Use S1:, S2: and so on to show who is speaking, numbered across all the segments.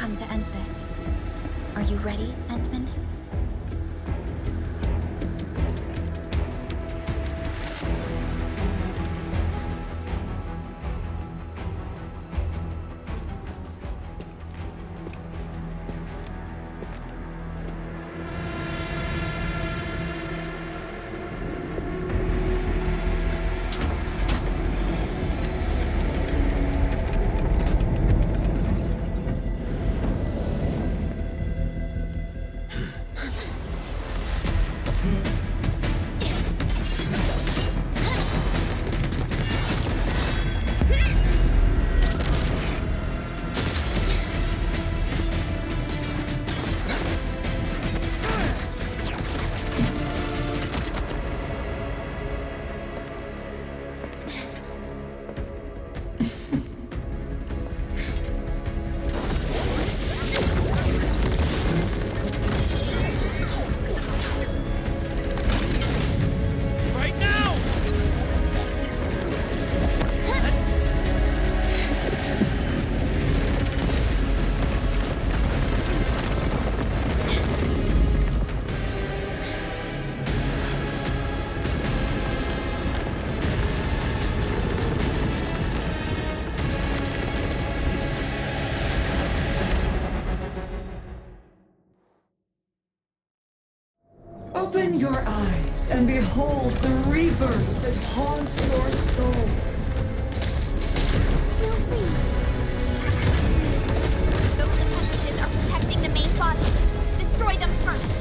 S1: come to end this. Are you ready, Enfield?
S2: Open your eyes and behold the rebirth that haunts your soul.
S1: Those appendages are protecting the main body. Destroy them first.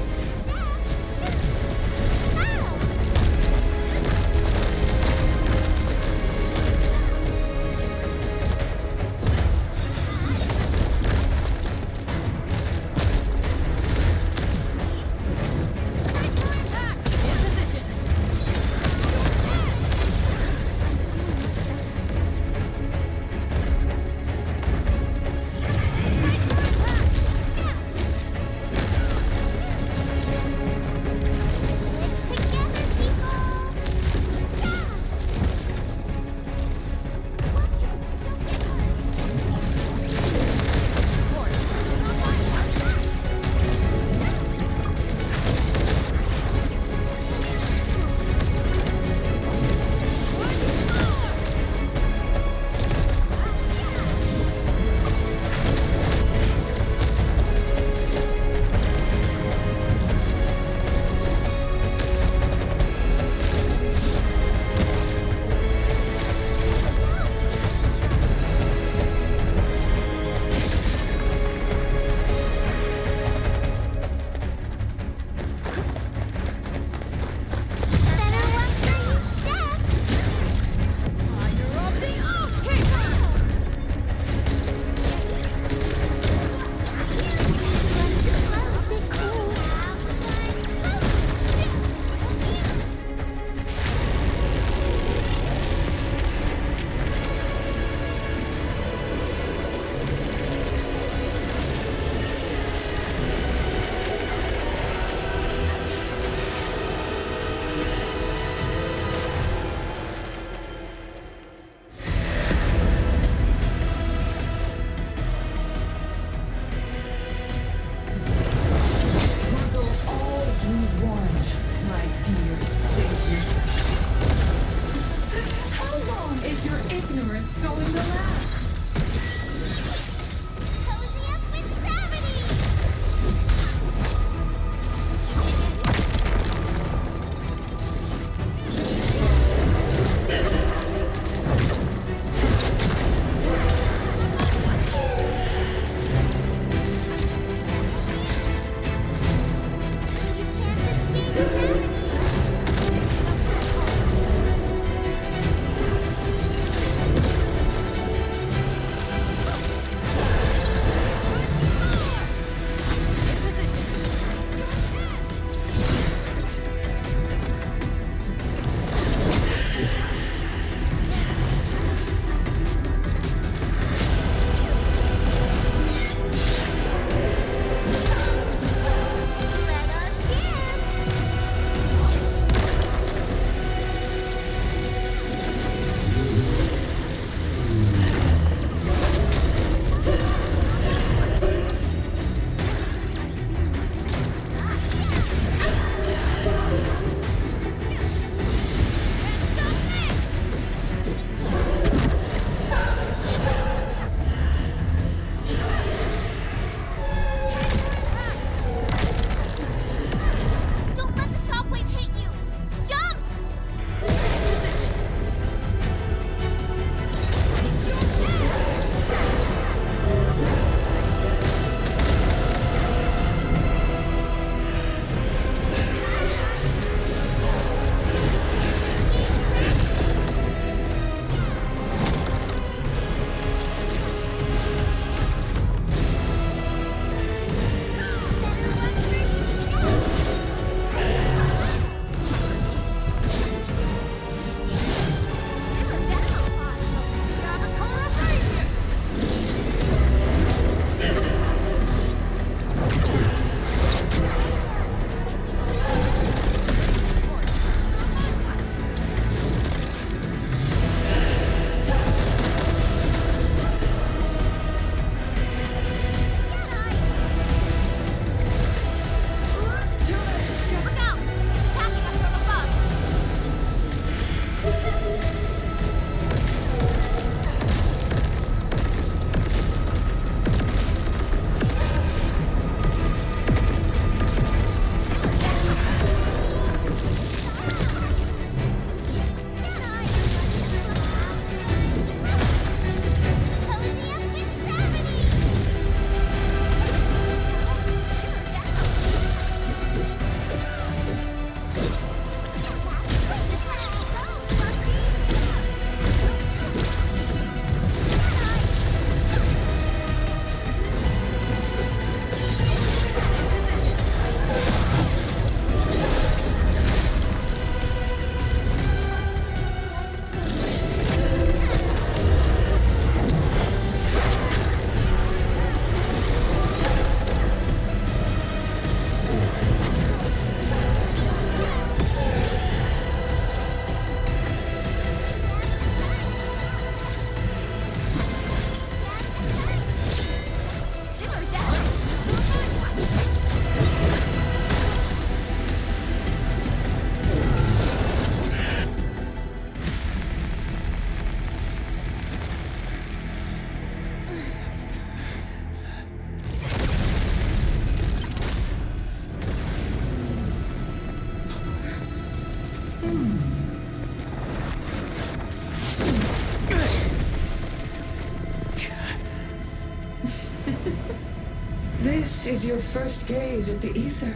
S2: This is your first gaze at the ether.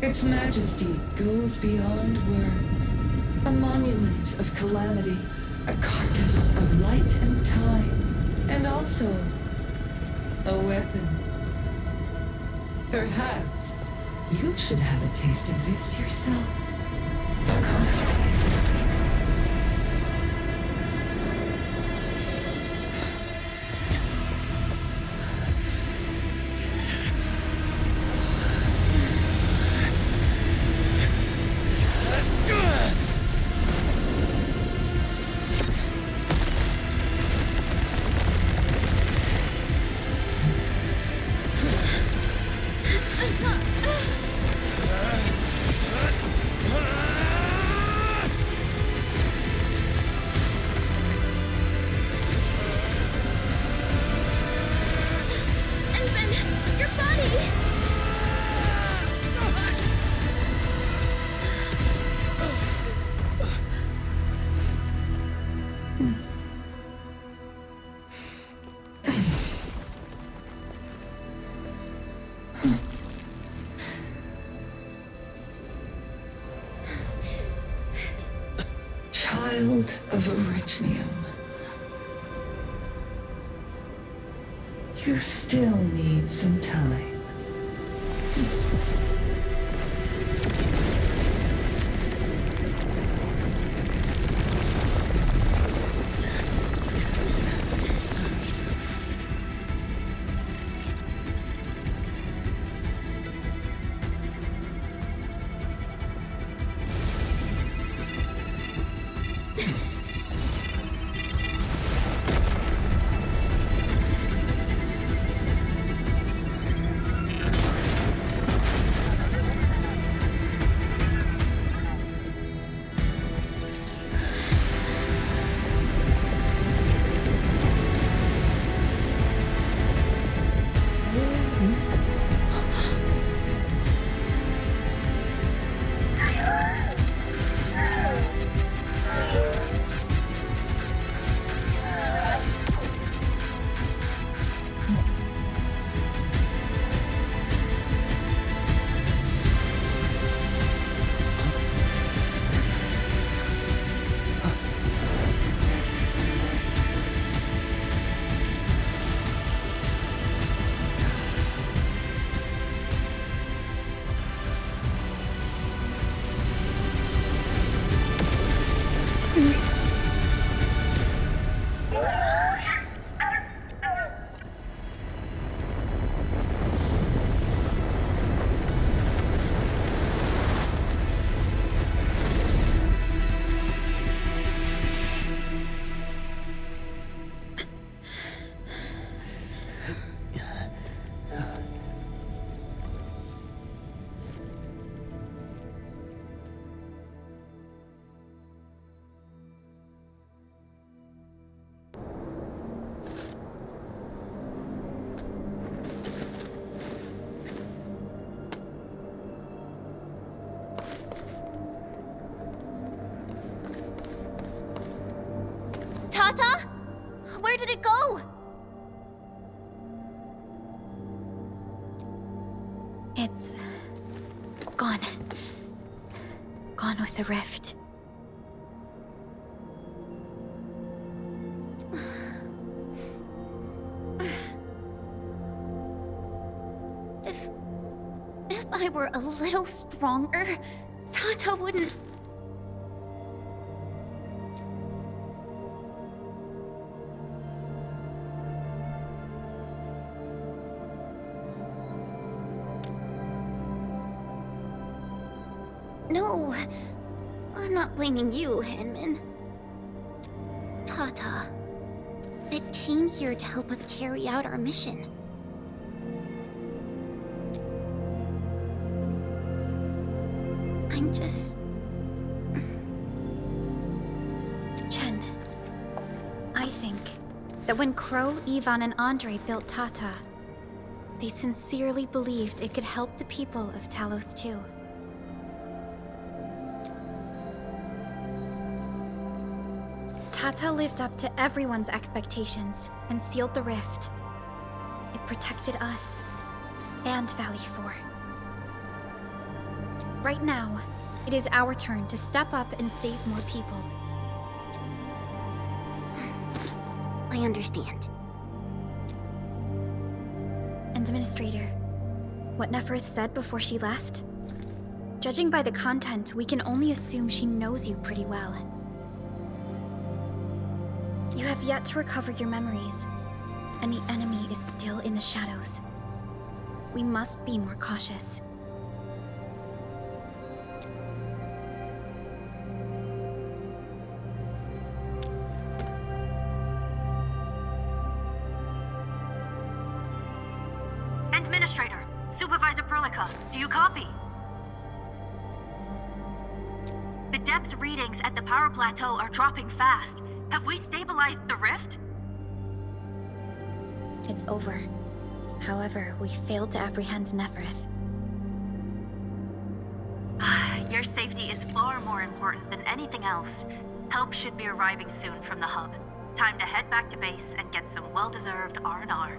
S2: Its majesty goes beyond words. A monument of calamity, a carcass of light and time, and also a weapon. Perhaps you should have a taste of this yourself. So come. Child of Orichnium. You still need some time.
S1: Tata? Where did it go? It's gone. Gone with the rift. If I were a little stronger, Tata wouldn't... No, I'm not blaming you, Hanmin. Tata, it came here to help us carry out our mission. I'm just... Chen, I think that when Crow, Ivan, and Andre built Tata, they sincerely believed it could help the people of Talos too. Tata lived up to everyone's expectations and sealed the rift. It protected us. and Valley 4. Right now, it is our turn to step up and save more people.
S3: I understand.
S1: Administrator, what Neferth said before she left? Judging by the content, we can only assume she knows you pretty well. You have yet to recover your memories, and the enemy is still in the shadows. We must be more cautious.
S4: Administrator, Supervisor Perlica, do you copy? The depth readings at the power plateau are dropping fast. Have we stabilized the rift?
S1: It's over. However, we failed to apprehend Neferth.
S4: Your safety is far more important than anything else. Help should be arriving soon from the hub. Time to head back to base and get some well-deserved R&R.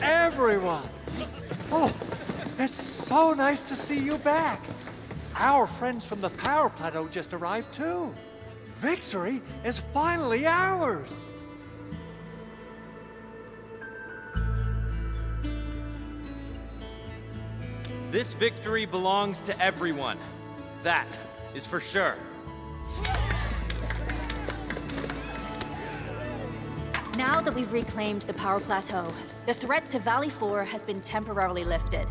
S5: Everyone! Oh, it's so nice to see you back. Our friends from the power plateau just arrived too. Victory is finally ours.
S6: This victory belongs to everyone. That is for sure.
S4: Now that we've reclaimed the power plateau, the threat to Valley 4 has been temporarily lifted.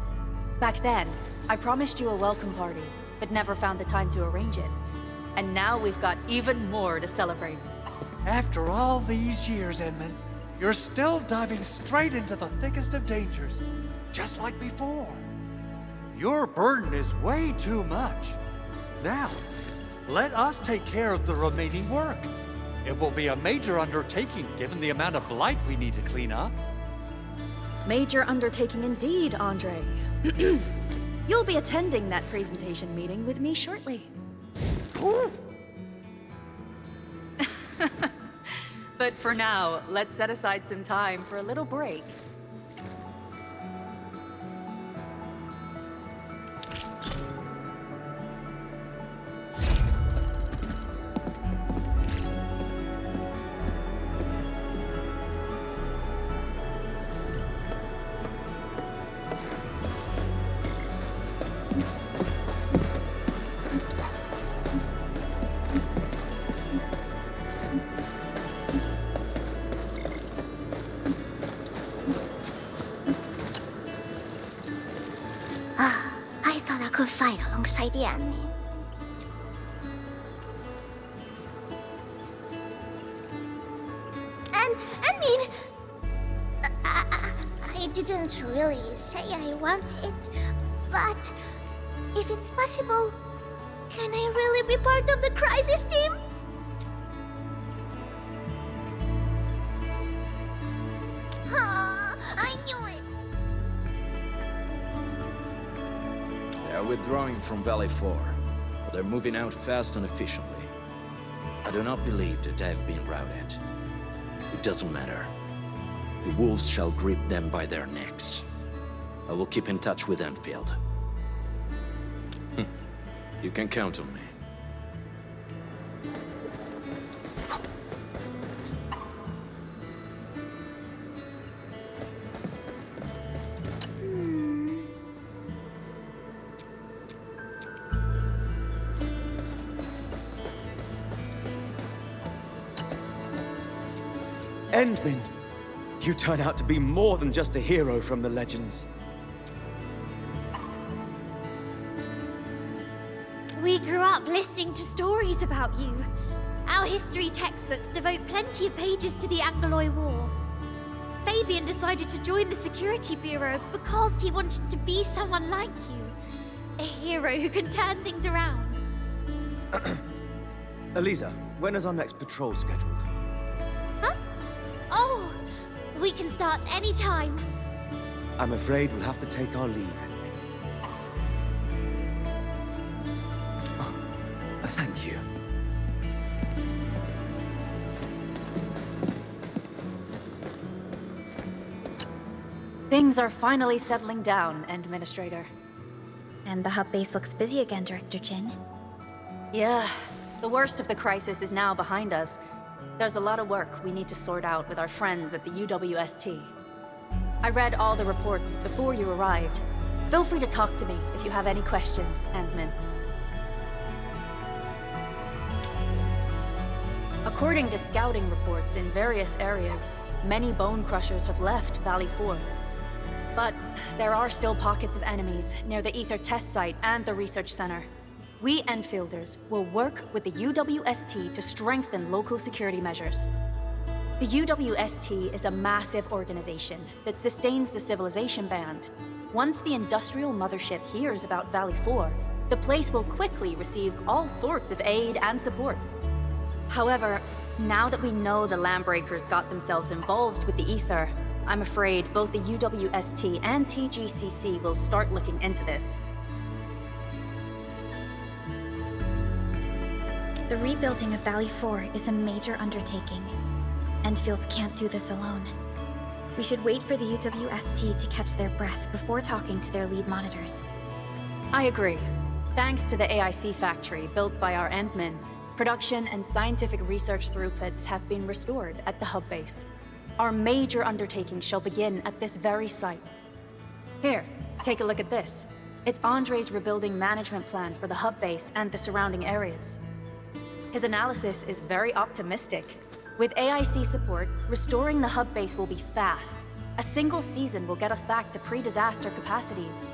S4: Back then, I promised you a welcome party, but never found the time to arrange it. And now we've got even more to celebrate.
S5: After all these years, Edmund, you're still diving straight into the thickest of dangers, just like before. Your burden is way too much. Now, let us take care of the remaining work. It will be a major undertaking given the amount of blight we need to clean up.
S4: Major undertaking indeed, Andre. You'll be attending that presentation meeting with me shortly. But for now, let's set aside some time for a little break.
S3: I thought I could fight alongside the enemy. I mean, I didn't really say I want it, but if it's possible, can I really be part of the crisis team? I knew it!
S7: They are withdrawing from Valley 4, but they're moving out fast and efficiently. I do not believe that they have been routed. It doesn't matter. The wolves shall grip them by their necks. I will keep in touch with Enfield. You can count on me.
S8: Endman, you turn out to be more than just a hero from the legends.
S9: We grew up listening to stories about you. Our history textbooks devote plenty of pages to the Angoloi War. Fabian decided to join the Security Bureau because he wanted to be someone like you. A hero who can turn things around.
S8: Eliza, when is our next patrol scheduled?
S9: Huh? Oh, we can start anytime.
S8: I'm afraid we'll have to take our leave. Oh, thank you.
S4: Things are finally settling down, Administrator.
S1: And the hub base looks busy again, Director Jin.
S4: Yeah, the worst of the crisis is now behind us. There's a lot of work we need to sort out with our friends at the UWST. I read all the reports before you arrived. Feel free to talk to me if you have any questions, Ant-Man. According to scouting reports in various areas, many bone crushers have left Valley 4. But there are still pockets of enemies near the Ether test site and the research center. We Enfielders will work with the UWST to strengthen local security measures. The UWST is a massive organization that sustains the Civilization Band. Once the industrial mothership hears about Valley 4, the place will quickly receive all sorts of aid and support. However, now that we know the Landbreakers got themselves involved with the Ether, I'm afraid both the UWST and TGCC will start looking into this.
S1: The rebuilding of Valley 4 is a major undertaking. Enfield can't do this alone. We should wait for the UWST to catch their breath before talking to their lead monitors.
S4: I agree. Thanks to the AIC factory built by our Ant-Men, production and scientific research throughputs have been restored at the hub base. Our major undertaking shall begin at this very site. Here, take a look at this. It's Andre's rebuilding management plan for the hub base and the surrounding areas. His analysis is very optimistic. With AIC support, restoring the hub base will be fast. A single season will get us back to pre-disaster capacities.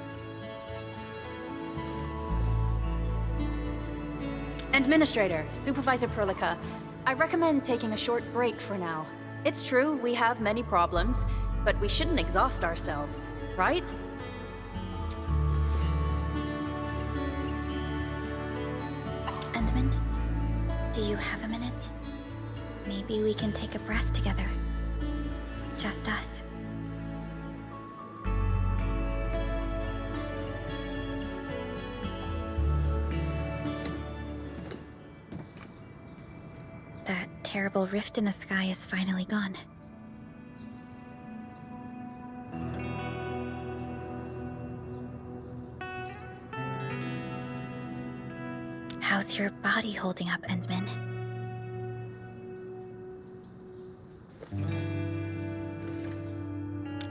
S4: Administrator, Supervisor Perlica, I recommend taking a short break for now. It's true, we have many problems, but we shouldn't exhaust ourselves, right?
S1: Endman, do you have a minute? Maybe we can take a breath together. Just us. That terrible rift in the sky is finally gone. How's your body holding up, Endman?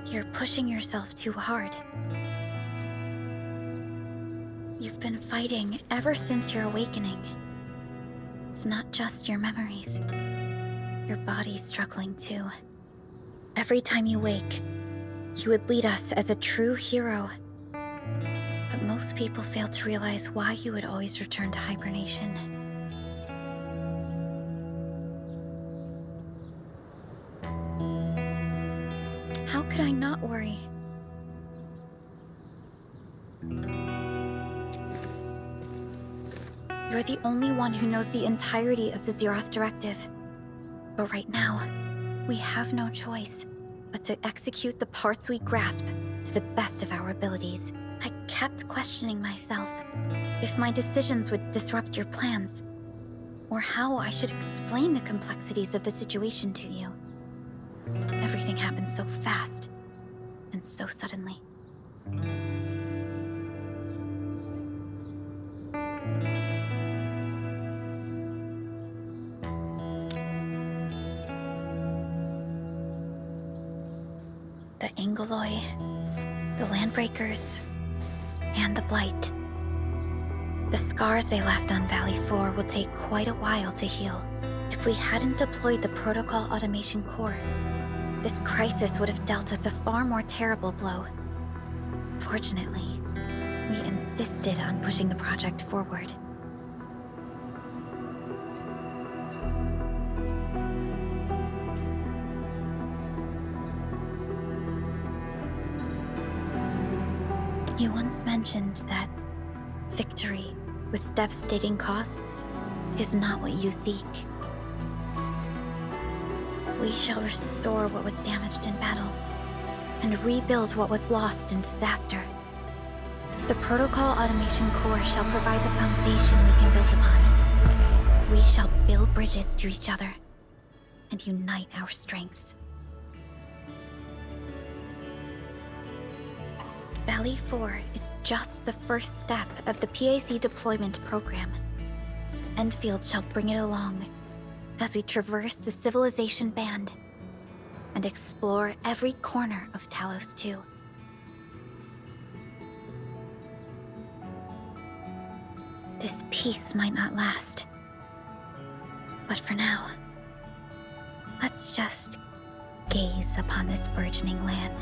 S1: You're pushing yourself too hard. You've been fighting ever since your awakening. It's not just your memories. Your body's struggling too. Every time you wake, you would lead us as a true hero. But most people fail to realize why you would always return to hibernation. How could I not worry? You're the only one who knows the entirety of the Zeroth Directive. But right now, we have no choice but to execute the parts we grasp to the best of our abilities. I kept questioning myself if my decisions would disrupt your plans, or how I should explain the complexities of the situation to you. Everything happened so fast, and so suddenly. The Angoloi, the Landbreakers, and the Blight. The scars they left on Valley 4 will take quite a while to heal. If we hadn't deployed the Protocol Automation Core, this crisis would have dealt us a far more terrible blow. Fortunately, we insisted on pushing the project forward. You once mentioned that victory with devastating costs is not what you seek. We shall restore what was damaged in battle, and rebuild what was lost in disaster. The Protocol Automation Core shall provide the foundation we can build upon. We shall build bridges to each other, and unite our strengths. Valley 4 is just the first step of the PAC deployment program. Enfield shall bring it along as we traverse the Civilization Band and explore every corner of Talos 2. This peace might not last, but for now, let's just gaze upon this burgeoning land.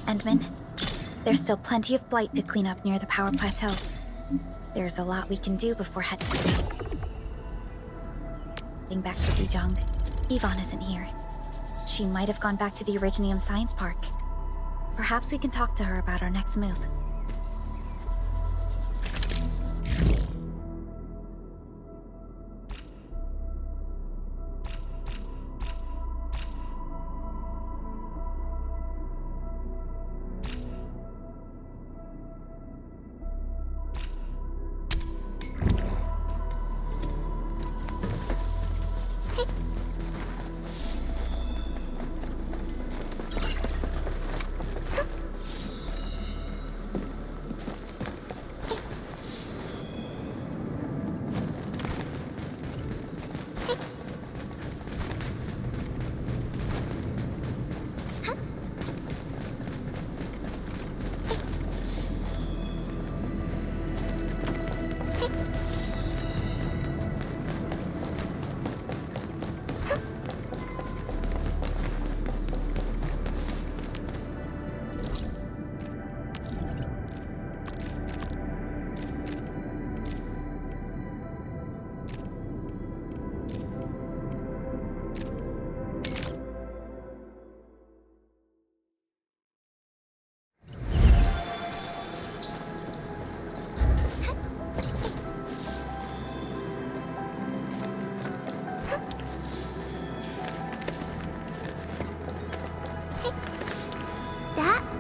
S1: Endman, there's still plenty of blight to clean up near the power plateau. There's a lot we can do before heading back to Dijong. Yvonne isn't here. She might have gone back to the Originium Science Park. Perhaps we can talk to her about our next move.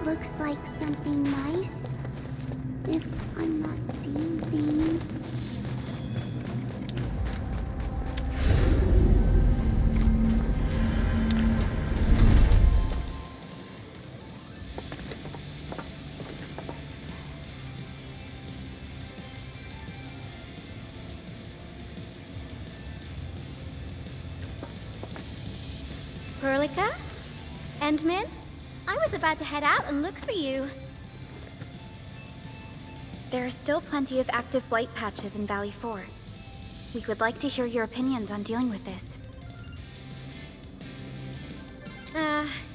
S3: Looks like something nice, if I'm not seeing things.
S9: Perlica? Endman? I was about to head out and look for you.
S1: There are still plenty of active blight patches in Valley 4. We would like to hear your opinions on dealing with this.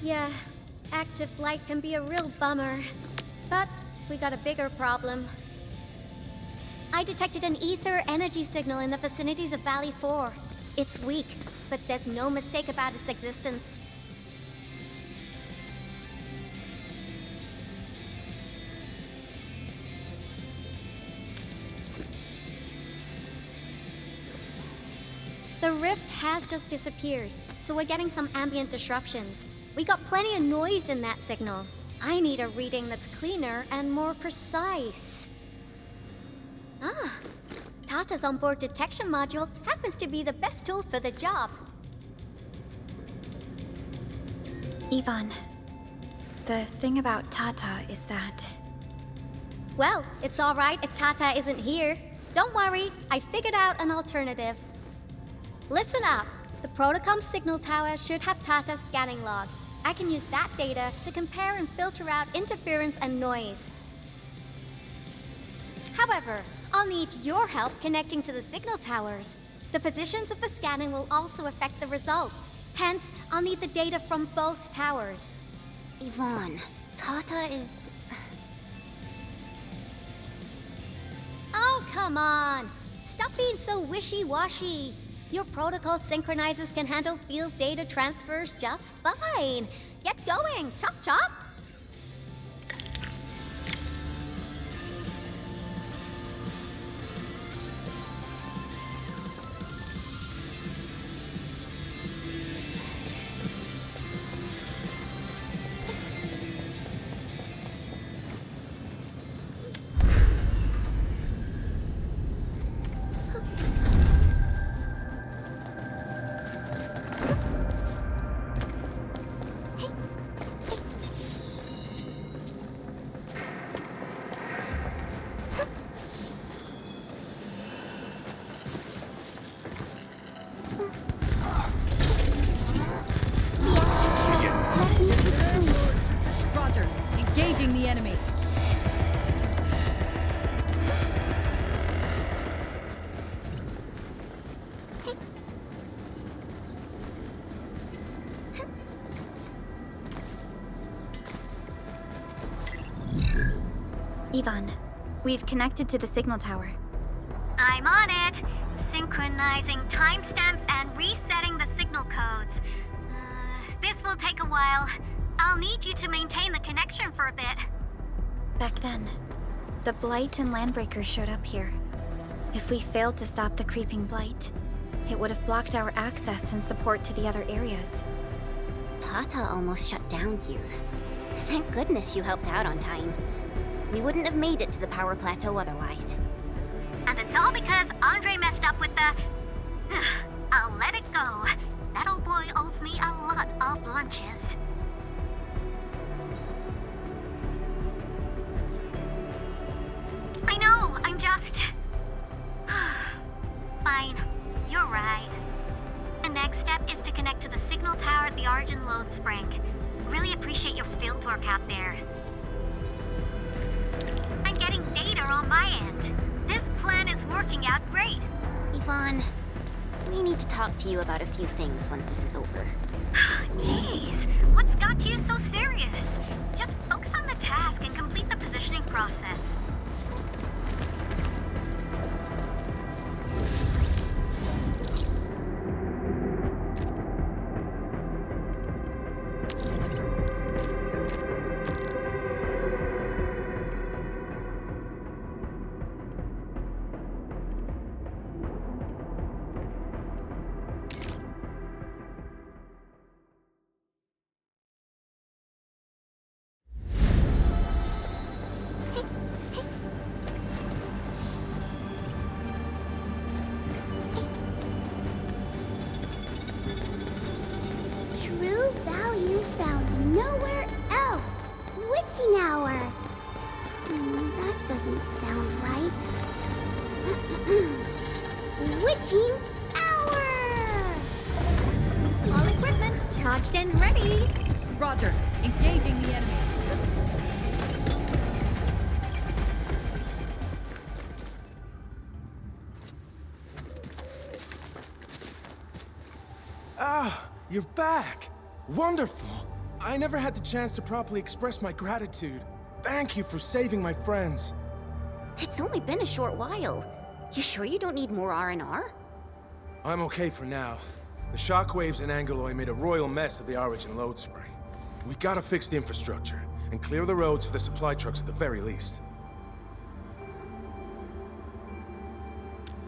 S9: Yeah. Active blight can be a real bummer. But we got a bigger problem. I detected an ether energy signal in the vicinities of Valley 4. It's weak, but there's no mistake about its existence. The rift has just disappeared, so we're getting some ambient disruptions. We got plenty of noise in that signal. I need a reading that's cleaner and more precise. Ah, Tata's onboard detection module happens to be the best tool for the job.
S1: Yvonne, the thing about Tata is that...
S9: Well, it's alright if Tata isn't here. Don't worry, I figured out an alternative. Listen up. The Protocom signal tower should have Tata's scanning log. I can use that data to compare and filter out interference and noise. However, I'll need your help connecting to the signal towers. The positions of the scanning will also affect the results. Hence, I'll need the data from both towers.
S3: Yvonne, Tata is...
S9: Oh, come on.
S3: Stop being so wishy-washy. Your protocol synchronizers can handle field data transfers just fine. Get going, chop chop.
S10: Roger. Engaging the enemy.
S1: Ivan, we've connected to the signal tower.
S3: I'm on it. Synchronizing timestamps and resetting the signal codes. This will take a while. I'll need you to maintain the connection for a bit.
S1: Back then, the Blight and Landbreakers showed up here. If we failed to stop the creeping Blight, it would have blocked our access and support to the other areas.
S3: Tata almost shut down here. Thank goodness you helped out on time. We wouldn't have made it to the power plateau otherwise. And it's all because Andre messed up with the... I'll let it go. That old boy owes me a lot of lunches. I know, I'm just... Fine, you're right. The next step is to connect to the signal tower at the Origin Load Spring. Really appreciate your field work out there. I'm getting data on my end. This plan is working out great. Yvonne, we need to talk to you about a few things once this is over. Jeez, what's got you so serious? Just focus on the task and complete the positioning process. True value found nowhere else. Witching hour. That doesn't sound right. Witching hour! All equipment charged and ready.
S10: Roger. Engaging the enemy.
S11: Ah, you're back! Wonderful! I never had the chance to properly express my gratitude. Thank you for saving my friends.
S3: It's only been a short while. You sure you don't need more R&R?
S11: I'm okay for now. The shockwaves in Angeloy made a royal mess of the Origin Load Spring. We gotta fix the infrastructure, and clear the roads for the supply trucks at the very least.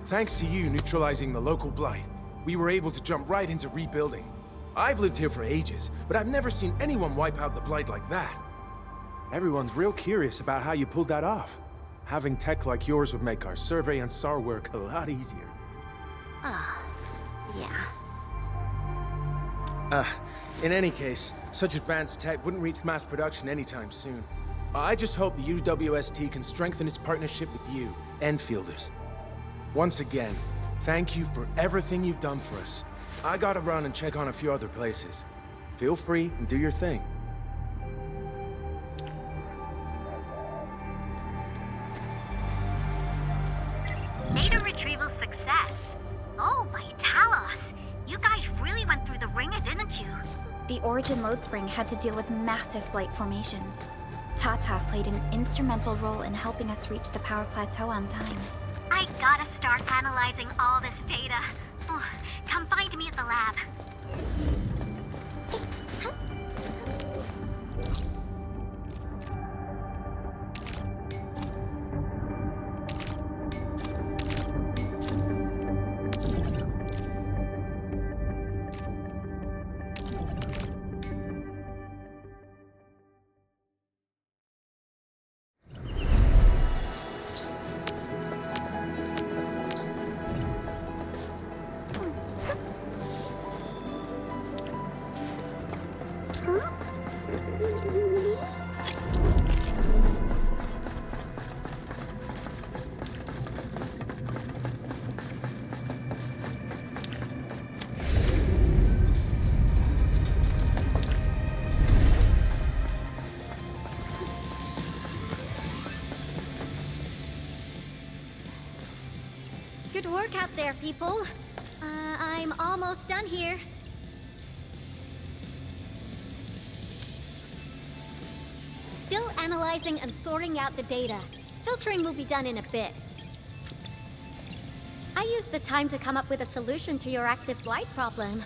S11: Thanks to you neutralizing the local blight, we were able to jump right into rebuilding. I've lived here for ages, but I've never seen anyone wipe out the blight like that. Everyone's real curious about how you pulled that off. Having tech like yours would make our survey and SAR work a lot easier.
S3: Yeah.
S11: In any case, such advanced tech wouldn't reach mass production anytime soon. I just hope the UWST can strengthen its partnership with you, Enfielders. Once again, thank you for everything you've done for us. I gotta run and check on a few other places. Feel free and do your thing.
S3: Data retrieval success. Oh, my Talos. You guys really went through the ringer, didn't you?
S1: The Origin Load Spring had to deal with massive blight formations. Tata played an instrumental role in helping us reach the power plateau on time.
S3: I gotta start analyzing all this data. Oh, come find me at the lab.
S9: Good work out there, people. I'm almost done here. Still analyzing and sorting out the data. Filtering will be done in a bit. I used the time to come up with a solution to your active blight problem.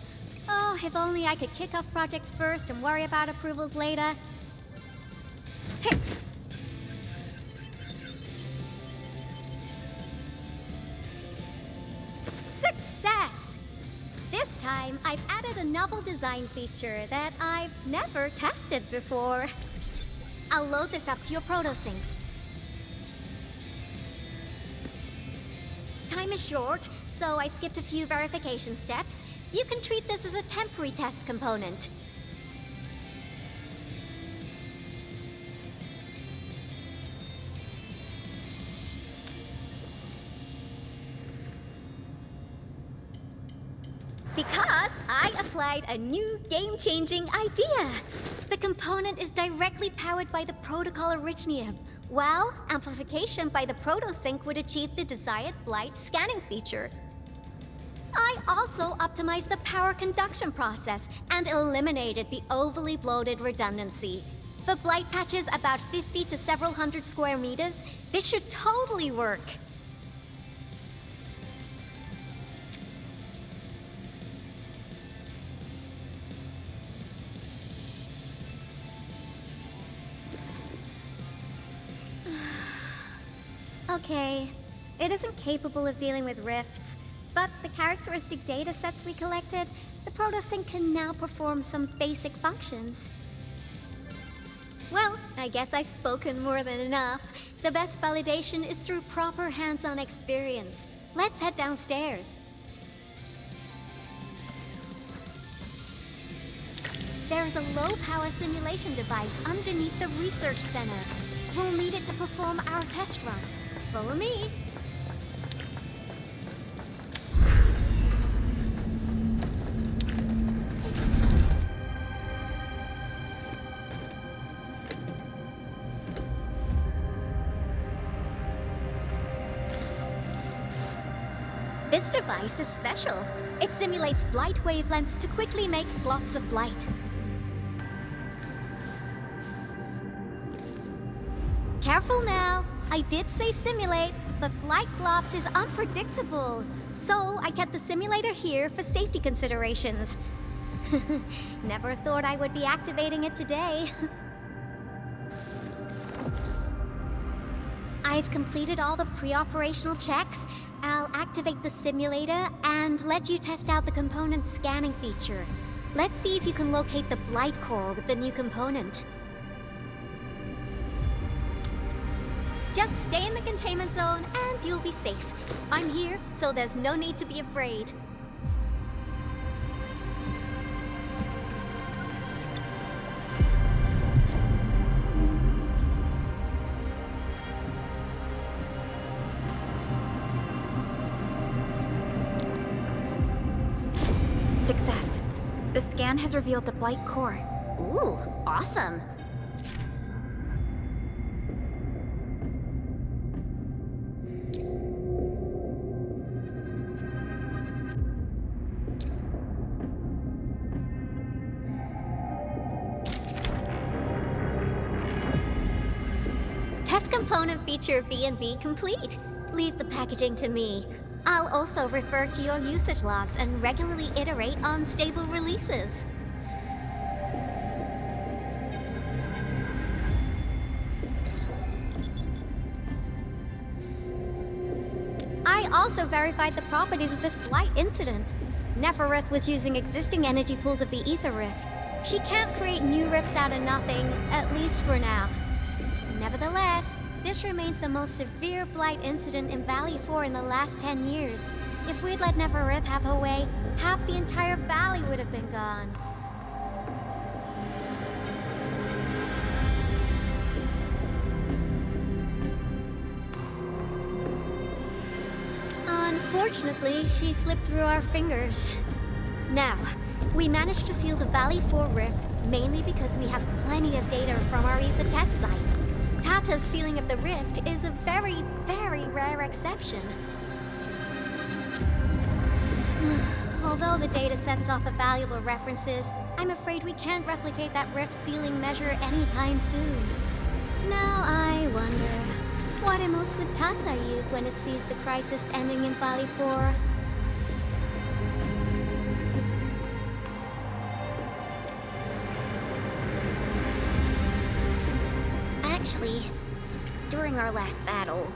S9: Oh, if only I could kick off projects first and worry about approvals later. Hey. Success! This time, I've added a novel design feature that I've never tested before. I'll load this up to your protosync. Time is short, so I skipped a few verification steps. You can treat this as a temporary test component. Because I applied a new game-changing idea. The component is directly powered by the protocol Originium, while amplification by the protosync would achieve the desired blight scanning feature. I also optimized the power conduction process and eliminated the overly bloated redundancy. For blight patches about 50 to several hundred square meters, this should totally work. Okay, it isn't capable of dealing with rifts, but the characteristic data sets we collected, the protosync can now perform some basic functions. Well, I guess I've spoken more than enough. The best validation is through proper hands-on experience. Let's head downstairs. There's a low-power simulation device underneath the research center. We'll need it to perform our test run. Follow me. This device is special. It simulates blight wavelengths to quickly make globs of blight. Careful now. I did say simulate, but blight globs is unpredictable. So I kept the simulator here for safety considerations. Never thought I would be activating it today. I've completed all the pre-operational checks. I'll activate the simulator and let you test out the component scanning feature. Let's see if you can locate the blight core with the new component. Just stay in the containment zone and you'll be safe. I'm here, so there's no need to be afraid.
S1: Success. The scan has revealed the blight core.
S3: Ooh, awesome. Test component feature B&B complete. Leave the packaging to me. I'll also refer to your usage logs and regularly iterate on stable releases. I also verified the properties of this blight incident. Nefereth was using existing energy pools of the Ether Rift. She can't create new rifts out of nothing, at least for now. Nevertheless, this remains the most severe blight incident in Valley 4 in the last 10 years. If we'd let Nefereth have her way, half the entire valley would have been gone. Unfortunately, she slipped through our fingers. Now, we managed to seal the Valley 4 rift mainly because we have plenty of data from our ESA test site. Tata's sealing of the rift is a very, very rare exception. Although the data sets offer valuable references, I'm afraid we can't replicate that rift sealing measure anytime soon. Now I wonder, what emotes would Tata use when it sees the crisis ending in Valley 4? Actually, during our last battle,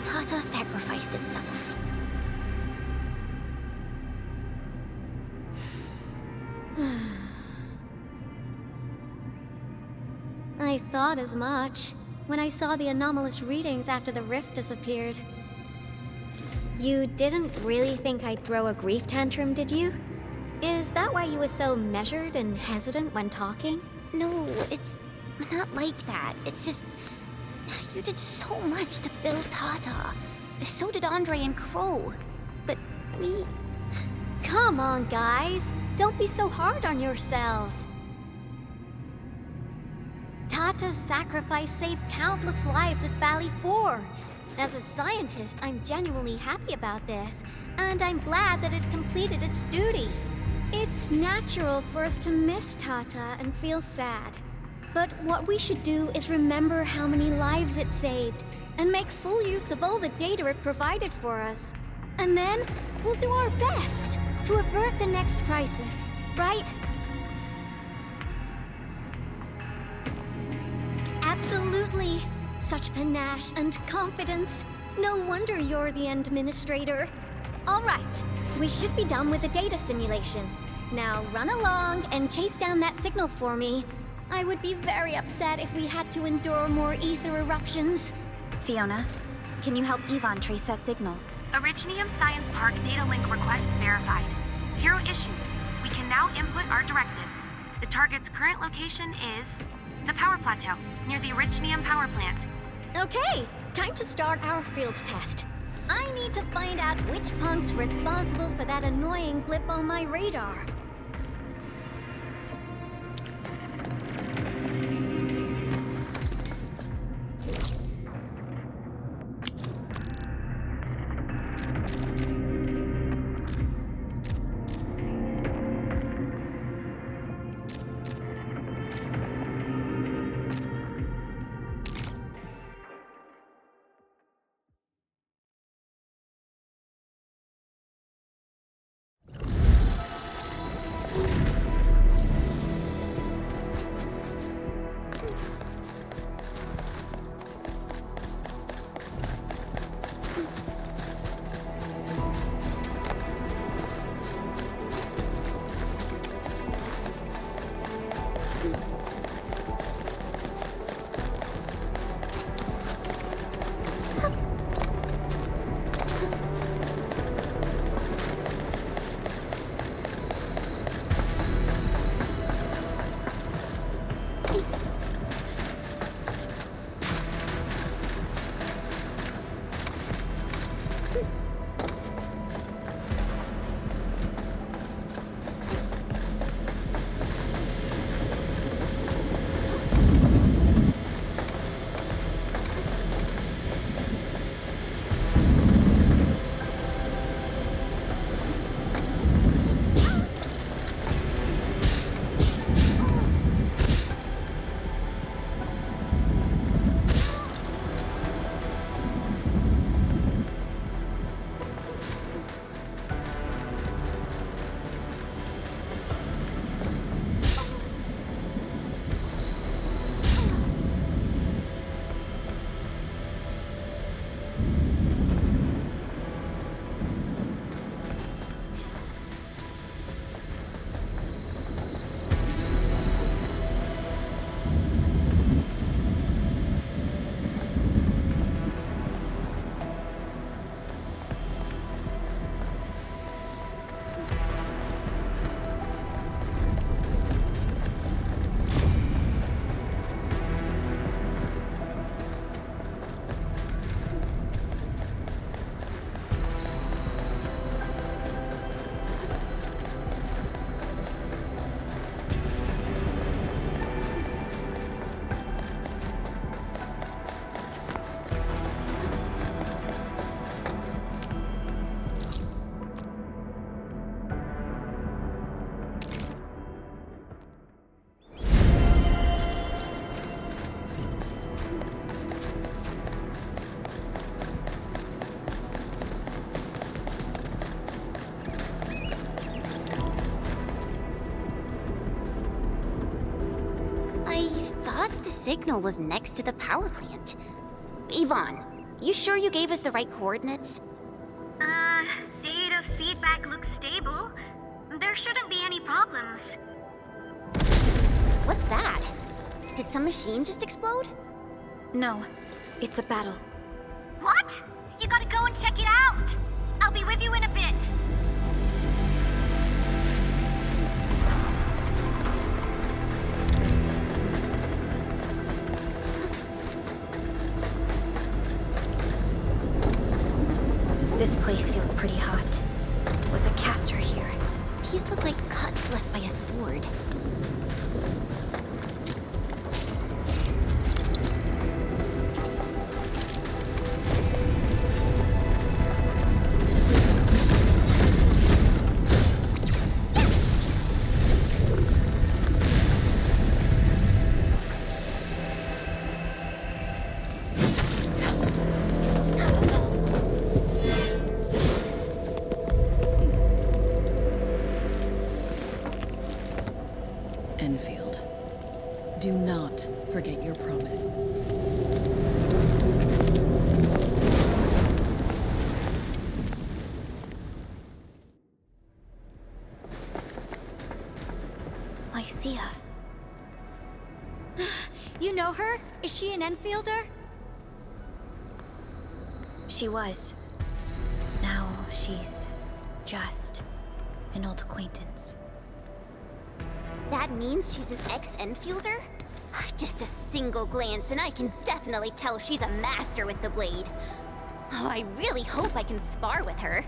S3: Tata sacrificed itself. I thought as much when I saw the anomalous readings after the rift disappeared. You didn't really think I'd throw a grief tantrum, did you? Is that why you were so measured and hesitant when talking? No, it's not like that. It's just, you did so much to build Tata. So did Andre and Crow. But we... Come on, guys. Don't be so hard on yourselves. Tata's sacrifice saved countless lives at Valley 4. As a scientist, I'm genuinely happy about this, and I'm glad that it completed its duty. It's natural for us to miss Tata and feel sad. But what we should do is remember how many lives it saved, and make full use of all the data it provided for us. And then, we'll do our best to avert the next crisis, right? Absolutely. Such panache and confidence. No wonder you're the administrator. All right, we should be done with the data simulation. Now run along and chase down that signal for me. I would be very upset if we had to endure more ether eruptions.
S1: Fiona, can you help Yvonne trace that signal?
S12: Originium Science Park data link request verified. 0 issues. We can now input our directives. The target's current location is the power plateau, near the Originium power plant.
S3: Okay, time to start our field test. I need to find out which punk's responsible for that annoying blip on my radar. signal was next to the power plant. Yvonne, you sure you gave us the right coordinates?
S9: Data feedback looks stable. There shouldn't be any problems.
S3: What's that? Did some machine just explode?
S1: No, it's a battle.
S9: What? You gotta go and check it out! I'll be with you in a bit.
S1: This place feels pretty hot. Was a caster here?
S3: These look like cuts left by a sword.
S10: Enfield, do not forget your promise.
S1: Lycia.
S9: You know her? Is she an Enfielder?
S1: She was. Now she's just an old acquaintance.
S3: That means she's an ex-Enfielder? Just a single glance and I can definitely tell she's a master with the blade. Oh, I really hope I can spar with her.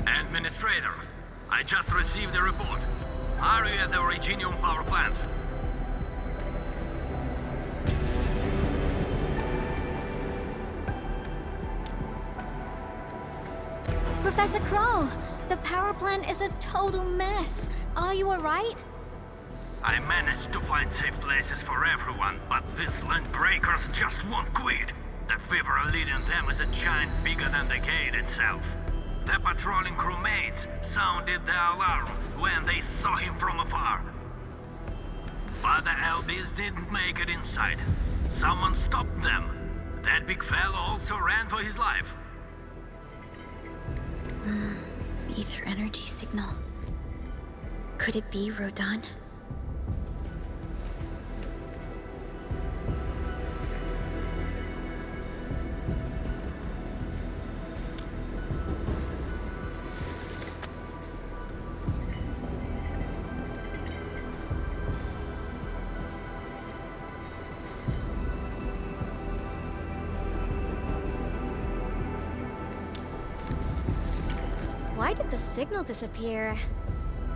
S13: Administrator, I just received a report. Are you at the Originium power plant?
S9: Professor Kroll, the power plant is a total mess. Are you alright?
S13: I managed to find safe places for everyone, but these land breakers just won't quit. The fever leading them is a giant bigger than the gate itself. The patrolling crewmates sounded the alarm when they saw him from afar. But the LBs didn't make it inside. Someone stopped them. That big fellow also ran for his life.
S1: Ether energy signal. Could it be Rodan?
S9: Why did the signal disappear?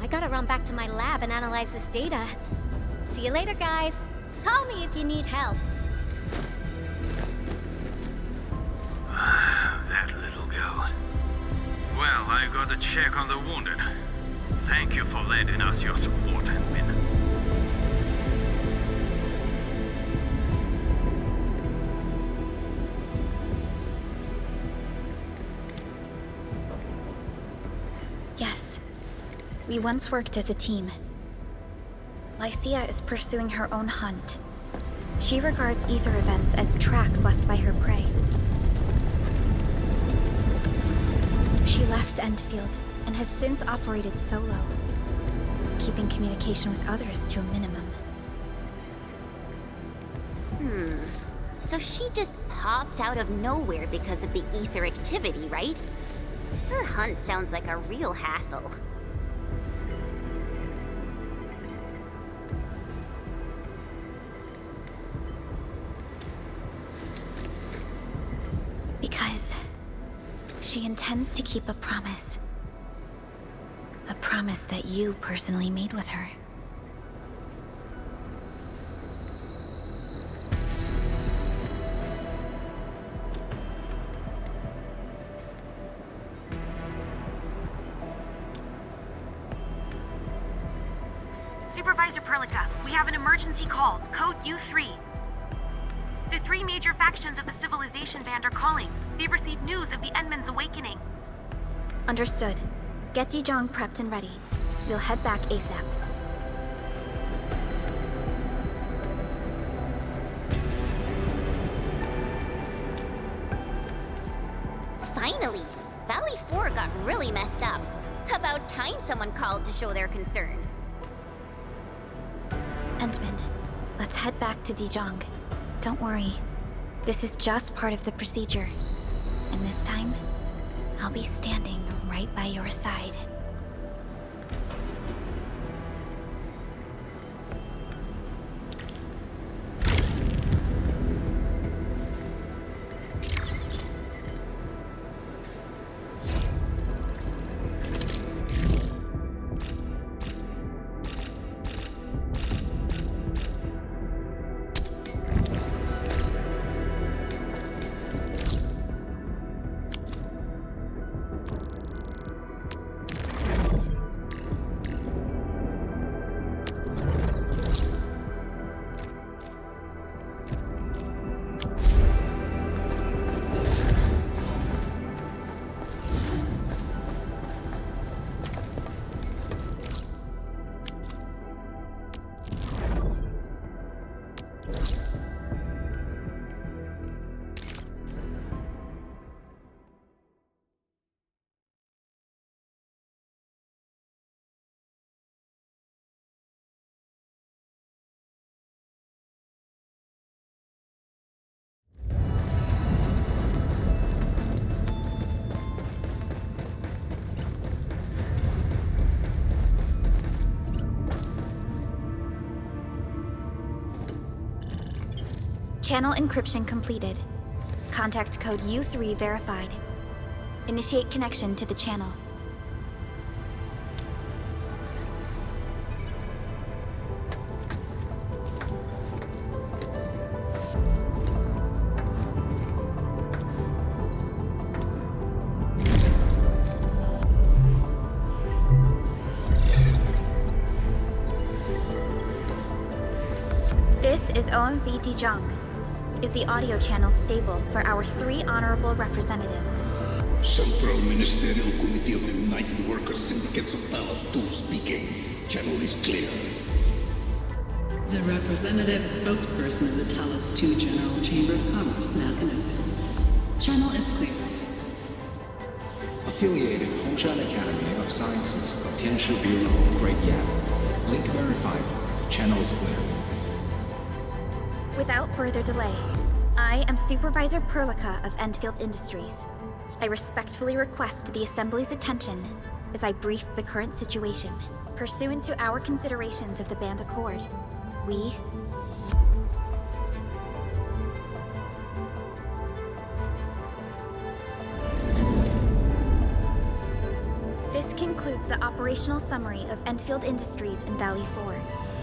S9: I gotta run back to my lab and analyze this data. See you later, guys. Call me if you need help.
S13: That little girl. Well, I gotta check on the wounded. Thank you for lending us your support, Admin.
S1: Yes. We once worked as a team. Lycia is pursuing her own hunt. She regards ether events as tracks left by her prey. She left Enfield and has since operated solo, keeping communication with others to a minimum.
S3: So she just popped out of nowhere because of the ether activity, right? Her hunt sounds like a real hassle.
S1: Because she intends to keep a promise. A promise that you personally made with her.
S12: Supervisor Perlica, we have an emergency call, code U3. The three major factions of the Civilization Band are calling. They've received news of the Endman's awakening.
S1: Understood. Get Dijong prepped and ready. We'll head back ASAP.
S3: Finally! Valley 4 got really messed up. About time someone called to show their concern.
S1: Entman, let's head back to Dijon. Don't worry. This is just part of the procedure. And this time, I'll be standing right by your side. Channel encryption completed. Contact code U3 verified. Initiate connection to the channel. This is OMV Dijon. Is the audio channel stable for our 3 honorable representatives?
S14: Central Ministerial Committee of the United Workers Syndicates of Talos 2 speaking. Channel is clear.
S10: The representative spokesperson of the Talos 2 General Chamber of Commerce, Nathan Open. Channel is clear.
S15: Affiliated Hongshan Academy of Sciences, Tianshu Bureau, Great Yan. Link verified. Channel is clear.
S1: Without further delay, I am Supervisor Perlica of Enfield Industries. I respectfully request the Assembly's attention as I brief the current situation. Pursuant to our considerations of the Band Accord, we... This concludes the operational summary of Enfield Industries in Valley 4.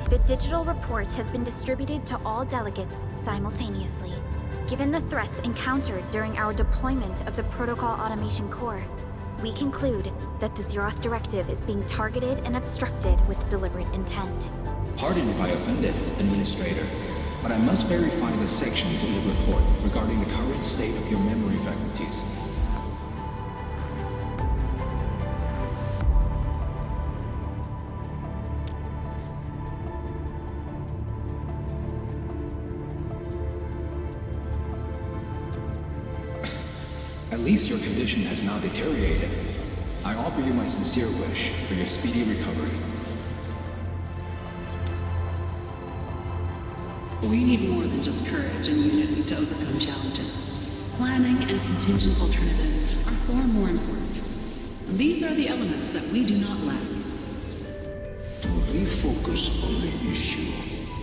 S1: The digital report has been distributed to all delegates simultaneously. Given the threats encountered during our deployment of the Protocol Automation Core, we conclude that the Zeroth Directive is being targeted and obstructed with deliberate intent.
S15: Pardon if I offended, Administrator, but I must verify the sections in the report regarding the current state of your memory faculties. At least your condition has now deteriorated. I offer you my sincere wish for your speedy recovery.
S10: We need more than just courage and unity to overcome challenges. Planning and contingent alternatives are far more important. These are the elements that we do not lack.
S14: To refocus on the issue,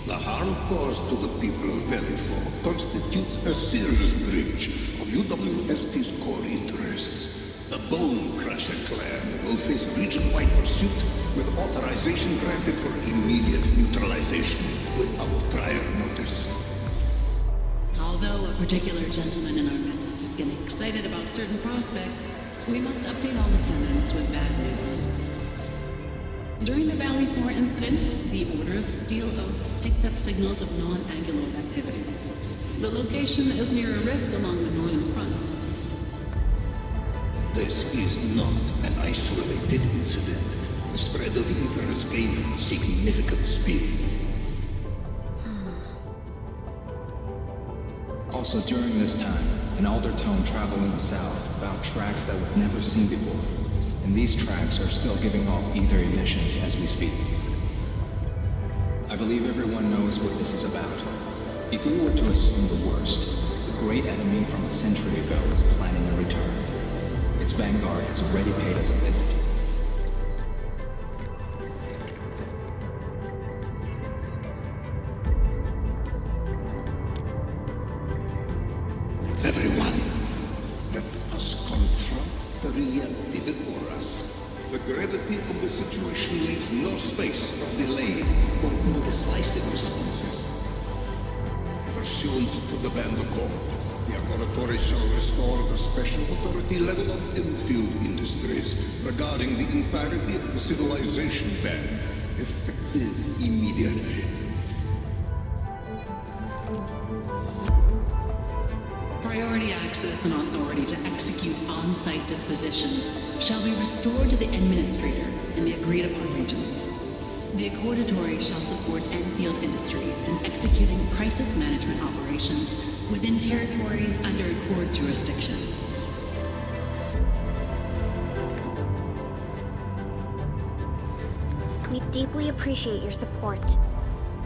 S14: the harm caused to the people of Valley 4 constitutes a serious breach of UWST's core interests. The Bone Crusher clan will face region-wide pursuit with authorization granted for immediate neutralization without prior notice.
S10: Although a particular gentleman in our midst is getting excited about certain prospects, we must update all attendants with bad news. During the Valley 4 incident, the Order of Steel Oak picked up signals of non-Anguloid activities. The location is near a rift along the northern front.
S14: This is not an isolated incident. The spread of ether has gained significant speed.
S15: Also, during this time, an Aldertone traveling south found tracks that we've never seen before. And these tracks are still giving off ether emissions as we speak. I believe everyone knows what this is about. If we were to assume the worst, the great enemy from a century ago is planning a return. Its vanguard has already paid us a visit.
S14: Everyone, let us confront the reality before us. The gravity of the situation leaves no space for delay or indecisive responses. Pursuant to the Band Accord, the laboratory shall restore the special authority level of Enfield Industries regarding the entirety of the civilization band, effective immediately.
S10: Priority access and authority to execute on-site disposition shall be restored to the Administrator in the agreed-upon regions. The Accordatory shall support Enfield Industries in executing crisis management operations within territories under Accord jurisdiction.
S1: We deeply appreciate your support.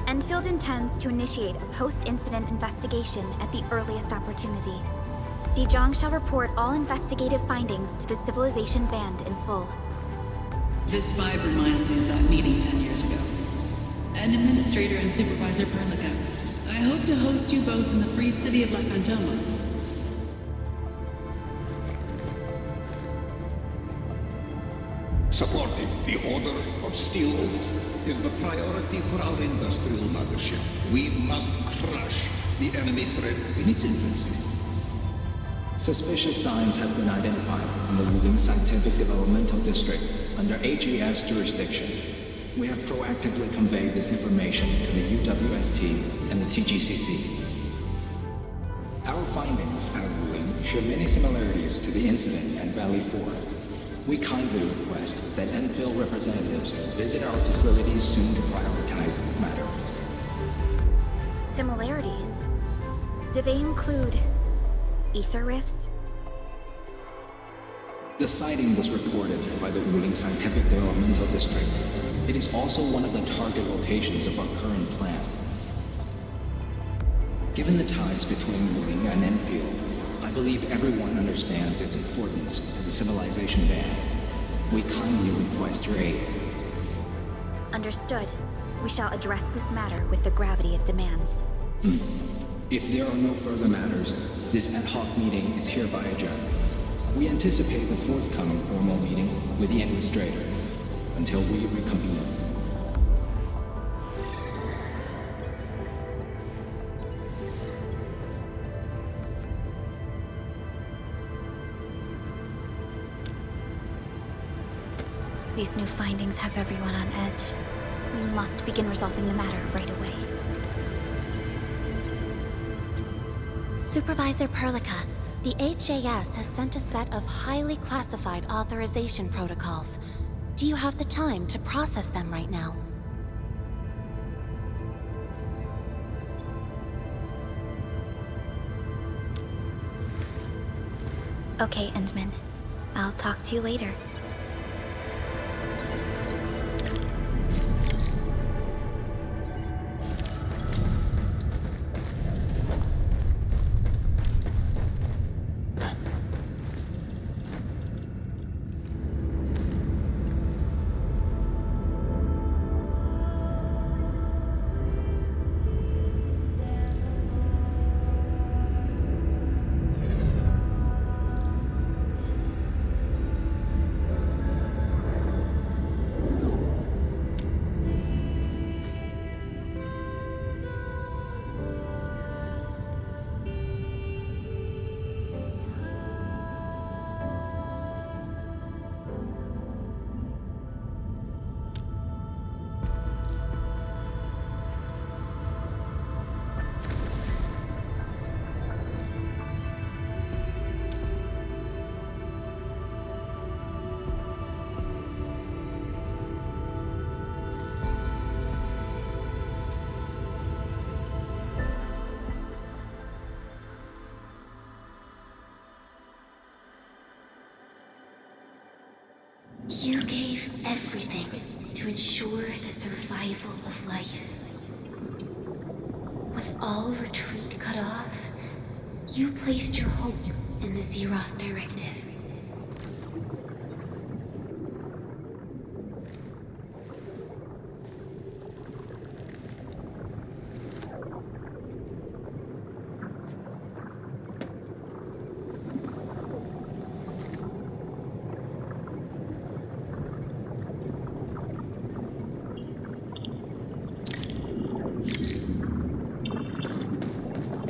S1: Enfield intends to initiate a post-incident investigation at the earliest opportunity. Dejong shall report all investigative findings to the Civilization Band in full.
S10: This vibe reminds me of that meeting 10 years ago. And Administrator and Supervisor Perlica, I hope to host you both in the free city of La Fantoma.
S14: Supporting the Order of Steel Oath is the priority for our industrial mothership. We must crush the enemy threat in its infancy.
S15: Suspicious signs have been identified in the Wuling Scientific Developmental District under AGS jurisdiction. We have proactively conveyed this information to the UWST and the TGCC. Our findings out of Wuling show many similarities to the incident at Valley 4. We kindly request that Enfield representatives visit our facilities soon to prioritize this matter.
S1: Similarities? Do they include ether rifts?
S15: The sighting was reported by the Wuling Scientific Developmental District. It is also one of the target locations of our current plan. Given the ties between Wuling and Enfield, I believe everyone understands its importance to the Civilization Band. We kindly request your aid.
S1: Understood. We shall address this matter with the gravity it demands.
S15: If there are no further matters, this ad hoc meeting is hereby adjourned. We anticipate the forthcoming formal meeting with the Administrator until we reconvene.
S1: These new findings have everyone on edge. We must begin resolving the matter right away.
S3: Supervisor Perlica, the HAS has sent a set of highly classified authorization protocols. Do you have the time to process them right now?
S1: Okay, Endman. I'll talk to you later.
S3: You gave everything to ensure the survival of life. With all retreat cut off, you placed your hope in the Zeroth Directive.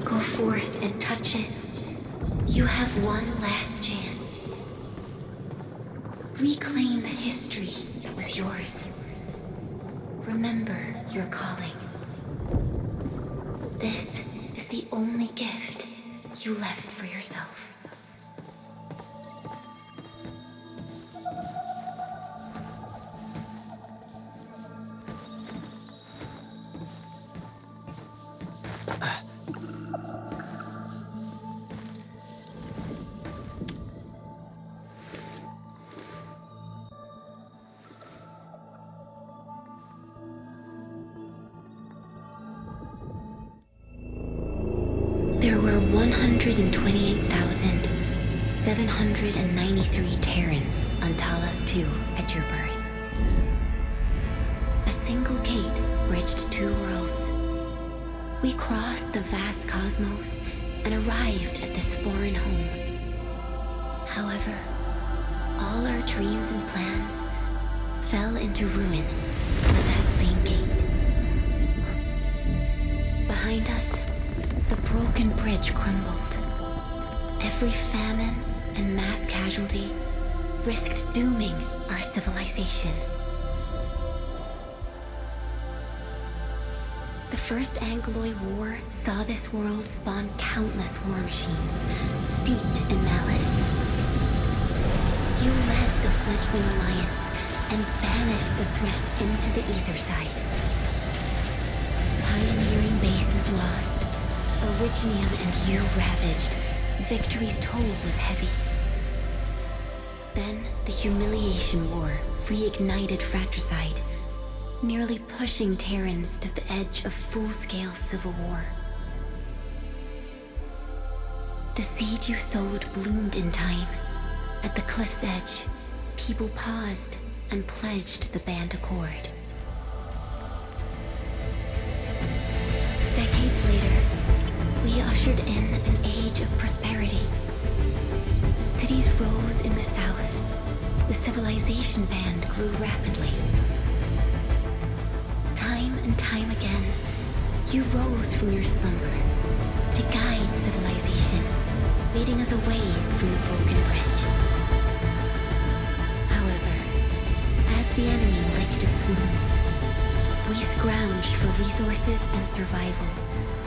S3: Go forth and touch it. You have one last chance. Reclaim the history that was yours. Remember your calling. This is the only gift you left for yourself. There were 128,793 Terrans on Talos 2 at your birth. A single gate bridged two worlds. We crossed the vast cosmos and arrived at this foreign home. However, all our dreams and plans fell into ruin at that same gate. Behind us, the broken bridge crumbled. Every famine and mass casualty risked dooming our civilization. The First Angloid War saw this world spawn countless war machines, steeped in malice. You led the fledgling alliance and banished the threat into the ether side. Pioneering bases lost, Originium and you ravaged. Victory's toll was heavy. Then the Humiliation War reignited fratricide, nearly pushing Terrans to the edge of full-scale civil war. The seed you sowed bloomed in time. At the cliff's edge, people paused and pledged the Band Accord. Decades later, we ushered in an age of prosperity. Cities rose in the south. The civilization band grew rapidly. Time and time again, you rose from your slumber to guide civilization, leading us away from the broken bridge. However, as the enemy licked its wounds, we scrounged for resources and survival,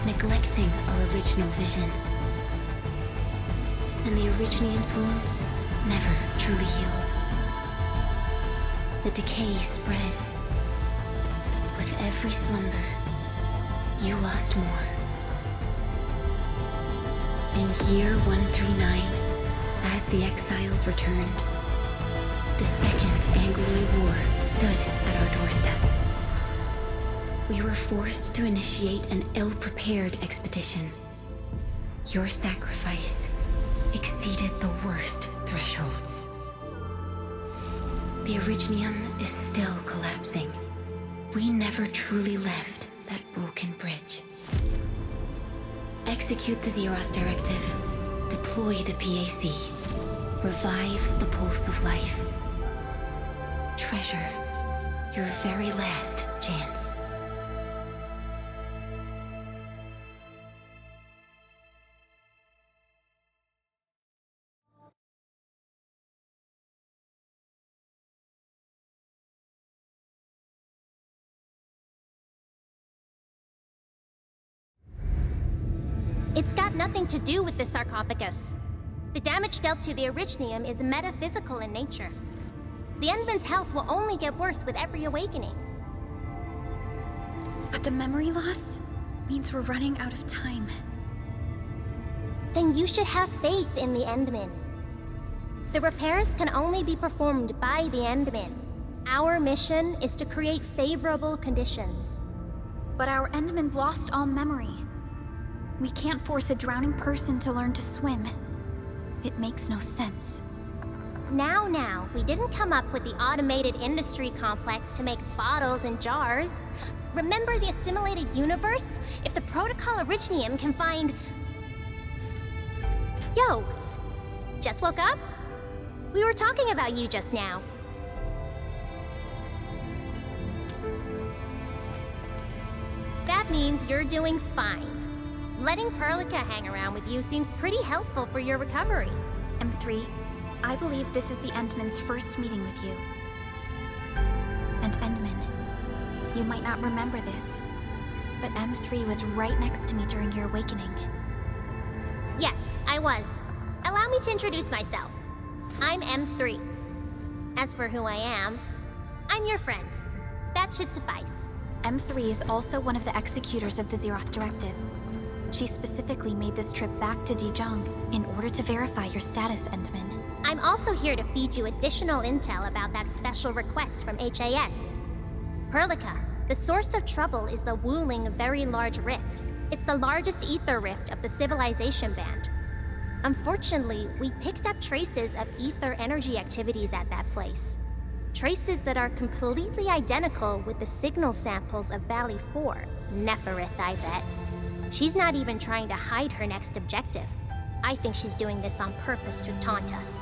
S3: neglecting our original vision. And the Originium's wounds never truly healed. The decay spread. With every slumber, you lost more. In year 139, as the exiles returned, the Second Angloid War stood at our doorstep. We were forced to initiate an ill-prepared expedition. Your sacrifice exceeded the worst thresholds. The Originium is still collapsing. We never truly left that broken bridge. Execute the Zeroth Directive. Deploy the PAC. Revive the pulse of life. Treasure your very last chance.
S16: It's got nothing to do with the sarcophagus. The damage dealt to the Originium is metaphysical in nature. The Endman's health will only get worse with every awakening.
S1: But the memory loss means we're running out of time.
S16: Then you should have faith in the Endman. The repairs can only be performed by the Endmen. Our mission is to create favorable conditions.
S1: But our Endmen's lost all memory. We can't force a drowning person to learn to swim. It makes no sense.
S16: Now, we didn't come up with the automated industry complex to make bottles and jars. Remember the assimilated universe? If the Protocol Originium can find... Yo! Just woke up? We were talking about you just now. That means you're doing fine. Letting Perlica hang around with you seems pretty helpful for your recovery.
S1: M3, I believe this is the Endman's first meeting with you. And Endman, you might not remember this, but M3 was right next to me during your awakening.
S16: Yes, I was. Allow me to introduce myself. I'm M3. As for who I am, I'm your friend. That should suffice.
S1: M3 is also one of the executors of the Zeroth Directive. She specifically made this trip back to Dijon in order to verify your status, Endman.
S16: I'm also here to feed you additional intel about that special request from HAS. Perlica, the source of trouble is the Wuling Very Large Rift. It's the largest ether rift of the Civilization Band. Unfortunately, we picked up traces of ether energy activities at that place. Traces that are completely identical with the signal samples of Valley 4. Neferith, I bet. She's not even trying to hide her next objective. I think she's doing this on purpose to taunt us.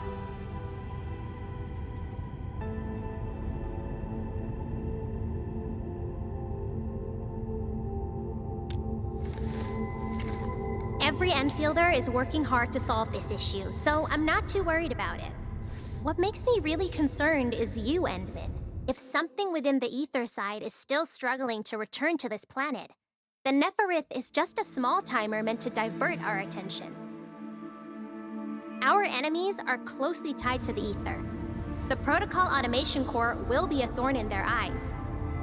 S16: Every Enfielder is working hard to solve this issue, so I'm not too worried about it. What makes me really concerned is you, Endman. If something within the ether side is still struggling to return to this planet, the Neferith is just a small timer meant to divert our attention. Our enemies are closely tied to the ether. The Protocol Automation Core will be a thorn in their eyes,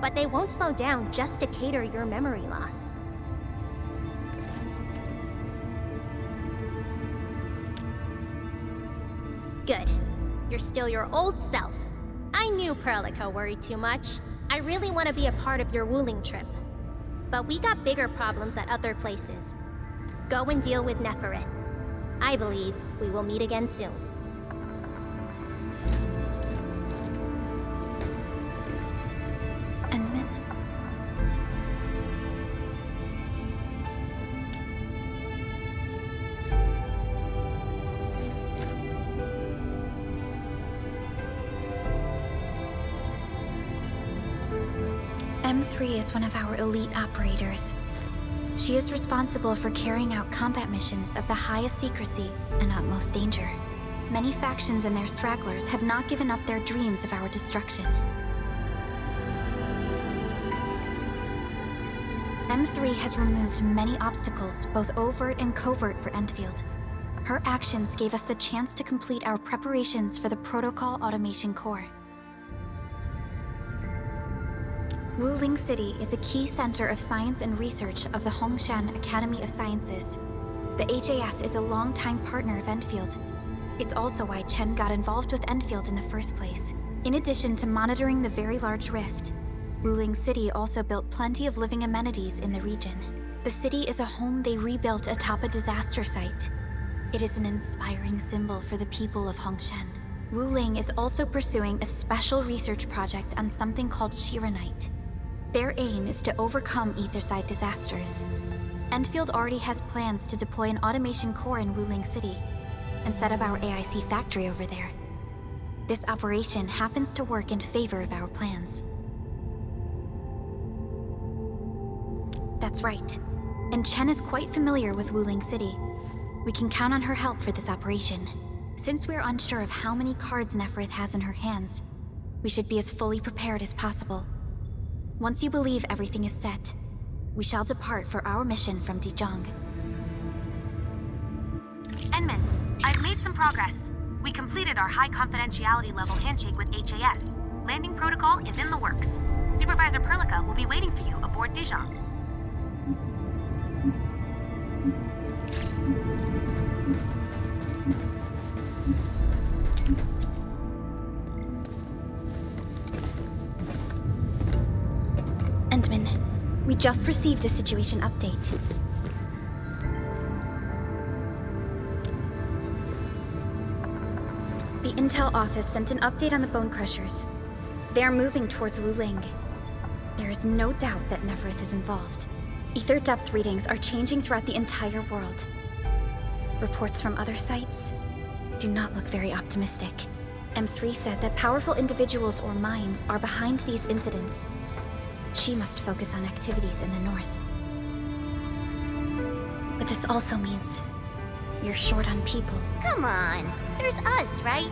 S16: but they won't slow down just to cater your memory loss. Good. You're still your old self. I knew Perlica worried too much. I really want to be a part of your Wuling trip. But we got bigger problems at other places. Go and deal with Neferith. I believe we will meet again soon.
S1: Endman? M3 is one of our elite operators. She is responsible for carrying out combat missions of the highest secrecy and utmost danger. Many factions and their stragglers have not given up their dreams of our destruction. M3 has removed many obstacles, both overt and covert, for Enfield. Her actions gave us the chance to complete our preparations for the Protocol Automation Core. Wuling City is a key center of science and research of the Hongshan Academy of Sciences. The HAS is a longtime partner of Enfield. It's also why Chen got involved with Enfield in the first place. In addition to monitoring the Very Large Rift, Wuling City also built plenty of living amenities in the region. The city is a home they rebuilt atop a disaster site. It is an inspiring symbol for the people of Hongshan. Wuling is also pursuing a special research project on something called Shiranite. Their aim is to overcome Etherside disasters. Enfield already has plans to deploy an automation core in Wuling City and set up our AIC factory over there. This operation happens to work in favor of our plans. That's right. And Chen is quite familiar with Wuling City. We can count on her help for this operation. Since we're unsure of how many cards Neferith has in her hands, we should be as fully prepared as possible. Once you believe everything is set, we shall depart for our mission from Dijon.
S12: Endman, I've made some progress. We completed our high confidentiality level handshake with HAS. Landing protocol is in the works. Supervisor Perlica will be waiting for you aboard Dijon.
S1: Entman, we just received a situation update. The Intel office sent an update on the Bone Crushers. They are moving towards Wuling. There is no doubt that Neferth is involved. Ether depth readings are changing throughout the entire world. Reports from other sites do not look very optimistic. M3 said that powerful individuals or minds are behind these incidents. She must focus on activities in the north. But this also means you're short on people.
S3: Come on, there's us, right?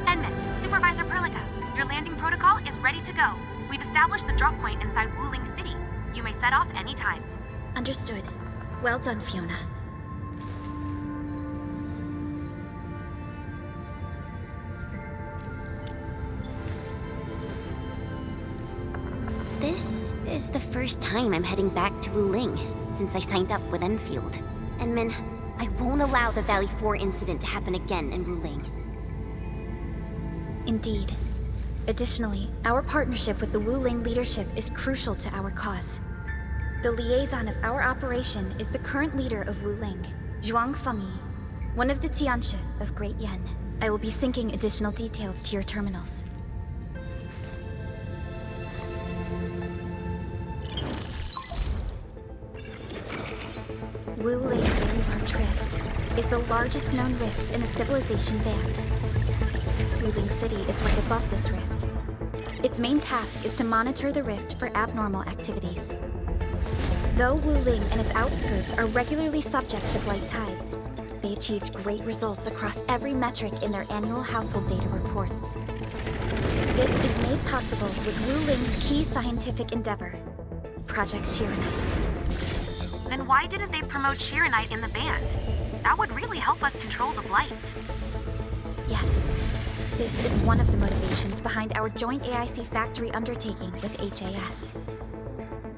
S12: Enman, Supervisor Perlica, your landing protocol is ready to go. We've established the drop point inside Wuling City. You may set off anytime.
S1: Understood. Well done, Fiona.
S3: This is the first time I'm heading back to Wuling since I signed up with Enfield. Enman, I won't allow the Valley 4 incident to happen again in Wuling.
S1: Indeed. Additionally, our partnership with the Wuling leadership is crucial to our cause. The liaison of our operation is the current leader of Wuling, Zhuang Fengyi, one of the Tianshi of Great Yen. I will be syncing additional details to your terminals. Wuling Very Large Rift is the largest known rift in the civilization band. Wuling City is right above this rift. Its main task is to monitor the rift for abnormal activities. Though Wuling and its outskirts are regularly subject to blight tides, they achieved great results across every metric in their annual household data reports. This is made possible with Wuling's key scientific endeavor, Project Shiranite.
S12: Then why didn't they promote Shiranite in the band? That would really help us control the blight.
S1: Yes, this is one of the motivations behind our joint AIC factory undertaking with HAS.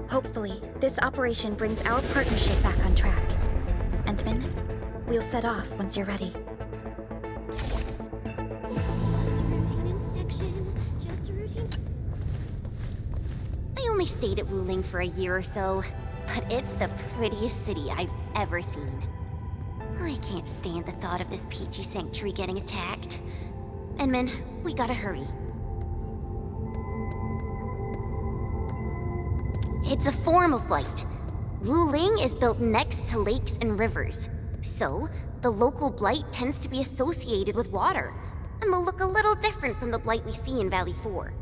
S1: Hopefully, this operation brings our partnership back on track. Entman, we'll set off once you're ready.
S3: Just a routine inspection, just a routine... I only stayed at Wuling for a year or so, but it's the prettiest city I've ever seen. I can't stand the thought of this peachy sanctuary getting attacked. Enman, we gotta hurry. It's a form of blight. Wuling is built next to lakes and rivers. So, the local blight tends to be associated with water, and will look a little different from the blight we see in Valley 4.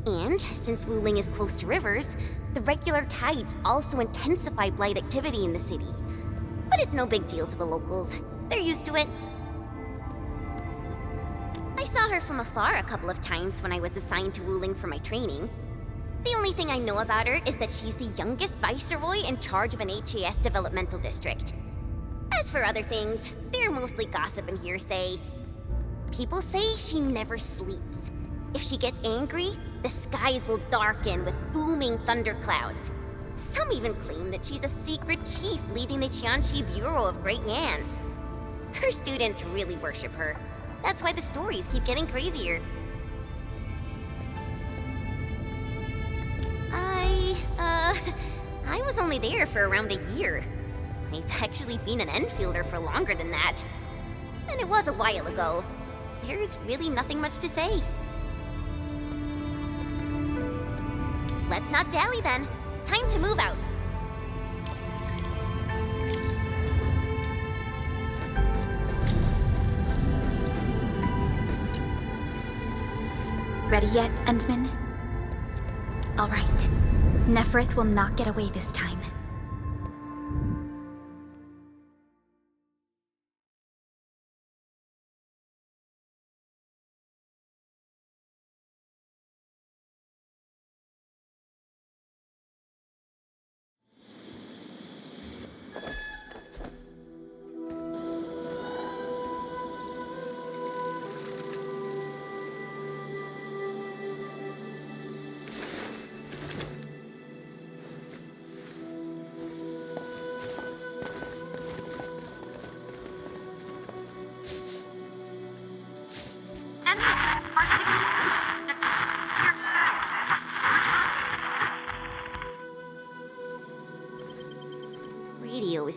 S3: And, since Wuling is close to rivers, the regular tides also intensify blight activity in the city. But it's no big deal to the locals. They're used to it. I saw her from afar a couple of times when I was assigned to Wuling for my training. The only thing I know about her is that she's the youngest viceroy in charge of an HAS developmental district. As for other things, they're mostly gossip and hearsay. People say she never sleeps. If she gets angry, the skies will darken with booming thunderclouds. Some even claim that she's a secret chief leading the Qianxi Bureau of Great Yan. Her students really worship her. That's why the stories keep getting crazier. I was only there for around a year. I've actually been an Enfielder for longer than that. And it was a while ago. There's really nothing much to say. Let's not dally then. Time to move out.
S1: Ready yet, Entman? All right. Neferth will not get away this time.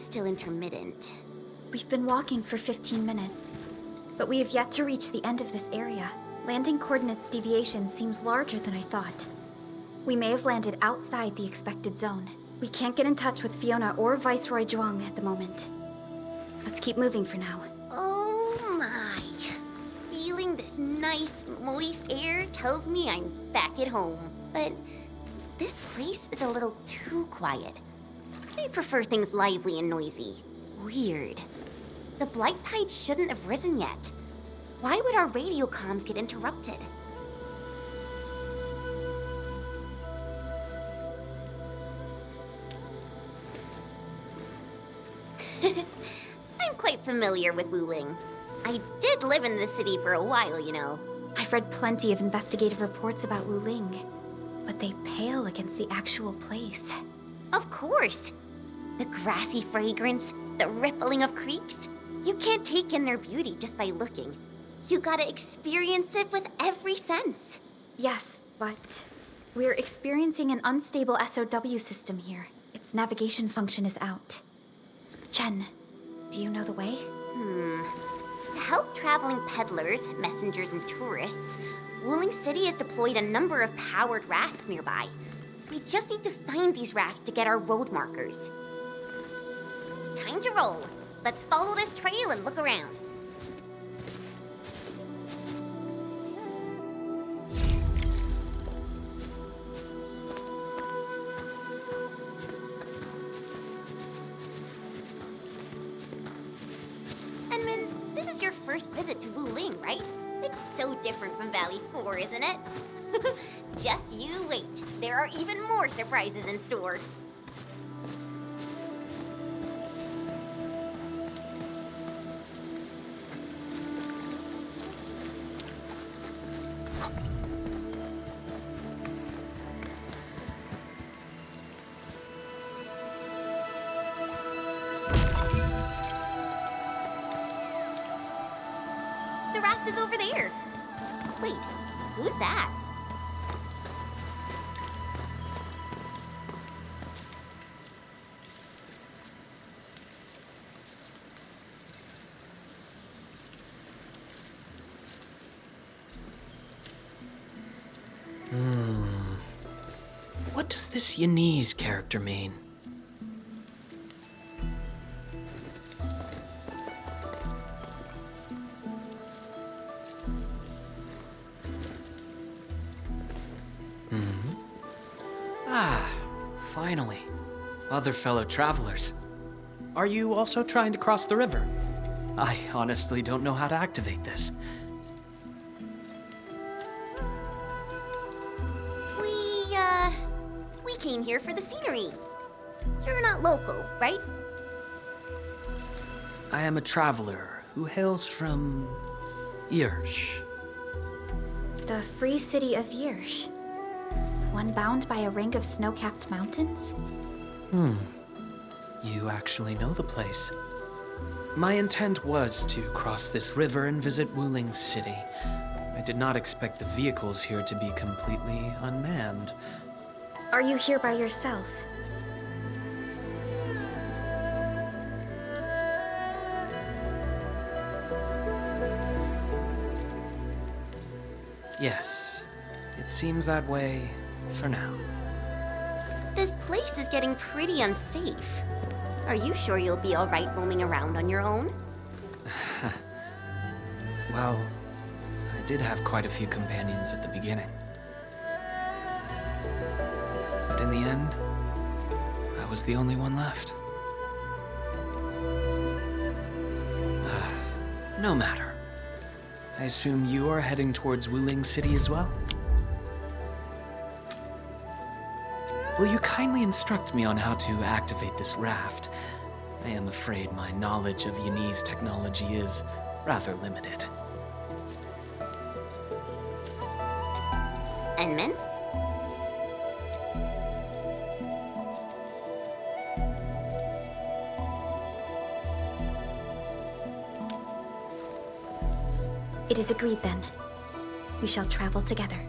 S3: still intermittent.
S1: We've been walking for 15 minutes, but we have yet to reach the end of this area. Landing coordinates deviation seems larger than I thought. We may have landed outside the expected zone. We can't get in touch with Fiona or Viceroy Zhuang at the moment. Let's keep moving for now.
S3: Oh my. Feeling this nice, moist air tells me I'm back at home. But this place is a little too quiet. I prefer things lively and noisy. Weird. The Blight Tide shouldn't have risen yet. Why would our radio comms get interrupted? I'm quite familiar with Wuling. I did live in the city for a while, you know.
S1: I've read plenty of investigative reports about Wuling, but they pale against the actual place.
S3: Of course. The grassy fragrance, the rippling of creeks. You can't take in their beauty just by looking. You gotta experience it with every sense.
S1: Yes, but we're experiencing an unstable SOW system here. Its navigation function is out. Chen, do you know the way?
S3: To help traveling peddlers, messengers, and tourists, Wuling City has deployed a number of powered rafts nearby. We just need to find these rafts to get our road markers. Time to roll. Let's follow this trail and look around. Enman, this is your first visit to Wuling, right? It's so different from Valley 4, isn't it? Just you wait. There are even more surprises in store. The raft is over there. Wait, who's that?
S17: What does this Yanese character mean? Ah, finally. Other fellow travelers. Are you also trying to cross the river? I honestly don't know how to activate this.
S3: We came here for the scenery. You're not local, right?
S17: I am a traveler who hails from Yirsh.
S1: The free city of Yirsh. One bound by a ring of snow-capped mountains?
S17: You actually know the place. My intent was to cross this river and visit Wuling City. I did not expect the vehicles here to be completely unmanned.
S1: Are you here by yourself?
S17: Yes, it seems that way for now.
S3: This place is getting pretty unsafe. Are you sure you'll be alright roaming around on your own?
S17: Well, I did have quite a few companions at the beginning. But in the end, I was the only one left. No matter. I assume you are heading towards Wuling City as well? Will you kindly instruct me on how to activate this raft? I am afraid my knowledge of Yanese technology is rather limited.
S3: Enman?
S1: It is agreed then. We shall travel together.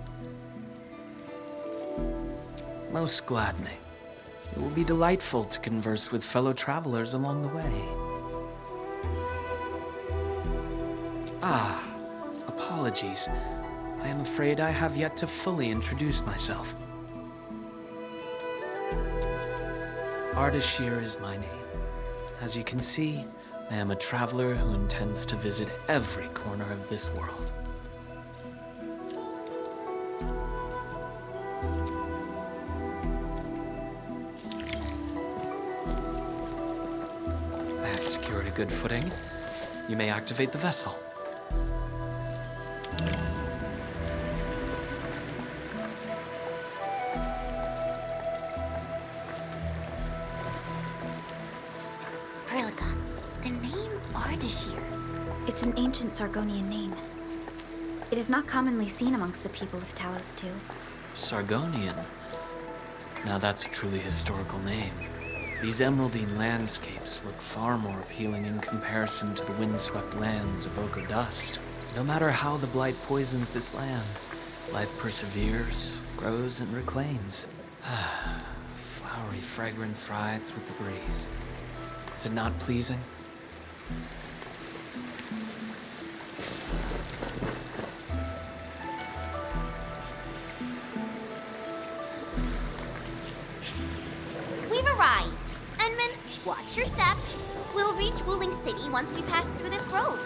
S17: Most gladdening. It will be delightful to converse with fellow travelers along the way. Ah, apologies. I am afraid I have yet to fully introduce myself. Ardashir is my name. As you can see, I am a traveler who intends to visit every corner of this world. I have secured a good footing. You may activate the vessel.
S1: It's an ancient Sargonian name. It is not commonly seen amongst the people of Talos 2.
S17: Sargonian? Now that's a truly historical name. These emeraldine landscapes look far more appealing in comparison to the windswept lands of Ochre Dust. No matter how the blight poisons this land, life perseveres, grows, and reclaims. Flowery fragrance rides with the breeze. Is it not pleasing?
S3: We've arrived. Enman, watch your step. We'll reach Wuling City once we pass through this grove.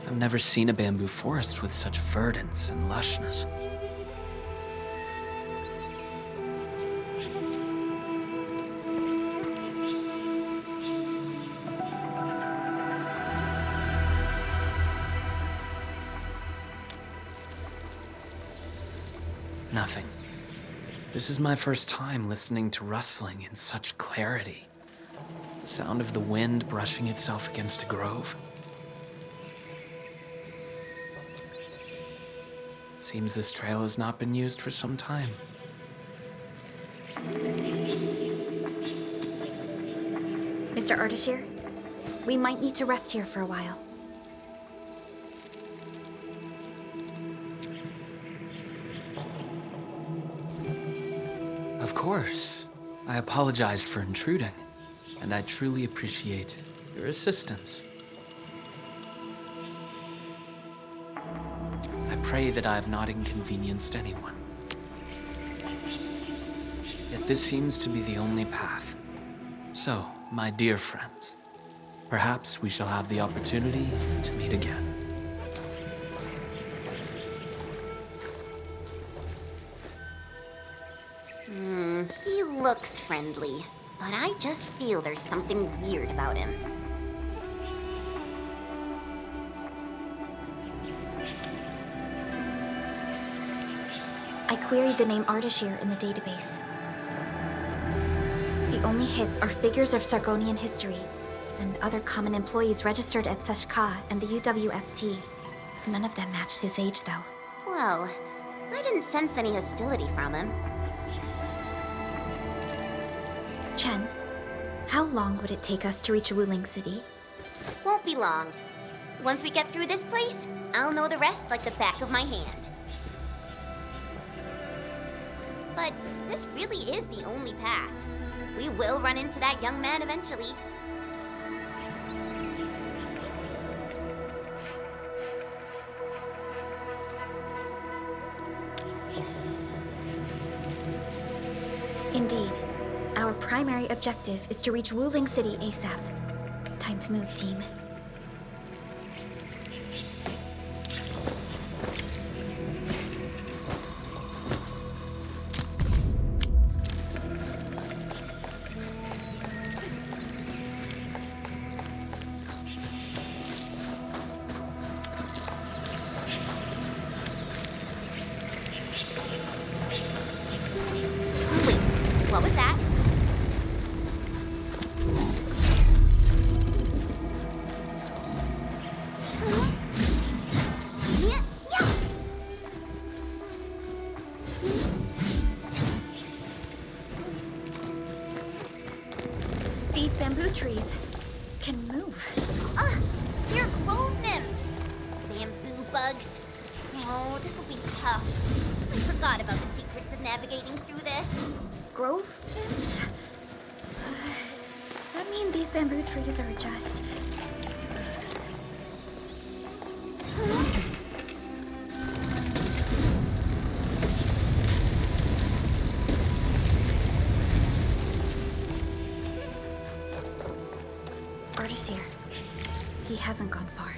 S17: I've never seen a bamboo forest with such verdance and lushness. Nothing. This is my first time listening to rustling in such clarity. The sound of the wind brushing itself against a grove. Seems this trail has not been used for some time.
S1: Mr. Ardashir, we might need to rest here for a while.
S17: Of course. I apologize for intruding, and I truly appreciate your assistance. I pray that I have not inconvenienced anyone. Yet this seems to be the only path. So, my dear friends, perhaps we shall have the opportunity to meet again.
S3: He looks friendly, but I just feel there's something weird about him.
S1: I queried the name Ardashir in the database. The only hits are figures of Sargonian history and other common employees registered at Seshka and the UWST. None of them matched his age, though.
S3: Well, I didn't sense any hostility from him.
S1: Chen, how long would it take us to reach Wuling City?
S3: Won't be long. Once we get through this place, I'll know the rest like the back of my hand. But this really is the only path. We will run into that young man eventually.
S1: Indeed. Our primary objective is to reach Wuling City ASAP. Time to move, team.
S3: What was that?
S1: trees can move.
S3: Ah, they're grove nymphs. Bamboo bugs. Oh, this will be tough. I forgot about the secrets of navigating through this.
S1: Grove nymphs? Does that mean these bamboo trees are just... Artist here. He hasn't gone far.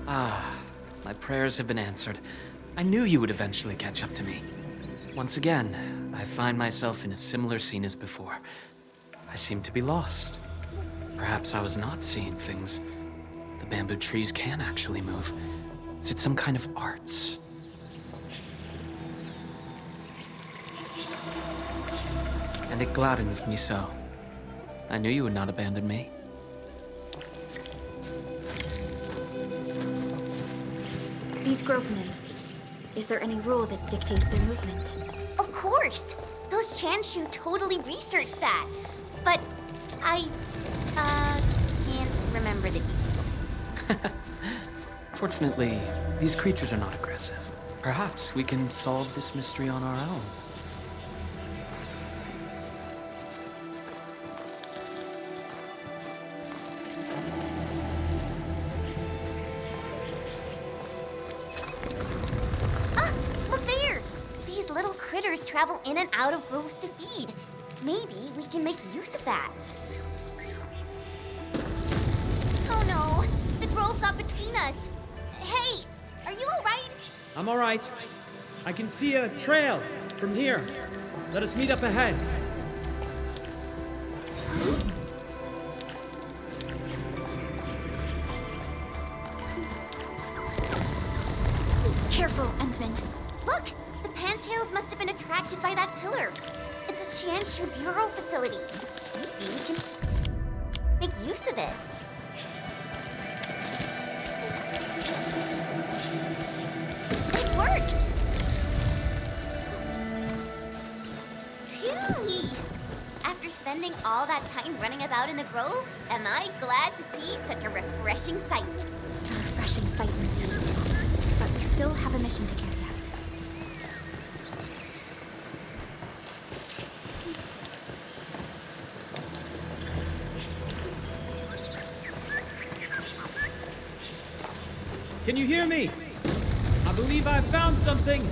S17: Ah, my prayers have been answered. I knew you would eventually catch up to me. Once again, I find myself in a similar scene as before. I seem to be lost. Perhaps I was not seeing things. The bamboo trees can actually move. Is it some kind of arts? And it gladdens me so. I knew you would not abandon me.
S1: These grove nymphs. Is there any rule that dictates their movement?
S3: Of course! Those Chanshu totally researched that. But I, can't remember the details.
S17: Fortunately, these creatures are not aggressive. Perhaps we can solve this mystery on our own.
S3: Travel in and out of groves to feed. Maybe we can make use of that. Oh no, the grove got between us. Hey, are you alright?
S6: I'm alright. I can see a trail from here. Let us meet up ahead.
S1: Careful, Endman.
S3: Look! Pantails must have been attracted by that pillar. It's a Chanshu Bureau facility. Maybe we can make use of it. It worked! Phew! After spending all that time running about in the grove, am I glad to see such a refreshing sight.
S1: A refreshing sight indeed. But we still have a mission to carry out.
S6: Can you hear me? I believe I found something.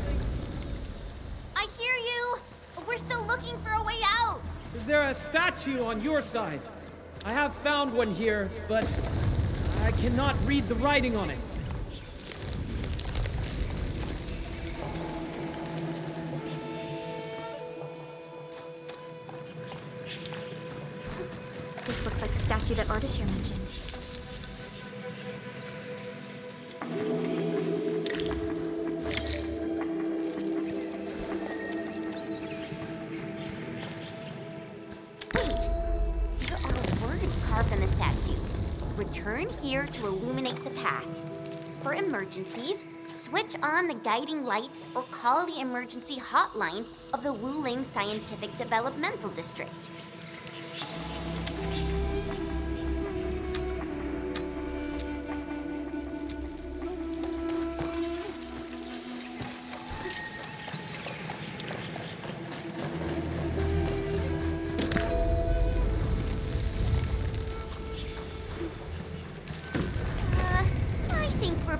S3: I hear you. We're still looking for a way out.
S6: Is there a statue on your side? I have found one here, but I cannot read the writing on it.
S1: This looks like the statue that Artishir mentioned.
S3: Return here to illuminate the path. For emergencies, switch on the guiding lights or call the emergency hotline of the Wuling Scientific Developmental District.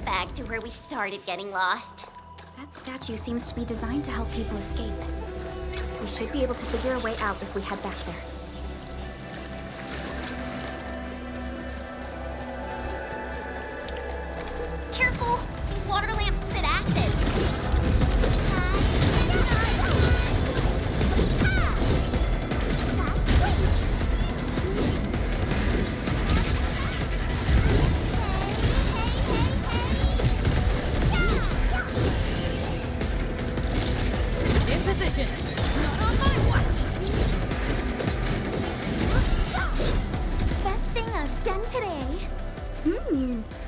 S3: Back to where we started getting lost.
S1: That statue seems to be designed to help people escape. We should be able to figure a way out if we head back there.
S3: Careful! These water lamps spit acid!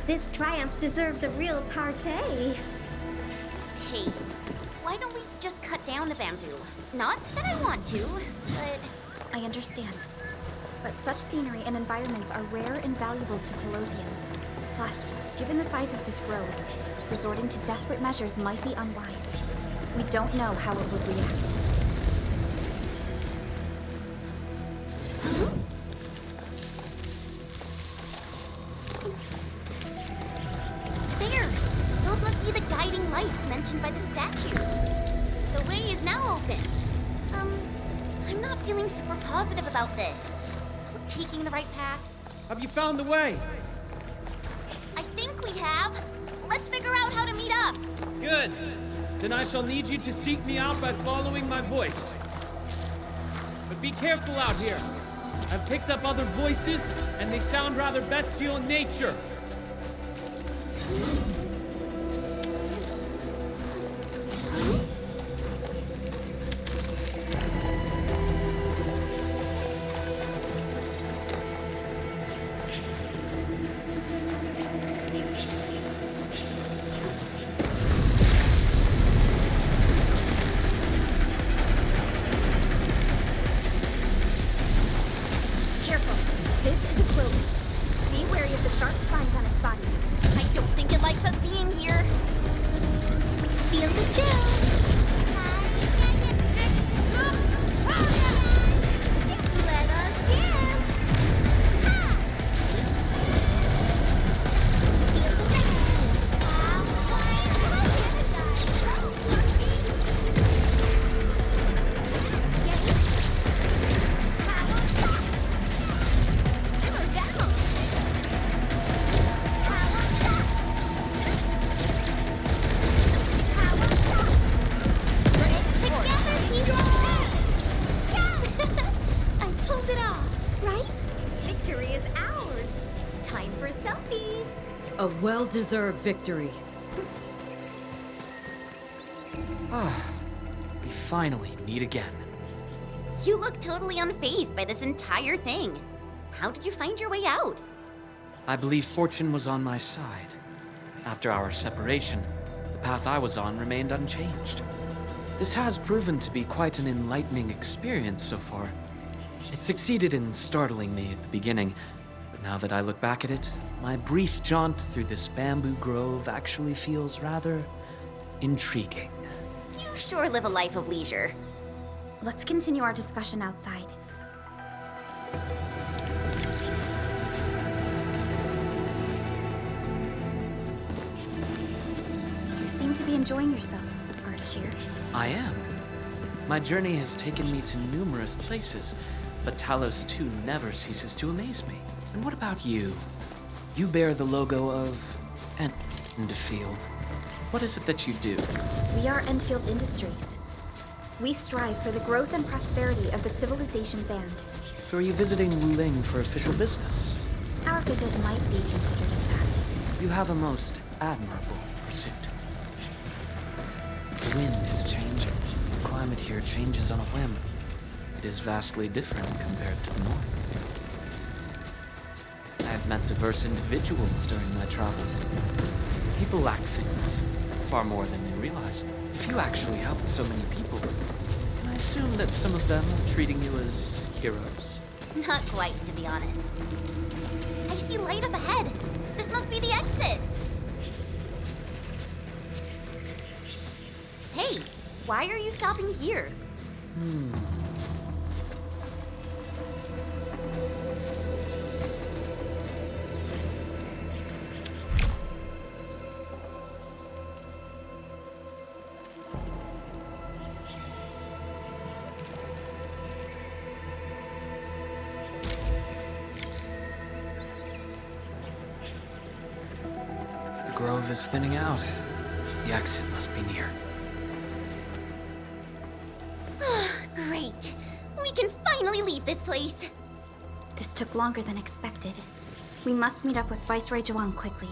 S9: This triumph deserves a real party.
S3: Hey, cut down the bamboo. Not that I want to, but...
S1: I understand. But such scenery and environments are rare and valuable to Telosians. Plus, given the size of this grove, resorting to desperate measures might be unwise. We don't know how it would react.
S3: There! Those must be the guiding lights mentioned by the statue. The way is now open. I'm not feeling super positive about this. Are we taking the right path?
S6: Have you found the way?
S3: I think we have. Let's figure out how to meet up.
S6: Good. Then I shall need you to seek me out by following my voice. But be careful out here. I've picked up other voices, and they sound rather bestial in nature.
S18: A well-deserved victory.
S17: We finally meet again.
S3: You look totally unfazed by this entire thing. How did you find your way out?
S17: I believe fortune was on my side. After our separation, the path I was on remained unchanged. This has proven to be quite an enlightening experience so far. It succeeded in startling me at the beginning, but now that I look back at it, my brief jaunt through this bamboo grove actually feels rather intriguing.
S3: You sure live a life of leisure.
S1: Let's continue our discussion outside. You seem to be enjoying yourself, Ardashir.
S17: I am. My journey has taken me to numerous places, but Talos 2 never ceases to amaze me. And what about you? You bear the logo of Enfield. What is it that you do?
S1: We are Enfield Industries. We strive for the growth and prosperity of the Civilization Band.
S17: So are you visiting Wuling for official business?
S1: Our visit might be considered as that.
S17: You have a most admirable pursuit. The wind is changing. The climate here changes on a whim. It is vastly different compared to the north. I've met diverse individuals during my travels. People lack things, far more than they realize. If you actually helped so many people, can I assume that some of them are treating you as heroes?
S3: Not quite, to be honest. I see light up ahead. This must be the exit. Hey, why are you stopping here?
S17: The grove is thinning out. The exit must be near.
S3: Great. We can finally leave this place.
S1: This took longer than expected. We must meet up with Viceroy Zhuang quickly.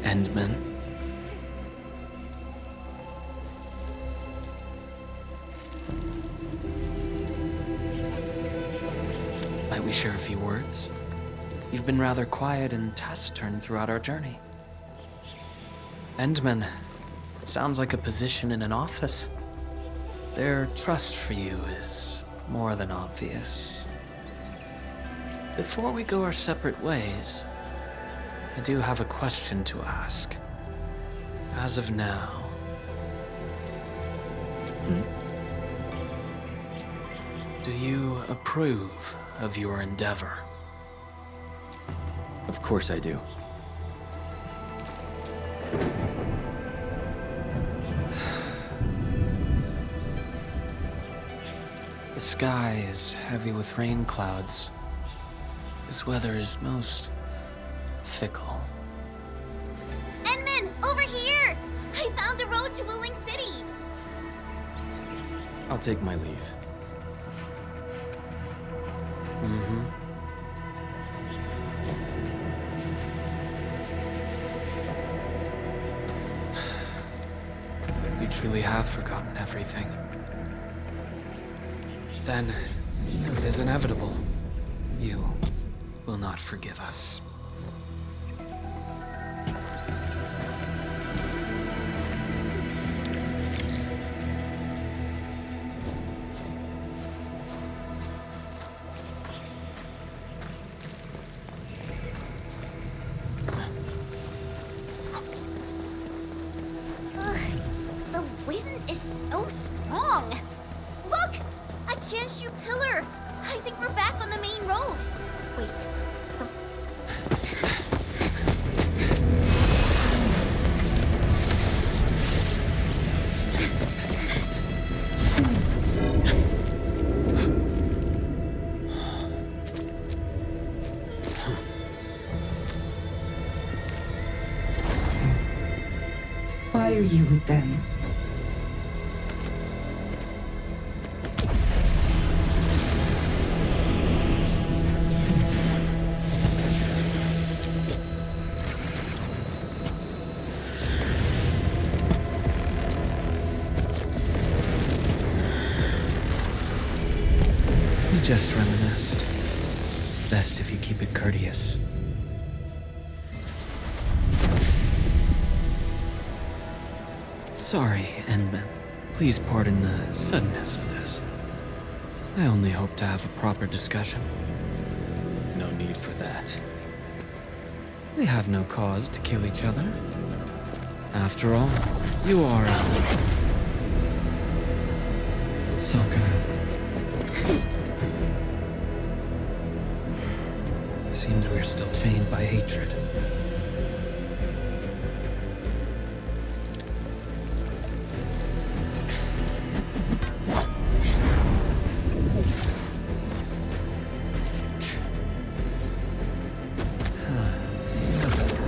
S17: Endman. Might we share a few words? You've been rather quiet and taciturn throughout our journey. Endman, it sounds like a position in an office. Their trust for you is more than obvious. Before we go our separate ways, I do have a question to ask. As of now... Do you approve of your endeavor?
S8: Of course I do.
S17: The sky is heavy with rain clouds. This weather is most fickle.
S9: Enman, over here! I found the road to Wuling City!
S8: I'll take my leave.
S17: You truly have forgotten everything. Then, it is inevitable. You will not forgive us.
S9: The wind is so strong! Look! A Chanshu pillar! I think we're back on the main road. Wait, so...
S2: Why are you with them?
S17: We just reminisced. Best if you keep it courteous. Sorry, Enman. Please pardon the suddenness of this. I only hope to have a proper discussion.
S8: No need for that.
S17: We have no cause to kill each other. After all, you are our... Sakura. It seems we're still chained by hatred.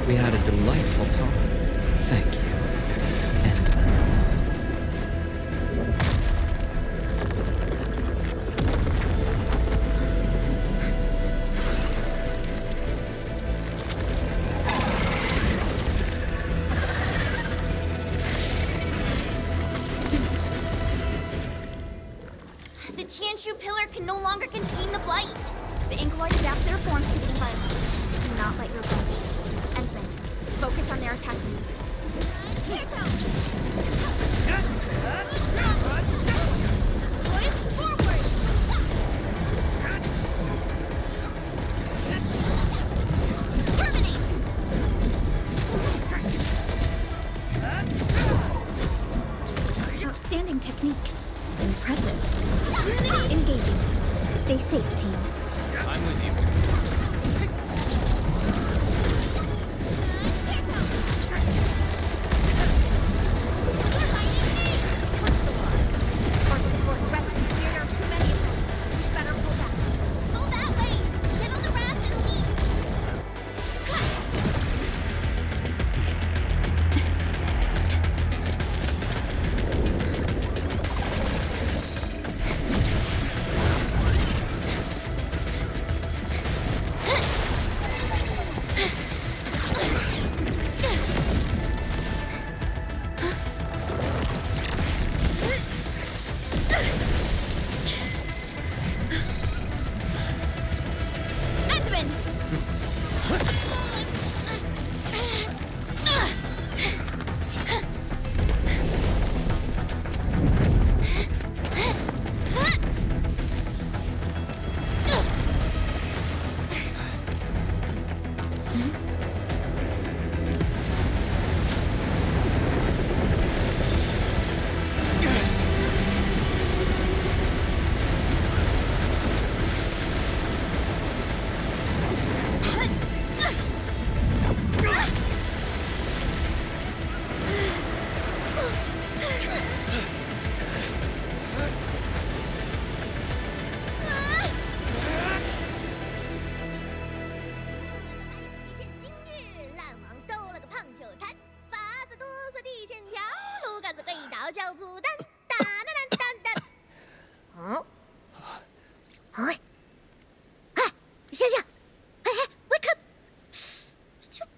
S17: We had a delightful talk. Thank you.
S9: The Chanshu pillar can no longer contain the blight. The Inkoids adapt their forms to the environment. Do not let your guard down. Ensign, focus on their attack moves. Push forward!
S1: Outstanding technique. Impressive. Engaging. Stay safe, team.
S8: I'm with you.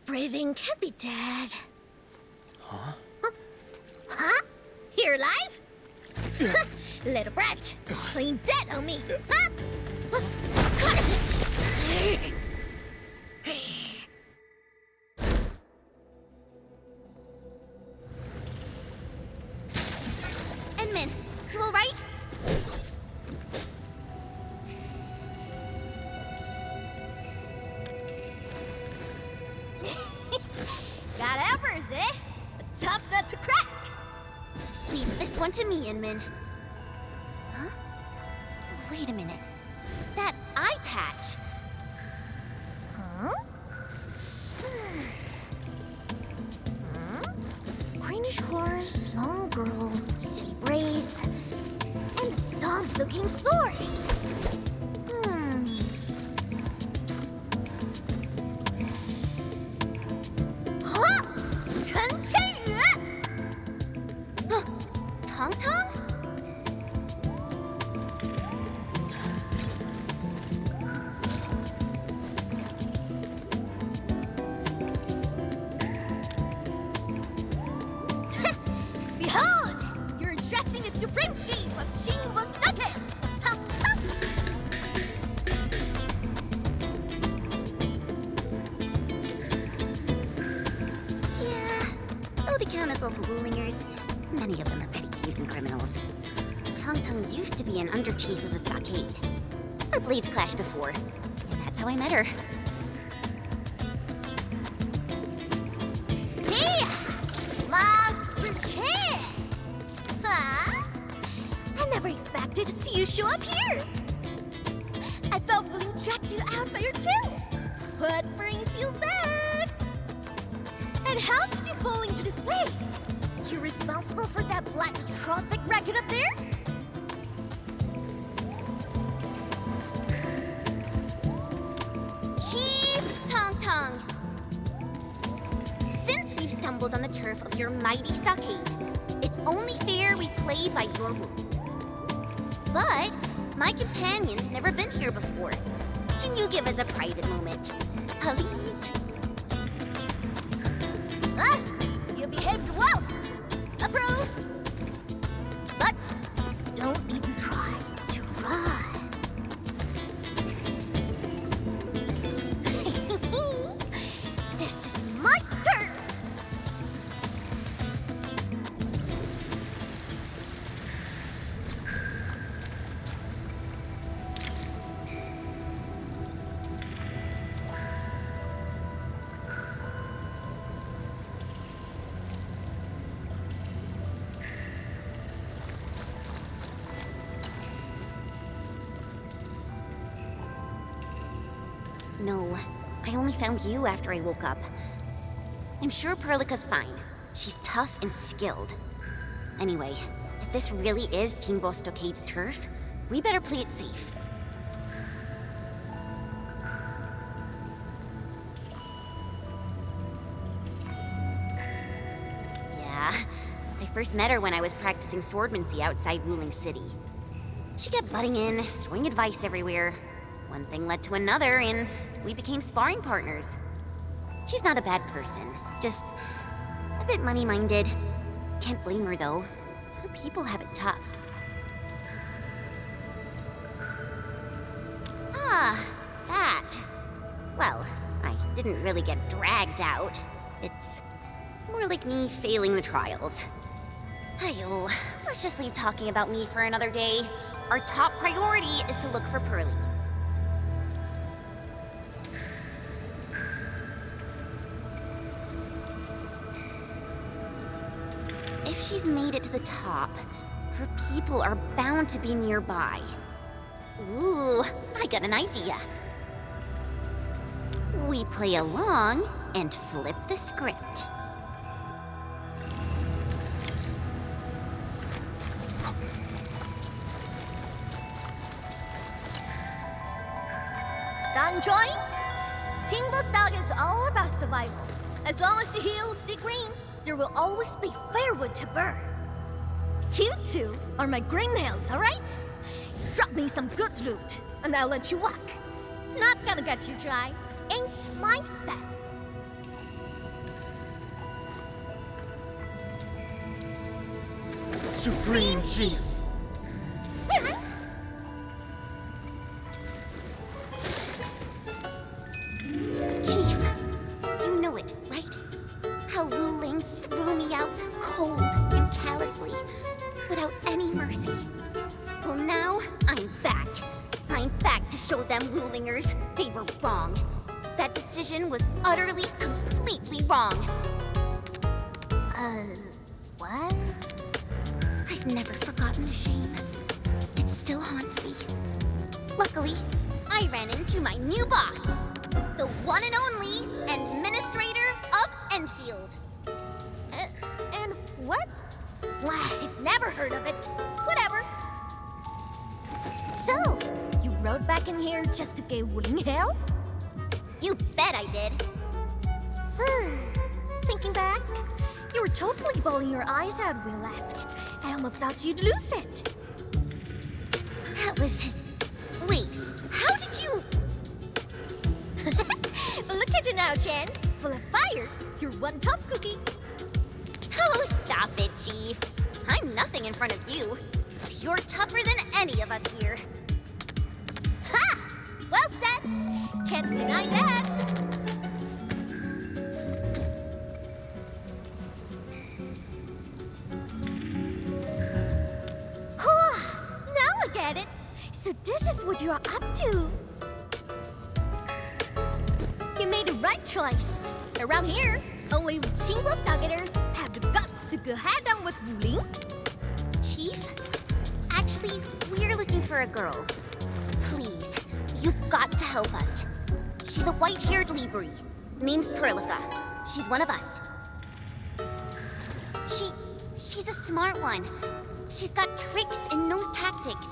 S16: Breathing can't be dead.
S17: Huh?
S16: Huh? You're alive? Little brat, playing dead on me. Huh?
S3: Enmin, you alright?
S16: Got apples, eh? A tough nut to crack.
S3: Leave this one to me, Inman. Huh? Wait a minute. That eye patch.
S16: Huh? Greenish horse, long girl, silly braids, and dumb-looking source. Huh? 陈千羽
S3: Tong Tong?
S16: Behold! You're addressing a supreme chief of Qing was Nugget! Tong Tong!
S3: Yeah, though they count as local rulingers, many of them are petty thieves and criminals. Tong Tong used to be an under-chief of the stockade. Our blades clashed before, and that's how I met her.
S16: Here! Master Chen! Huh? I never expected to see you show up here! I thought William tracked you out by your tail! What brings you back? And how did you fall into this place? You're responsible for that black traffic racket up there?
S3: Chief Tong Tong! Since we've stumbled on the turf of your mighty stockade, it's only fair we play by your rules. But my companion's never been here before. Can you give us a private moment? Please?
S16: Ah! You behaved well! Approved! But don't even try to run. This is my turn!
S3: No, I only found you after I woke up. I'm sure Perlica's fine. She's tough and skilled. Anyway, if this really is Kimbo Stockade's turf, we better play it safe. Yeah, I first met her when I was practicing swordmancy outside Wuling City. She kept butting in, throwing advice everywhere. One thing led to another, and we became sparring partners. She's not a bad person, just a bit money-minded. Can't blame her, though. Her people have it tough. Ah, that. Well, I didn't really get dragged out. It's more like me failing the trials. Ayo, let's just leave talking about me for another day. Our top priority is to look for Pearly. If she's made it to the top, her people are bound to be nearby. Ooh, I got an idea. We play along and flip the script.
S19: Done, Troy? Stock is all about survival. As long as the hills stay green, there will always be firewood to burn. You two are my greenhouse, all right? Drop me some good loot, and I'll let you walk. Not gonna get you dry. Ain't my style.
S5: Supreme Chief!
S3: Chief, you know it, right? How Wu Ling threw me out cold and callously, without any mercy. Well, now I'm back. I'm back to show them Wu Lingers they were wrong. That decision was utterly, completely wrong. What? I've never forgotten the shame. It still haunts me. Luckily, I ran into my new boss, the one and only administrator of Enfield.
S19: And what? Why, I've never heard of it. Whatever. So, you rode back in here just to give Wu Ling hell?
S3: You bet I did.
S19: Thinking back, you were totally bawling your eyes out when we left. I almost thought you'd lose it.
S3: That was... Wait, how did you...
S19: Well, look at you now, Chen. Full of fire. You're one tough cookie.
S3: Oh, stop it, Chief. I'm nothing in front of you. You're tougher than any of us here.
S19: Ha! Well said. Can't deny that. Now I get it. So this is what you're up to. You made the right choice. Around here, only single nuggeters have the guts to go head-on with Wu Ling.
S3: Chief, actually, we're looking for a girl. Please, you've got to help us. She's a white-haired Libri. Name's Perlica. She's one of us. She's a smart one. She's got tricks and knows tactics.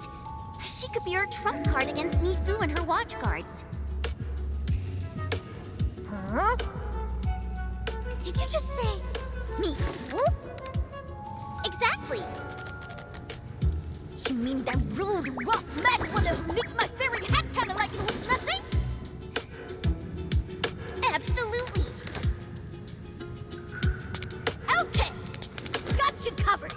S3: She could be our trump card against Nifu and her watch guards.
S19: Huh? Did you just say Nifu?
S3: Exactly.
S19: You mean that rude, rough mad one who nicked my favorite hat kinda like it was nothing?
S3: Absolutely.
S19: Okay. Got you covered.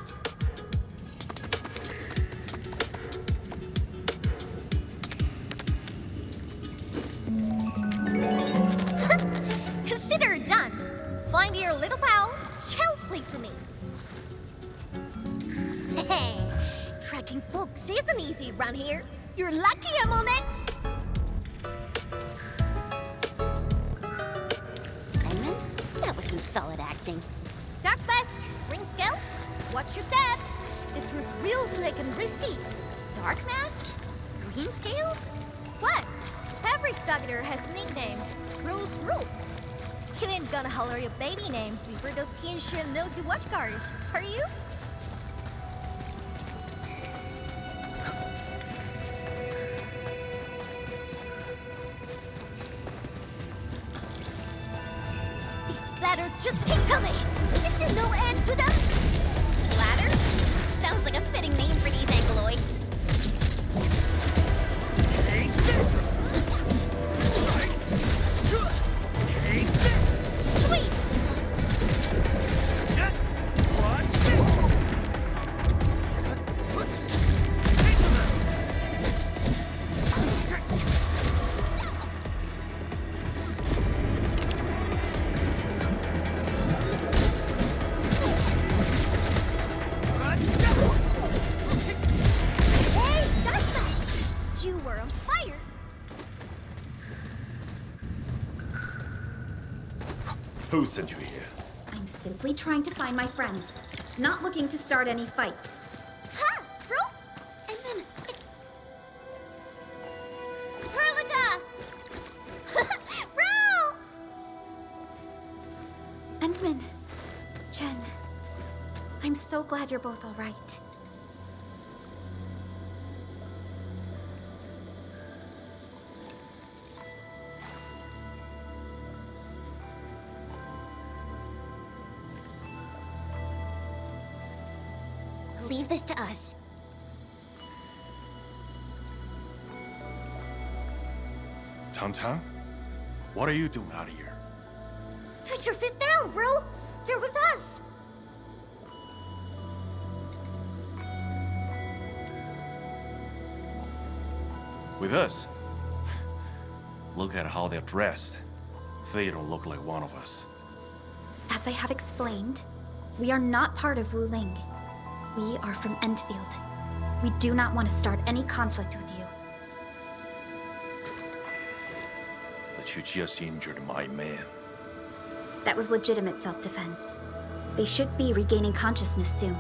S19: Consider it done. Find your little pal, child's play for me. Hey, tracking folks isn't easy around here. You're lucky I'm on it.
S3: Edmund, that was some solid acting.
S19: Dark Mask, ring scales, watch your step. This roof real slick and risky.
S3: Dark Mask? Green scales?
S19: What? Every stuggeter has a nickname. Rules rule. You ain't gonna holler your baby names before those Tianxuan nosy watchguards, are you? These splatters just keep coming. Is there no end to them?
S3: Splatter? Sounds like a fitting name for these Angloids.
S5: Take this! Take this!
S3: Sweet!
S5: Watch this!
S20: Who sent you here?
S1: I'm simply trying to find my friends, not looking to start any fights.
S9: Ha! Bro! And then... Perlica! Bro!
S1: Entman, Chen, I'm so glad you're both all right.
S3: Leave this to us.
S20: Tan, what are you doing out here?
S9: Put your fist down, bro! They're with us!
S20: With us? Look at how they're dressed. They don't look like one of us.
S1: As I have explained, we are not part of Wu Ling. We are from Enfield. We do not want to start any conflict with you.
S20: But you just injured my man.
S1: That was legitimate self-defense. They should be regaining consciousness soon.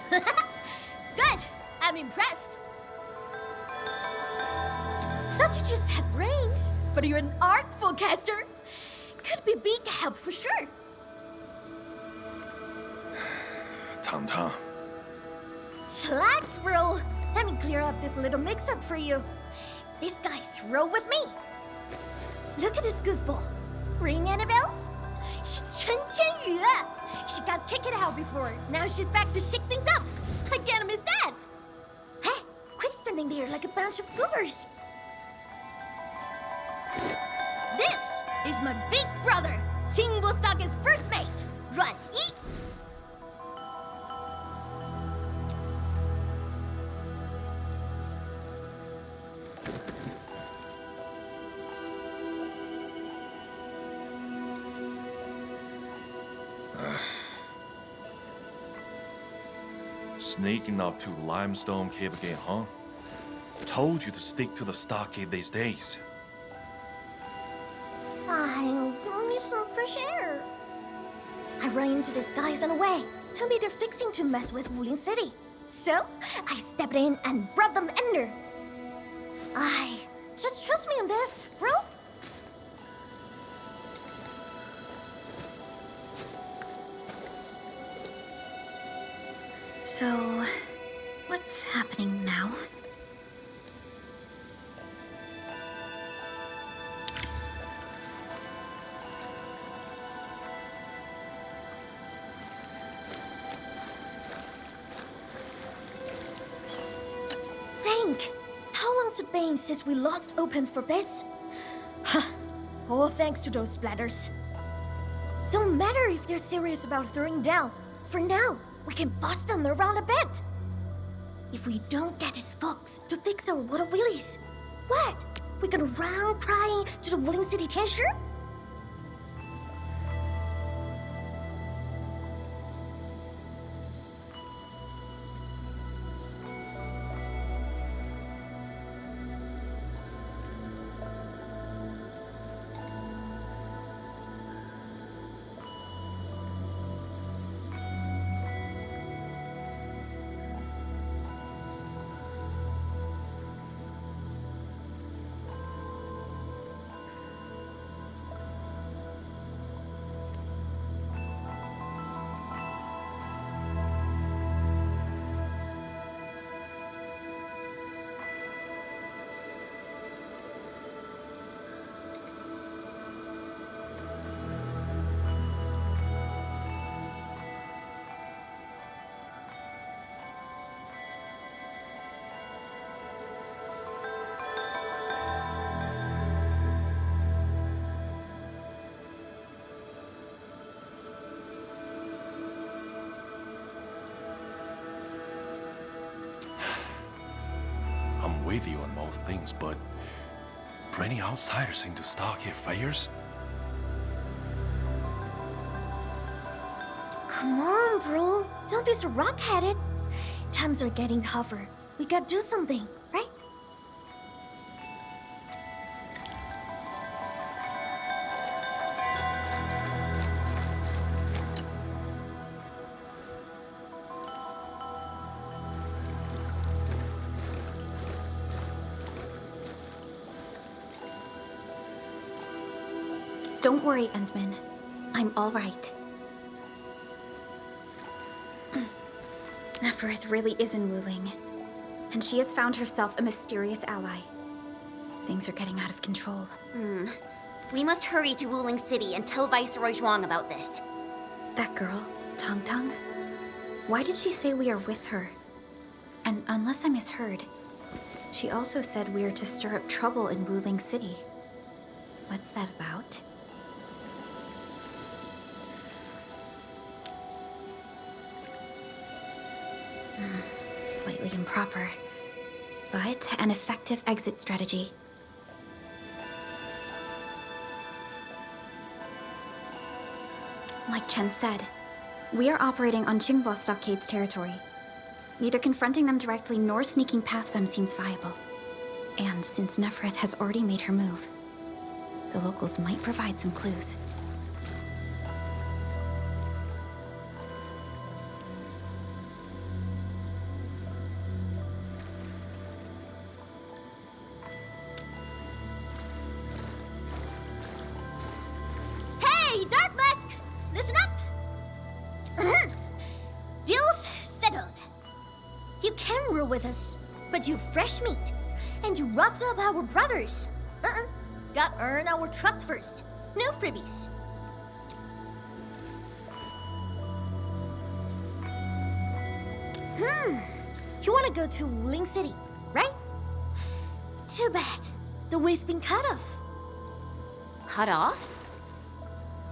S9: Good! I'm impressed! Thought you just had brains, but you're an artful caster. Could be big help for sure.
S20: Tan.
S9: Chillax, bro. Let me clear up this little mix-up for you. This guy's roll with me. Look at this goofball. Ring any bells? She's Chen Qianyu. She got kicked out before. Now she's back to shake things up. I can't miss that. Hey, quit standing there like a bunch of goobers. This is my big brother, Qing Wostock's first mate. Run, eat.
S20: Sneaking up to the limestone cave again, huh? Told you to stick to the stockade these days.
S9: Fine, give me some fresh air. I ran into these guys on the way. Told me they're fixing to mess with Wuling City. So, I stepped in and brought them under. Just trust me on this, bro.
S1: So, what's happening now?
S9: Think! How long's it been since we lost Open for bits? Huh. All thanks to those splatters. Don't matter if they're serious about throwing down. For now, we can bust them around a bit. If we don't get these folks to fix our water wheelies, what? We gonna run crying to the Wuling City Tianshu?
S20: I'm with you on most things, but bringing outsiders into stockade affairs?
S9: Come on, bro. Don't be so rock-headed. Times are getting tougher. We gotta do something, right?
S1: Don't worry, Endman. I'm all right. Neferith really is in Wuling, and she has found herself a mysterious ally. Things are getting out of control.
S3: We must hurry to Wuling City and tell Viceroy Zhuang about this.
S1: That girl, Tong Tong, why did she say we are with her? And unless I misheard, she also said we are to stir up trouble in Wuling City. What's that about? Slightly improper, but an effective exit strategy. Like Chen said, we are operating on Qingbo Stockade's territory. Neither confronting them directly nor sneaking past them seems viable. And since Neferith has already made her move, the locals might provide some clues.
S19: Hey, Dark Mask! Listen up! Deal's settled. You can rule with us, but you fresh meat, and you roughed up our brothers. Got earn our trust first. No freebies. You wanna go to Wuling City, right? Too bad. The way's been cut off.
S3: Cut off?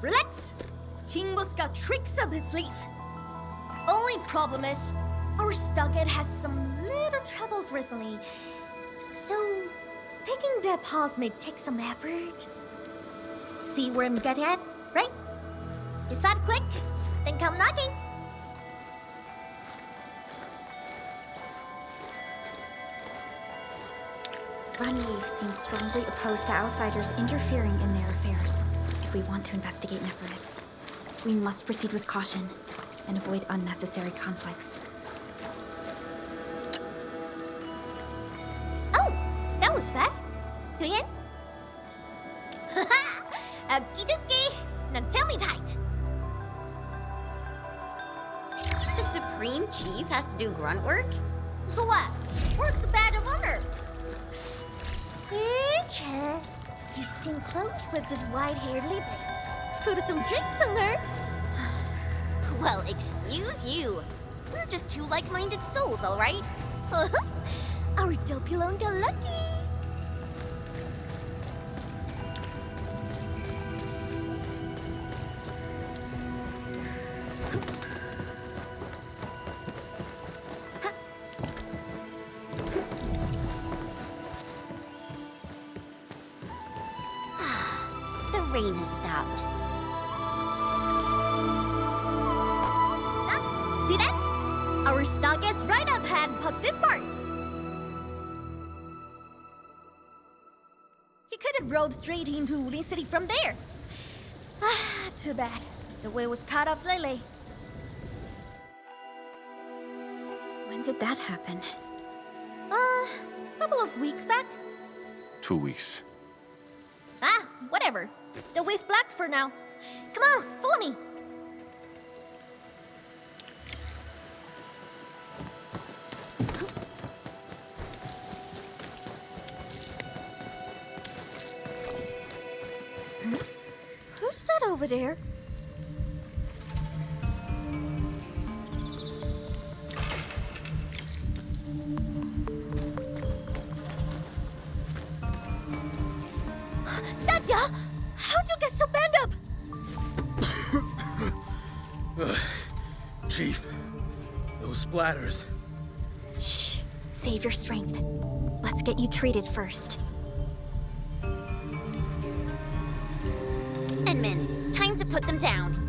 S19: Relax. Qingbo's got tricks up his sleeve. Only problem is, our stockade has some little troubles recently. So, taking that pause may take some effort. See where I'm getting at, right? Decide quick, then come knocking.
S1: Ran Yi seems strongly opposed to outsiders interfering in their affairs. If we want to investigate Neferith, we must proceed with caution and avoid unnecessary conflicts.
S19: Oh, that was fast. Clean? Okie dokie. Now tell me tight.
S3: The Supreme Chief has to do grunt work?
S19: So what? Work's a badge of honor. Hey, Chen. You seem close with this white-haired lady. Put some drinks on her.
S3: Well, excuse you. We're just two like-minded souls, all right?
S19: Our Dopulon got lucky.
S3: The rain has stopped.
S19: See that? Our stock is right up ahead past this part. He could have rode straight into Wuling City from there. Too bad. The way was cut off lately.
S1: When did that happen?
S19: Couple of weeks back.
S20: 2 weeks.
S19: Whatever. The way's blocked for now. Come on, follow me. Who's that over there? Datya! How'd you get so banged up?
S11: Chief, those splatters.
S1: Shh. Save your strength. Let's get you treated first.
S3: Enman, time to put them down.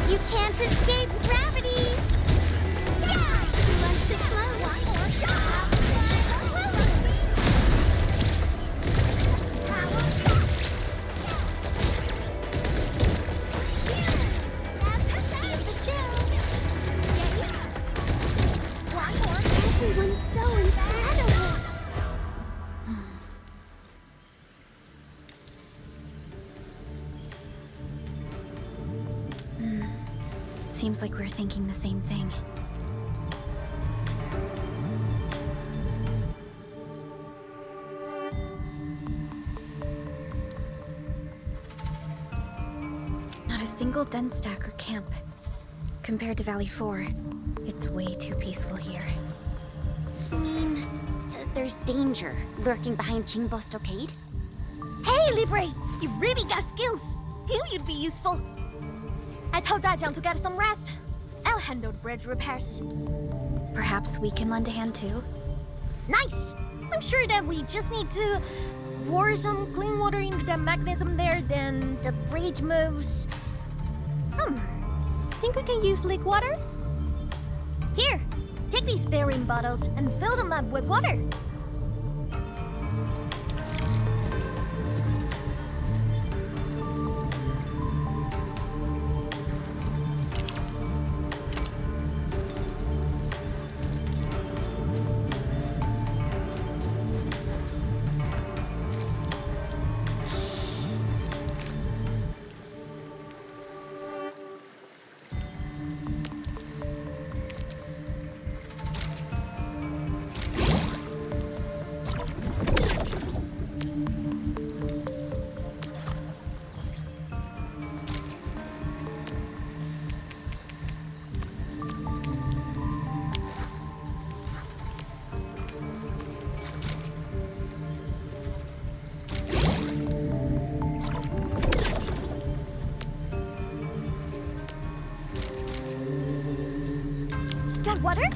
S19: You can't escape gravity! Yeah! Let's explode one more job!
S1: Seems like we're thinking the same thing. Not a single den stack or camp. Compared to Valley 4, it's way too peaceful here.
S3: You mean, there's danger lurking behind Qingbo Stockade?
S19: Hey, Libre! You really got skills! Knew you'd be useful! I told Dajiang to get some rest. I'll handle the bridge repairs.
S1: Perhaps we can lend a hand too?
S19: Nice! I'm sure that we just need to pour some clean water into the mechanism there, then the bridge moves. Think we can use leak water? Here, take these bearing bottles and fill them up with water. Got water?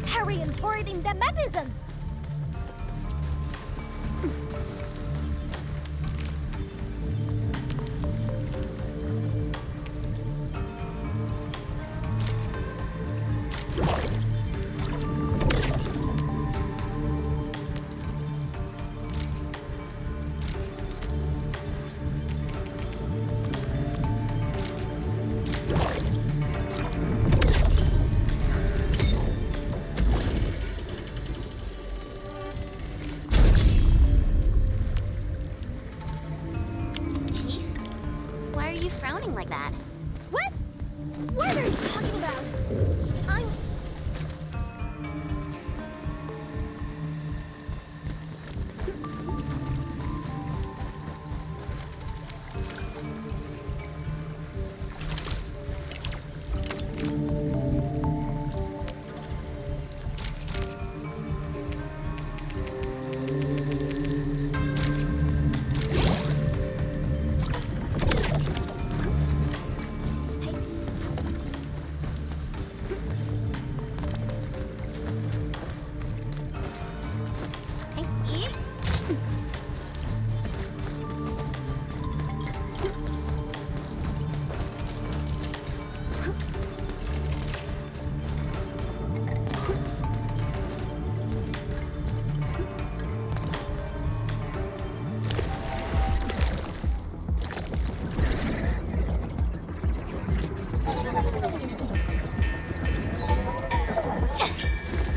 S19: Hurry and pour it in the mechanism!
S3: Like that.
S19: What? What are you talking about? I'm...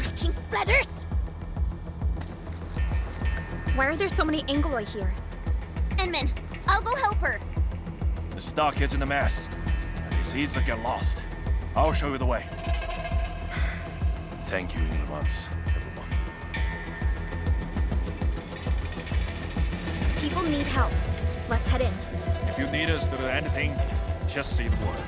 S19: Freaking splatters!
S1: Why are there so many Angoloi here?
S3: Enman, I'll go help her.
S20: The stockhead's in a mess. It's easy to get lost. I'll show you the way. Thank you in advance, everyone.
S1: People need help. Let's head in.
S20: If you need us to do anything, just say the word.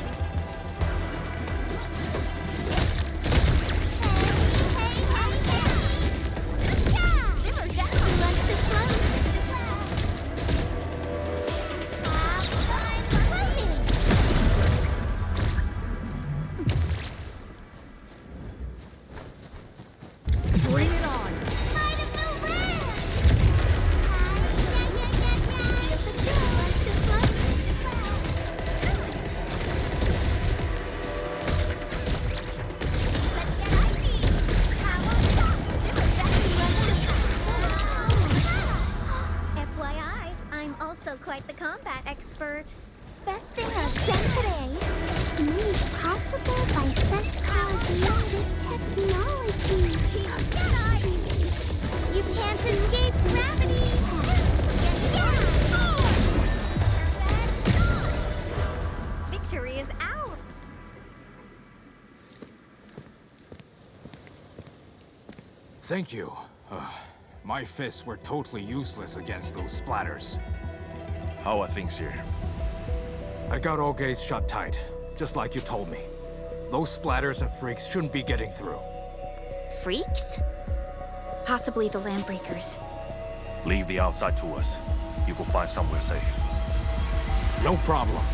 S15: Thank you. My fists were totally useless against those splatters.
S20: How are things here?
S15: I got all gates shut tight, just like you told me. Those splatters and freaks shouldn't be getting through.
S3: Freaks?
S1: Possibly the Landbreakers.
S20: Leave the outside to us. You will find somewhere safe.
S15: No problem.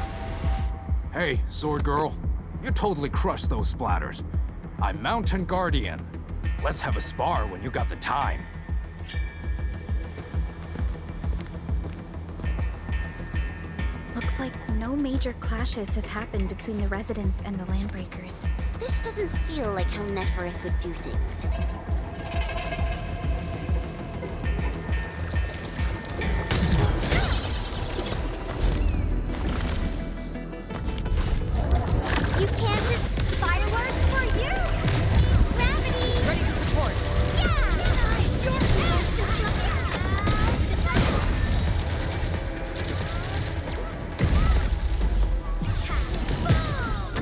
S15: Hey, Sword Girl. You totally crushed those splatters. I'm Mountain Guardian. Let's have a spar when you got the time.
S1: Looks like no major clashes have happened between the residents and the Landbreakers.
S3: This doesn't feel like how Neferith would do things.
S9: You can't just fireworks for you! Gravity!
S18: Ready to support.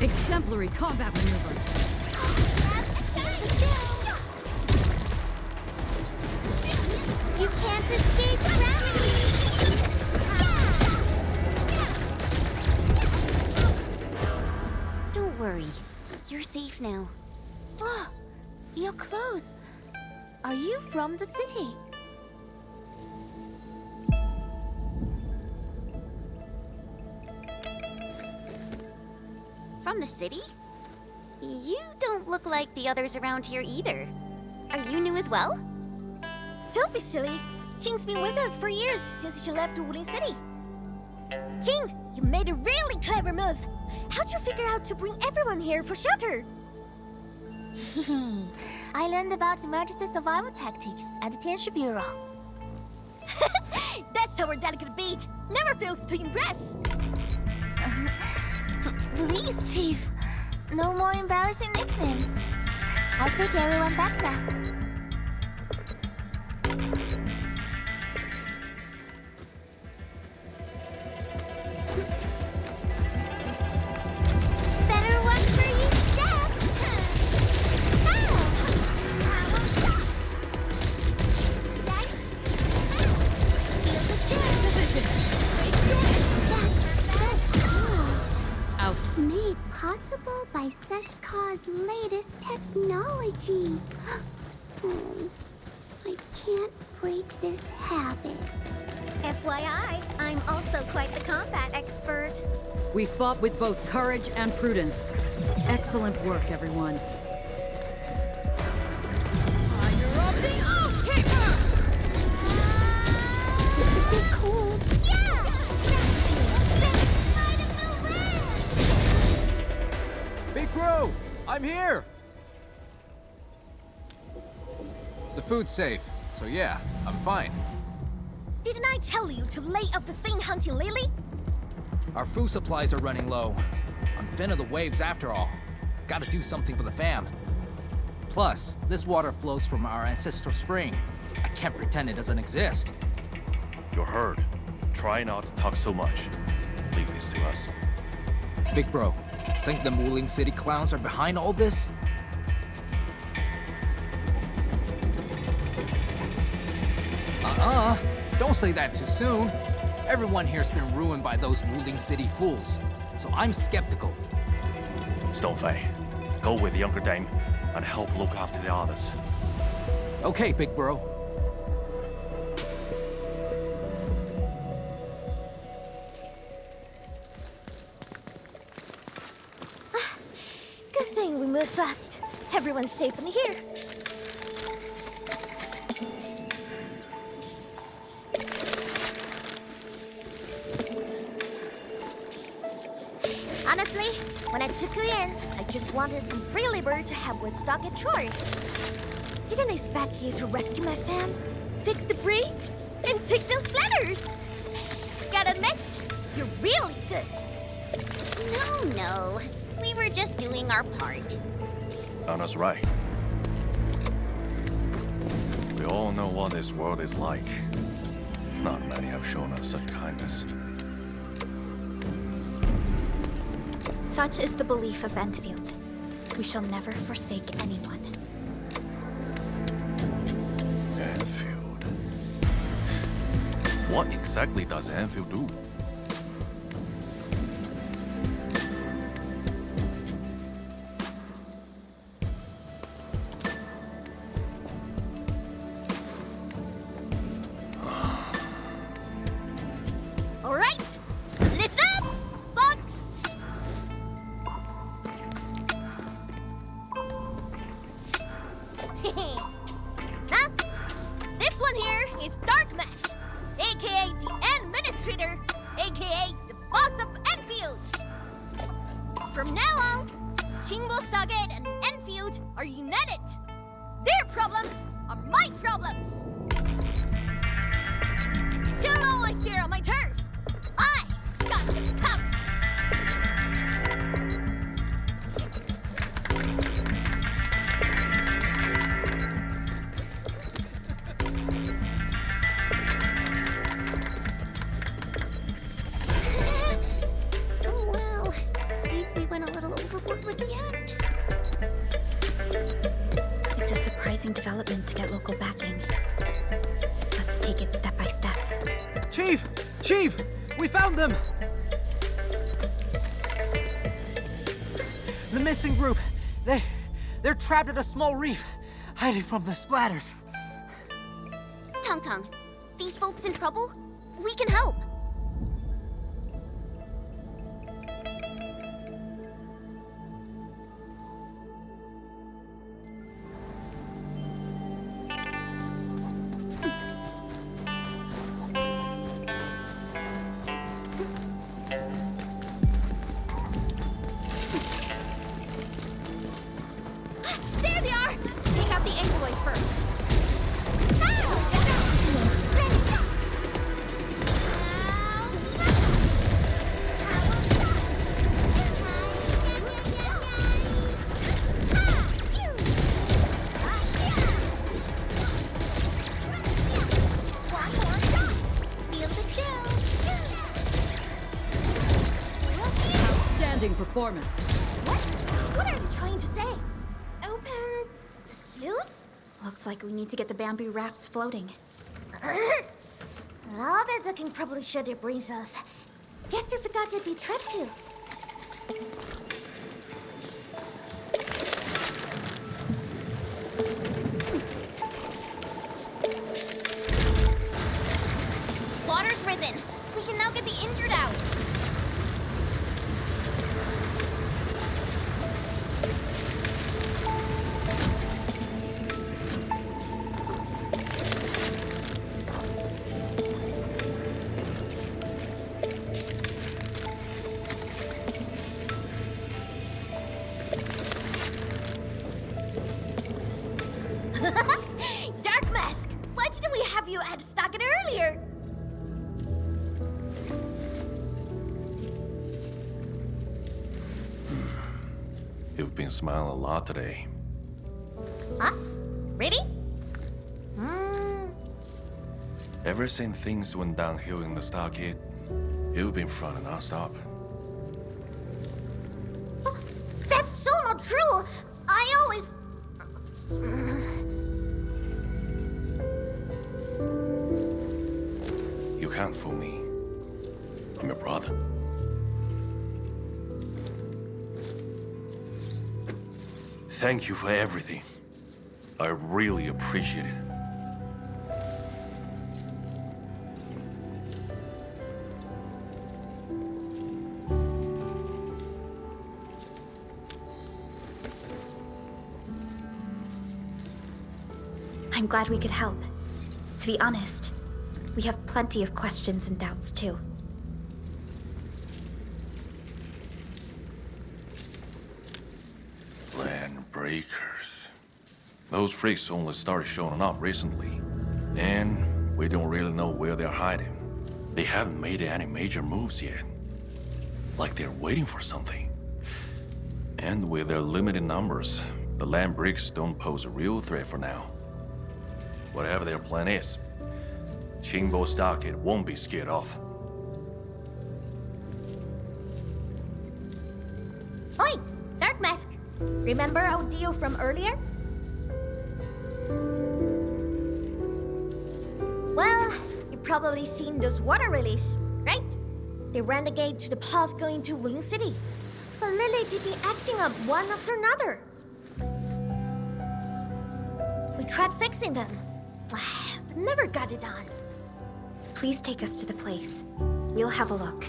S18: Exemplary combat maneuver.
S9: You can't escape gravity!
S3: Don't worry. You're safe now.
S9: Oh, your clothes. Are you from the city?
S3: From the city? You don't look like the others around here either. Are you new as well?
S19: Don't be silly. Qing's been with us for years, since she left Wulin City. Qing, you made a really clever move. How'd you figure out to bring everyone here for shelter?
S9: I learned about emergency survival tactics at the Tianshi Bureau.
S19: That's our delicate beat. Never fails to impress.
S9: Please, Chief. No more embarrassing nicknames. I'll take everyone back now. Better one for you, Steph! Feel the
S18: Out.
S21: Made possible by Seshkar's latest technology. I can't break this habit.
S9: FYI, I'm also quite the combat expert.
S18: We fought with both courage and prudence. Excellent work, everyone.
S9: Fire of the Oathkeeper! It's a bit cold. Yeah!
S15: Big Bro! I'm here! The food's safe, so yeah, I'm fine.
S19: Didn't I tell you to lay up the thing hunting Lily?
S22: Our food supplies are running low. I'm fin of the waves after all. Gotta do something for the fam. Plus, this water flows from our ancestral spring. I can't pretend it doesn't exist.
S20: You're heard. Try not to talk so much. Leave this to us.
S22: Big Bro, think the Wulin City clowns are behind all this? Don't say that too soon. Everyone here's been ruined by those Wulin City fools, so I'm skeptical.
S20: Stonefei, go with the younger dame and help look after the others.
S22: Okay, Big Bro.
S19: Good thing we moved fast. Everyone's safe in here. Honestly, when I took you in, I just wanted some free labor to help with stock and chores. Didn't expect you to rescue my fam, fix the bridge, and take those splatters. Gotta admit, you're really good.
S3: No. We were just doing our part.
S20: Anna's right. We all know what this world is like. Not many have shown us such kindness.
S1: Such is the belief of Enfield. We shall never forsake anyone.
S20: What exactly does Enfield do?
S19: All right, listen up, bugs. Huh? This one here is Dark Mask, aka the Administrator, aka the boss of Enfield. From now on, Chingbo Stargate and Enfield are united. Their problems are my problems. Soon all I stare on my turf. I got to come.
S21: Oh, wow. Think we went a little overboard with the act.
S1: It's a surprising development to get local backing. Let's take it step by step.
S4: Chief! Chief! We found them! The missing group. They're trapped at a small reef, hiding from the splatters.
S3: Tong Tong, these folks in trouble? We can help.
S19: There they are. Take out the Angloid first.
S21: Feel the chill.
S18: Outstanding performance.
S19: What are they trying to say? Open the sluice?
S1: Looks like we need to get the bamboo rafts floating.
S19: All that ducking probably shut their brains off. Guess they forgot to be trapped too.
S3: Water's risen. We can now get the injured out.
S19: Dark Mask! Why didn't we have you at Stockton earlier?
S20: You've been smiling a lot today.
S19: Huh? Really?
S20: Ever since things went downhill in the stockade, you've been frowning non-stop.
S19: That's so not true! I always...
S20: You can't fool me. I'm your brother. Thank you for everything. I really appreciate it.
S1: I'm glad we could help. To be honest, we have plenty of questions and doubts too.
S20: Land breakers. Those freaks only started showing up recently. And we don't really know where they're hiding. They haven't made any major moves yet. Like they're waiting for something. And with their limited numbers, the land breaks don't pose a real threat for now. Whatever their plan is, Chingbo Stockade won't be scared off.
S19: Oi! Dark Mask! Remember our deal from earlier? Well, you probably seen those water lilies, right? They ran the gate to the path going to Wing City. But Lily did be acting up one after another. We tried fixing them, but never got it done.
S1: Please take us to the place. We'll have a look.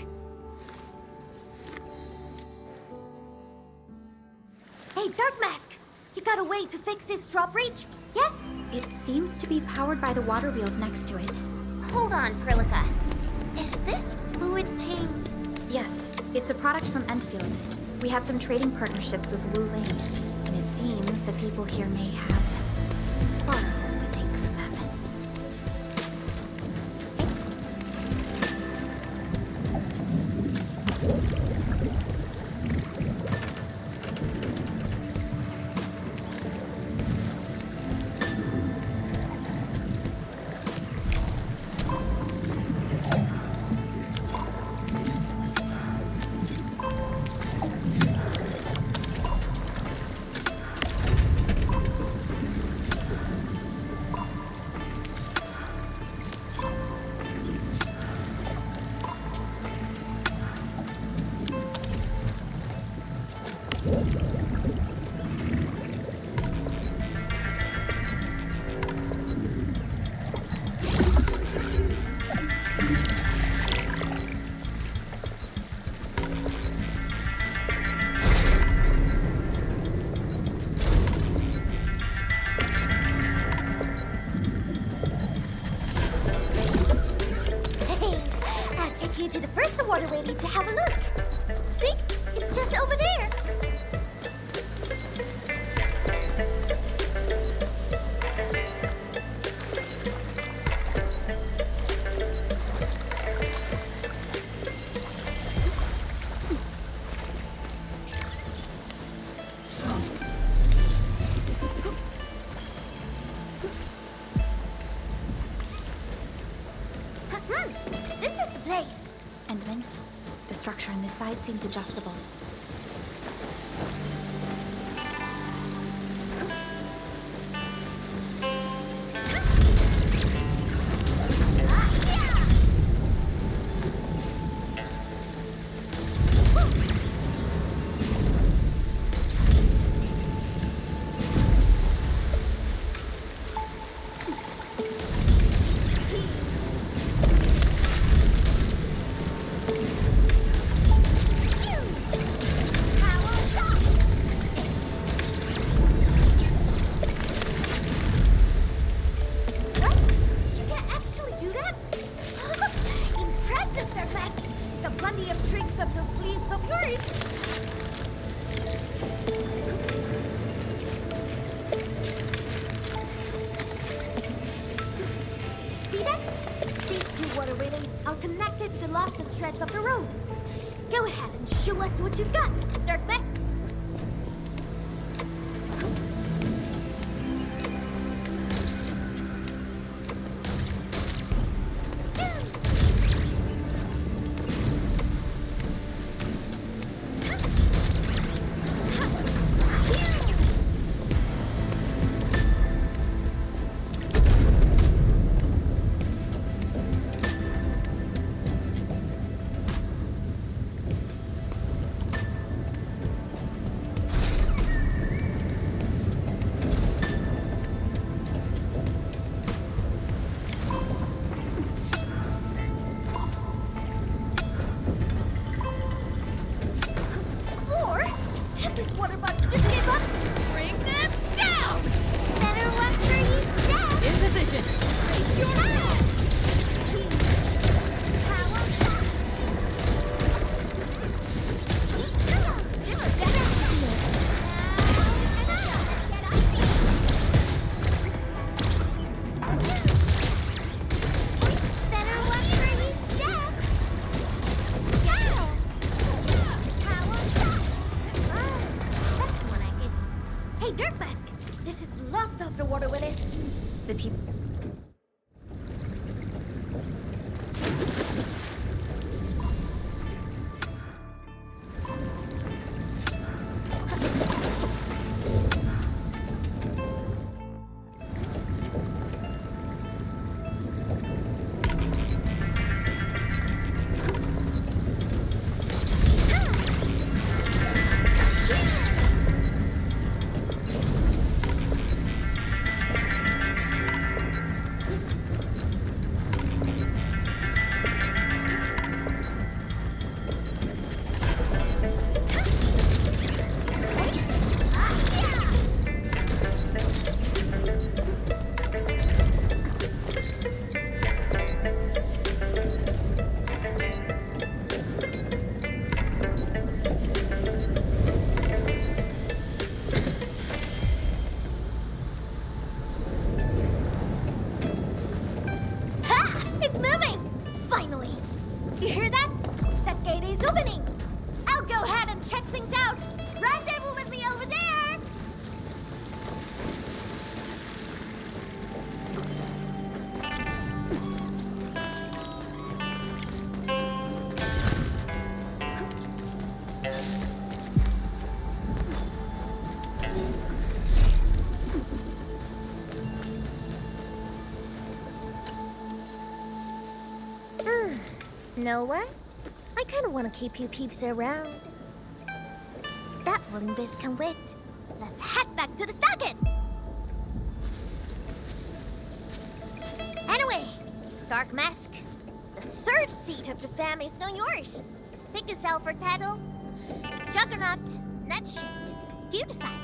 S19: Hey, Dark Mask! You got a way to fix this drawbridge? Yes?
S1: It seems to be powered by the water wheels next to it.
S3: Hold on, Perlica. Is this fluid tank?
S1: Yes, it's a product from Enfield. We have some trading partnerships with Wu Ling, and it seems the people here may have borrowed the tank from them.
S19: To the first waterway to have a look. See? It's just over there. This is the place.
S1: Endman, the structure on this side seems adjustable.
S19: Connected to the last stretch of the road. Go ahead and show us what you've got, Dark Mask. things out! Rendezvous with me over there!
S21: Nowhere? I kinda wanna keep you peeps around.
S19: That wooden biz can wait. Let's head back to the socket! Anyway, Dark Mask, the third seat of the fam is now yours. Pick a Selford Petal, Juggernaut, Nutshade. You decide.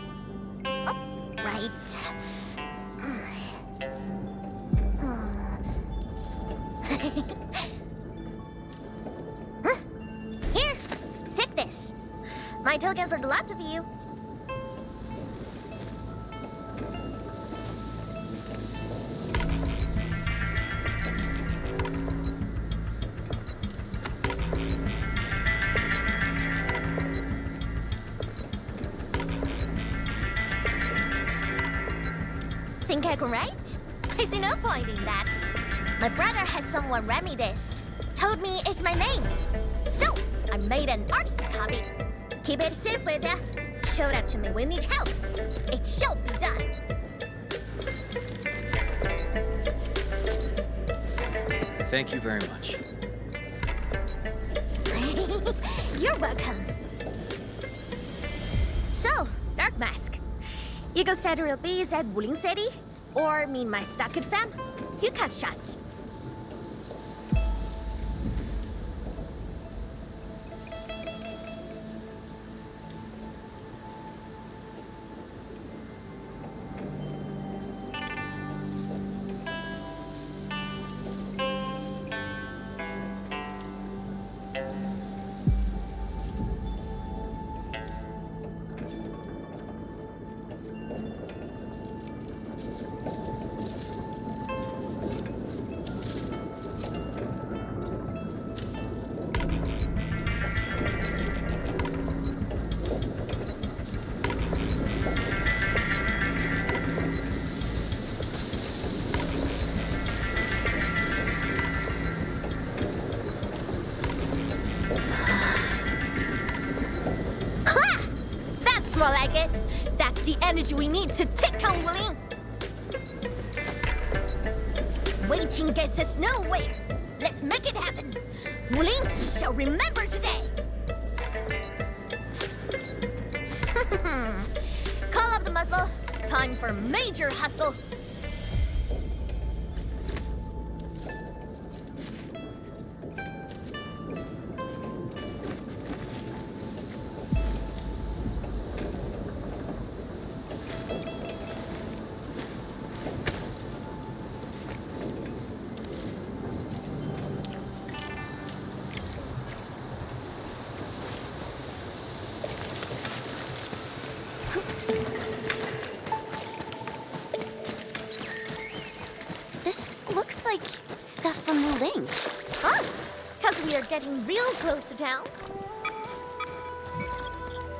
S19: Oh, right. Huh? Here, take this. My token for the lot of you. Think I can write? I see no point in that. My brother has someone read me this. Told me it's my name. So, I made an artist copy. Keep it safe with ya. Show that to me when you need help. It shall be done.
S17: Thank you very much.
S19: You're welcome. So, Dark Mask. You go set real bees at Wuling City? Or meet my Stockade fam? You cut shots. More like it. That's the energy we need to take on Wuling. Waiting gets us nowhere. Let's make it happen. Wuling shall remember today. Call up the muscle. Time for major hustle.
S3: Stuff from Wuling.
S19: Huh? Because we are getting real close to town.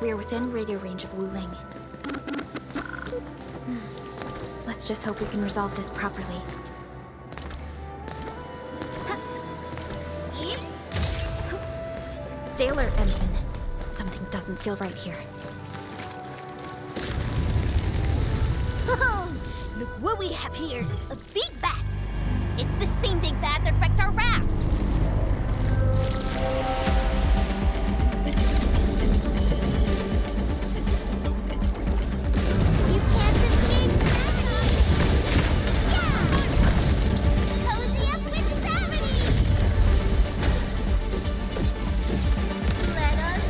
S1: We're within radio range of Wuling. Let's just hope we can resolve this properly. Sailor Ensign. Something doesn't feel right here.
S19: Oh, look what we have here. A big bat. It's the same big bat that wrecked our raft. You can't escape gravity. Yeah! Cozy up with gravity. Let us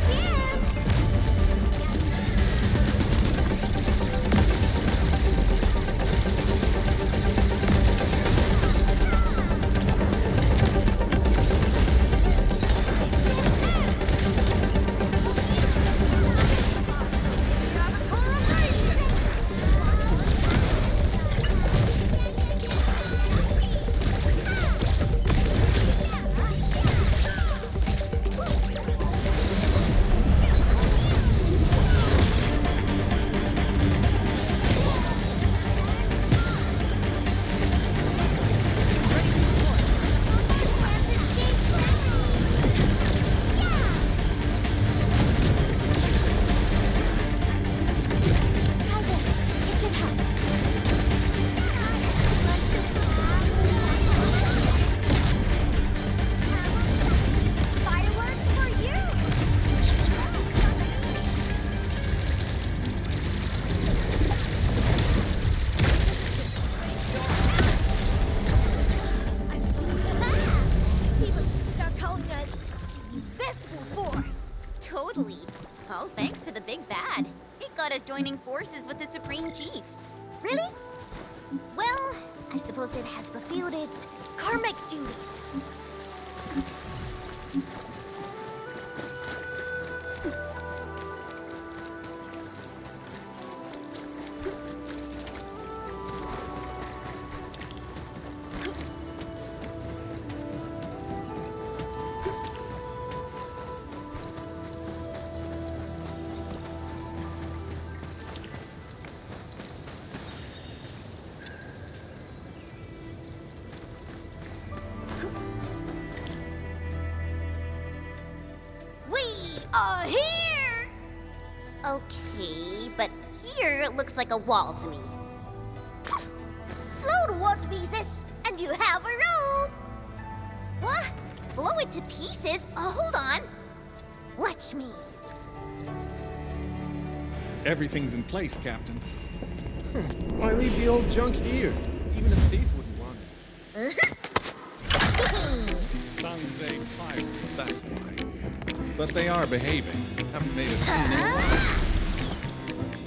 S3: joining forces with the Supreme Chief. Really?
S19: Well, I suppose it has fulfilled its karmic duties. Here!
S3: Okay, but here it looks like a wall to me.
S19: Blow the wall to pieces, and you have a road!
S3: What? Blow it to pieces? Hold on.
S19: Watch me.
S7: Everything's in place, Captain.
S11: Why leave the old junk here? Even a thief wouldn't want it.
S7: Sons ain't pirates, that's why. But they are behaving. Haven't made a scene in a while.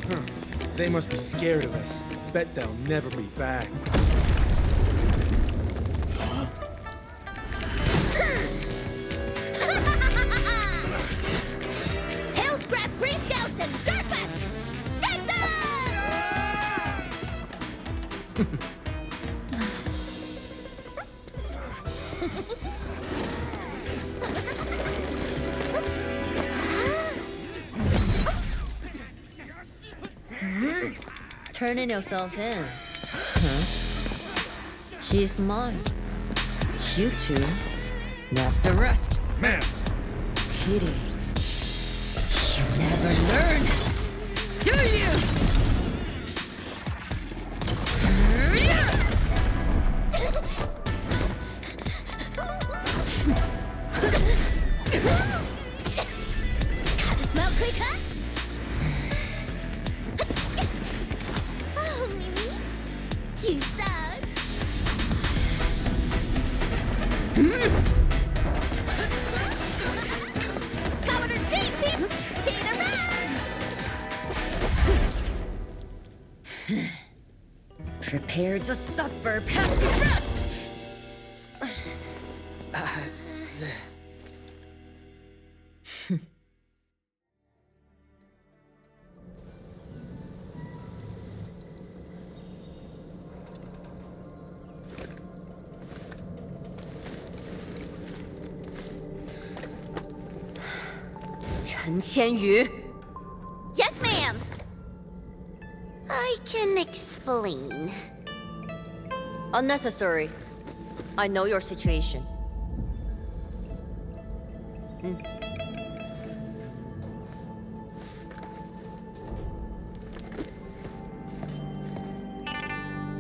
S11: Huh. They must be scared of us. Bet they'll never be back.
S19: Hellscrap, Grey Scouts, and Dark Mask! Get them!
S13: Turning yourself in. Huh? She's mine. You two, not the rest.
S7: Man!
S13: Kiddies, you never learn, do you?
S19: Got to smell quicker? Oh, Mimi, you suck. Commander Chief, peeps, see the run!
S13: Prepare to suffer, pack your breaths! Chen Qianyu.
S3: Yes, ma'am. I can explain.
S13: Unnecessary. I know your situation.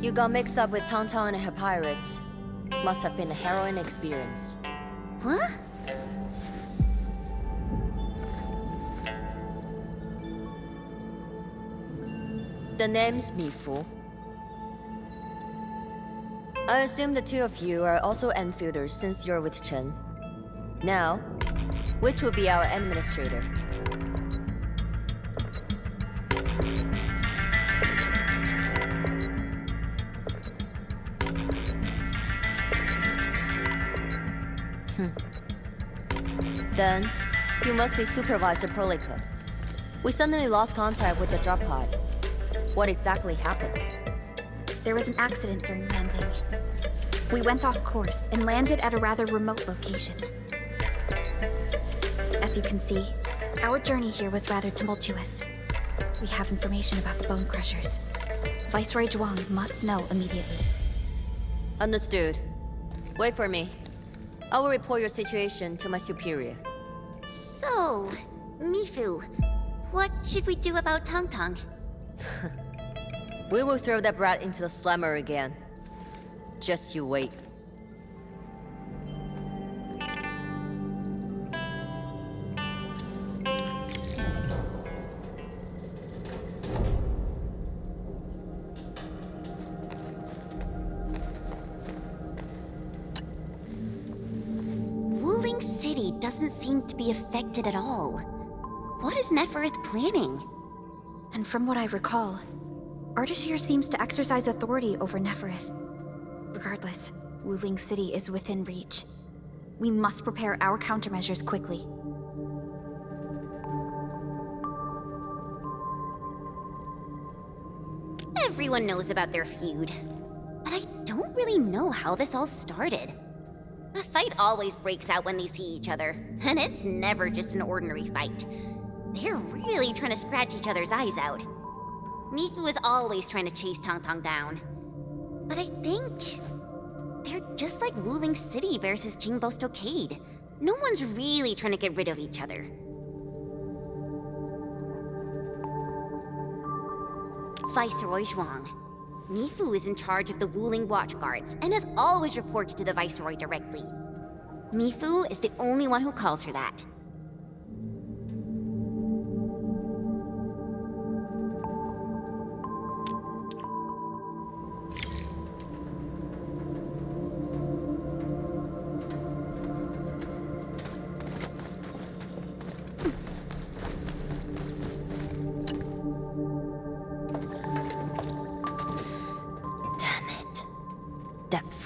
S13: You got mixed up with Tauntaun and her pirates. Must have been a harrowing experience.
S3: What?
S13: The name's Mifu. I assume the two of you are also Enfielders since you're with Chen. Now, which will be our administrator? Then, you must be Supervisor Perlica. We suddenly lost contact with the drop pod. What exactly happened?
S1: There was an accident during landing. We went off course and landed at a rather remote location. As you can see, our journey here was rather tumultuous. We have information about the Bone Crushers. Viceroy Zhuang must know immediately.
S13: Understood. Wait for me. I will report your situation to my superior.
S3: So, Mifu, what should we do about Tauntaun?
S13: We will throw that brat into the slammer again. Just you wait.
S3: Wuling City doesn't seem to be affected at all. What is Nefereth planning?
S1: And from what I recall, Ardashir seems to exercise authority over Neferith. Regardless, Wuling City is within reach. We must prepare our countermeasures quickly.
S3: Everyone knows about their feud. But I don't really know how this all started. A fight always breaks out when they see each other, and it's never just an ordinary fight. They're really trying to scratch each other's eyes out. Mifu is always trying to chase Tong Tong down. But I think they're just like Wuling City versus Jingbo Stockade. No one's really trying to get rid of each other. Viceroy Zhuang. Mifu is in charge of the Wuling Watch Guards and has always reported to the Viceroy directly. Mifu is the only one who calls her that.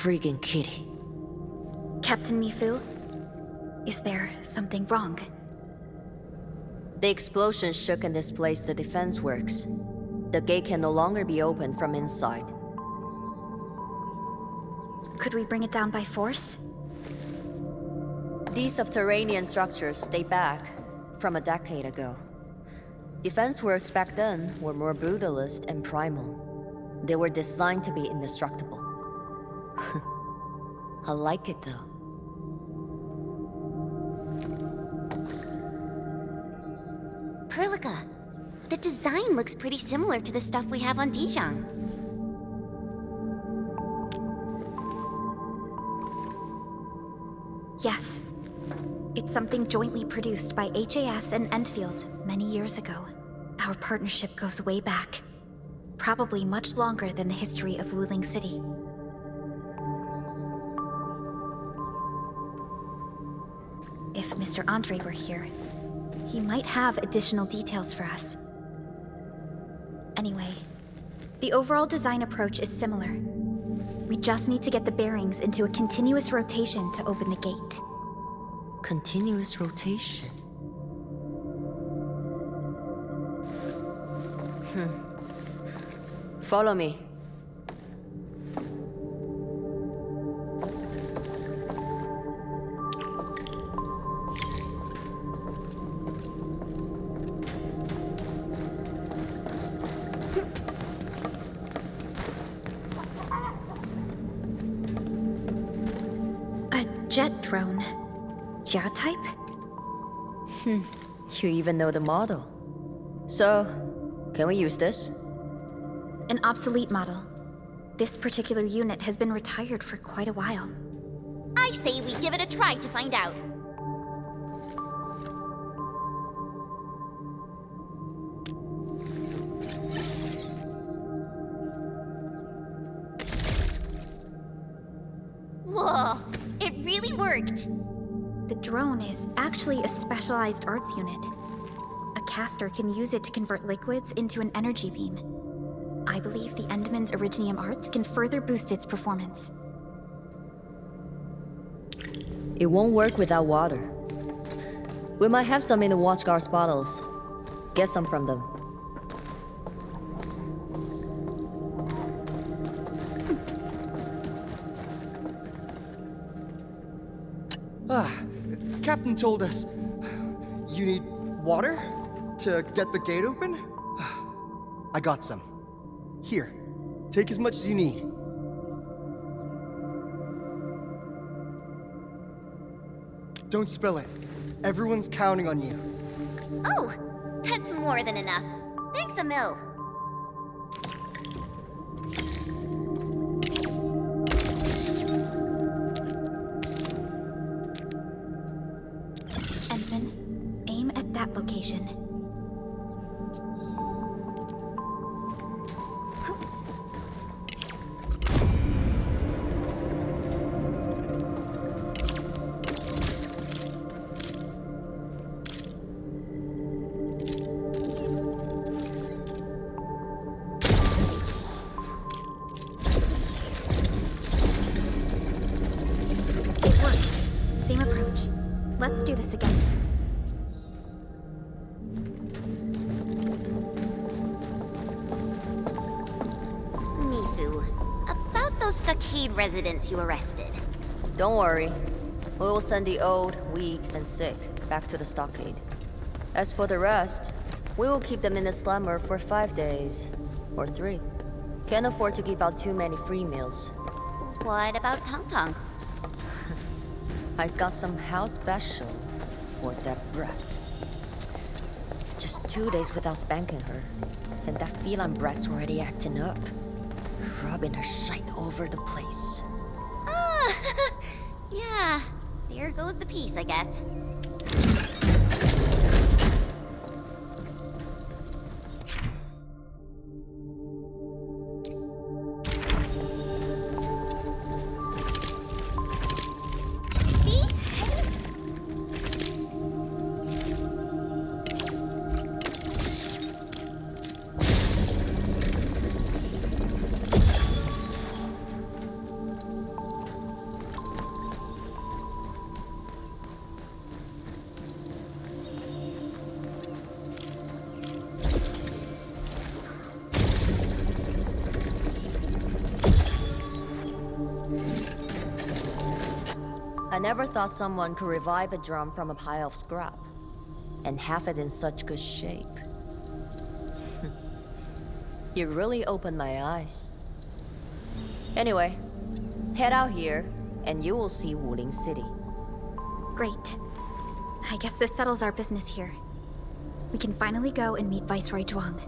S13: Freaking kitty.
S1: Captain Mifu, is there something wrong?
S13: The explosion shook and displaced the defense works. The gate can no longer be opened from inside.
S1: Could we bring it down by force?
S13: These subterranean structures date back from a decade ago. Defense works back then were more brutalist and primal. They were designed to be indestructible. I like it though.
S3: Perlica, the design looks pretty similar to the stuff we have on Dijiang.
S1: Yes. It's something jointly produced by HAS and Enfield many years ago. Our partnership goes way back. Probably much longer than the history of Wuling City. If Mr. Andre were here, he might have additional details for us. Anyway, the overall design approach is similar. We just need to get the bearings into a continuous rotation to open the gate.
S13: Continuous rotation? Follow me.
S1: Jet drone. Jia type?
S13: You even know the model. So, can we use this?
S1: An obsolete model. This particular unit has been retired for quite a while.
S3: I say we give it a try to find out. Whoa, it really worked.
S1: The drone is actually a specialized arts unit. A caster can use it to convert liquids into an energy beam. I believe the Enderman's Originium arts can further boost its performance.
S13: It won't work without water. We might have some in the Watchguard's bottles. Get some from them.
S10: Captain told us you need water to get the gate open? I got some. Here, take as much as you need. Don't spill it. Everyone's counting on you.
S3: Oh, that's more than enough. Thanks, Emil.
S1: Ensign, aim at that location. Same approach. Let's do this again.
S3: Mifu, about those stockade residents you arrested.
S13: Don't worry. We will send the old, weak, and sick back to the stockade. As for the rest, we will keep them in the slumber for 5 days. Or 3. Can't afford to give out too many free meals.
S3: What about Tong Tong?
S13: I got some house special for that brat. Just 2 days without spanking her, and that feline brat's already acting up. Rubbing her shine over the place.
S3: Ah, yeah. There goes the piece, I guess.
S13: I never thought someone could revive a drum from a pile of scrap, and have it in such good shape. You really opened my eyes. Anyway, head out here, and you will see Wuling City.
S1: Great. I guess this settles our business here. We can finally go and meet Viceroy Zhuang.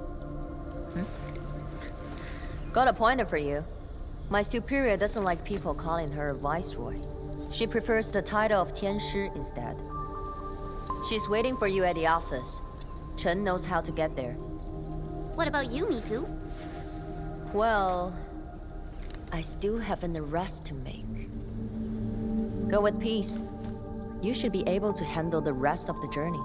S13: Got a pointer for you. My superior doesn't like people calling her Viceroy. She prefers the title of Tianshi instead. She's waiting for you at the office. Chen knows how to get there.
S3: What about you, Mifu?
S13: Well, I still have an arrest to make. Go with peace. You should be able to handle the rest of the journey.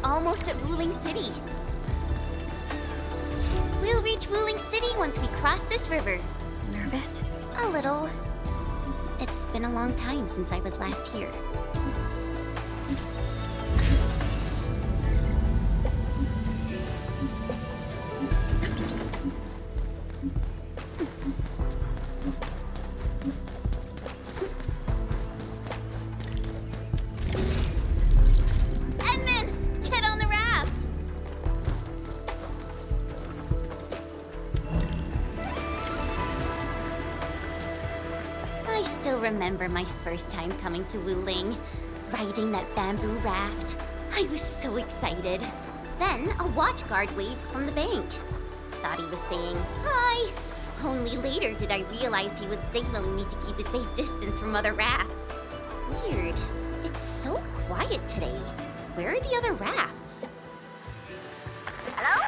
S3: Almost at Wuling City. We'll reach Wuling City once we cross this river.
S1: Nervous?
S3: A little. It's been a long time since I was last here. Remember my first time coming to Wuling, riding that bamboo raft. I was so excited. Then a watch guard waved from the bank. Thought he was saying hi. Only later did I realize he was signaling me to keep a safe distance from other rafts. Weird. It's so quiet today. Where are the other rafts?
S19: Hello?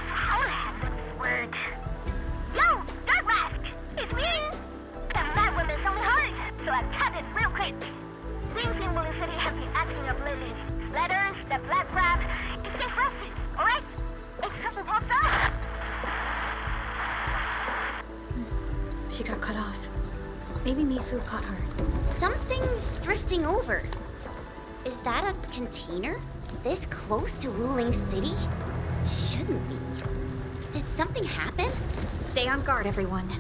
S19: How does this work? Yo, Dark Mask! It's me! That woman's only hurt, so I cut it real quick. Things in Wuling City have been acting up lately. Splatters, the black crab. It's a frenzy, alright? If something pops up...
S1: She got cut off. Maybe Mifu caught her.
S3: Something's drifting over. Is that a container? This close to Wuling City? Shouldn't be. Did something happen?
S1: Stay on guard, everyone.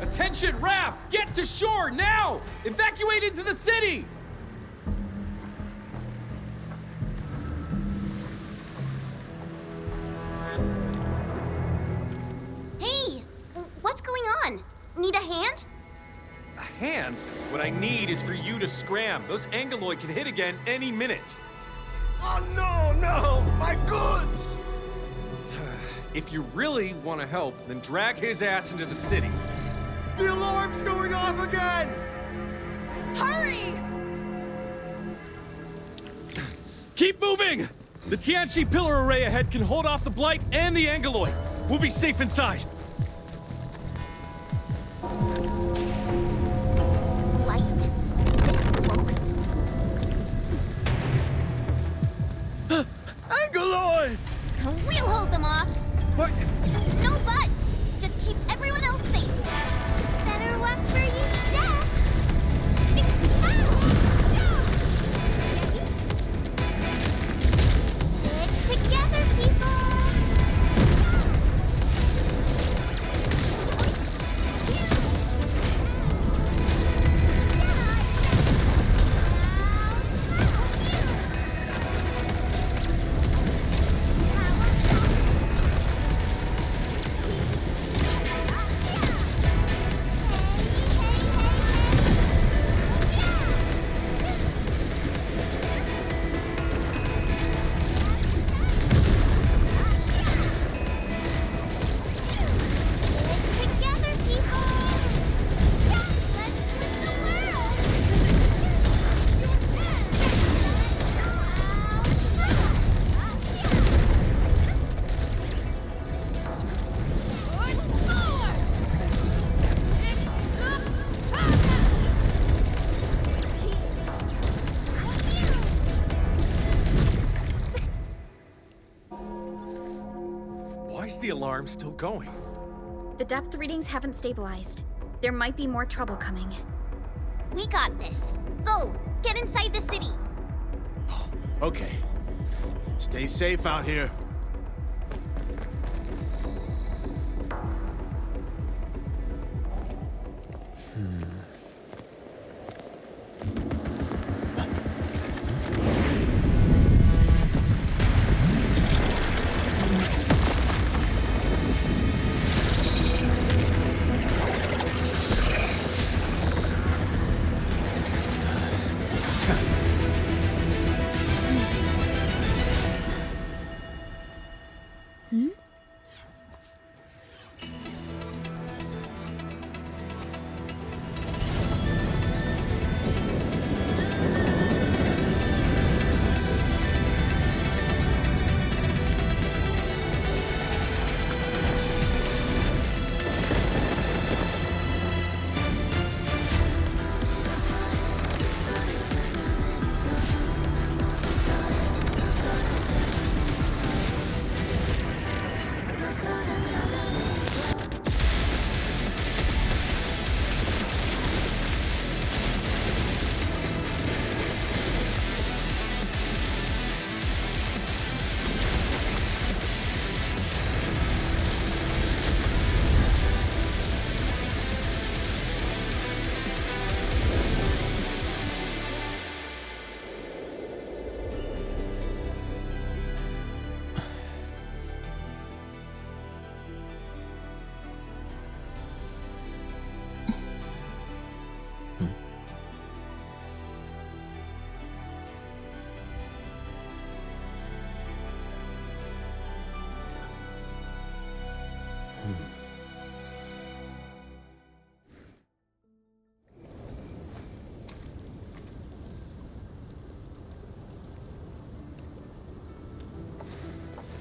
S12: Attention, raft! Get to shore, now! Evacuate into the city!
S3: Hey! What's going on? Need a hand?
S12: hand. What I need is for you to scram. Those Angeloi can hit again any minute.
S11: Oh, no! My goods!
S12: If you really want to help, then drag his ass into the city.
S11: The alarm's going off again!
S19: Hurry!
S12: Keep moving! The Tianchi pillar array ahead can hold off the Blight and the Angeloi. We'll be safe inside.
S3: Blight? This close?
S11: Angeloi!
S3: We'll hold them off.
S12: But...
S3: No buts! Just keep everyone else safe. Better watch where you step. Stick together, people!
S12: Why is the alarm still going?
S1: The depth readings haven't stabilized. There might be more trouble coming.
S3: We got this. Go! Get inside the city!
S11: Okay. Stay safe out here.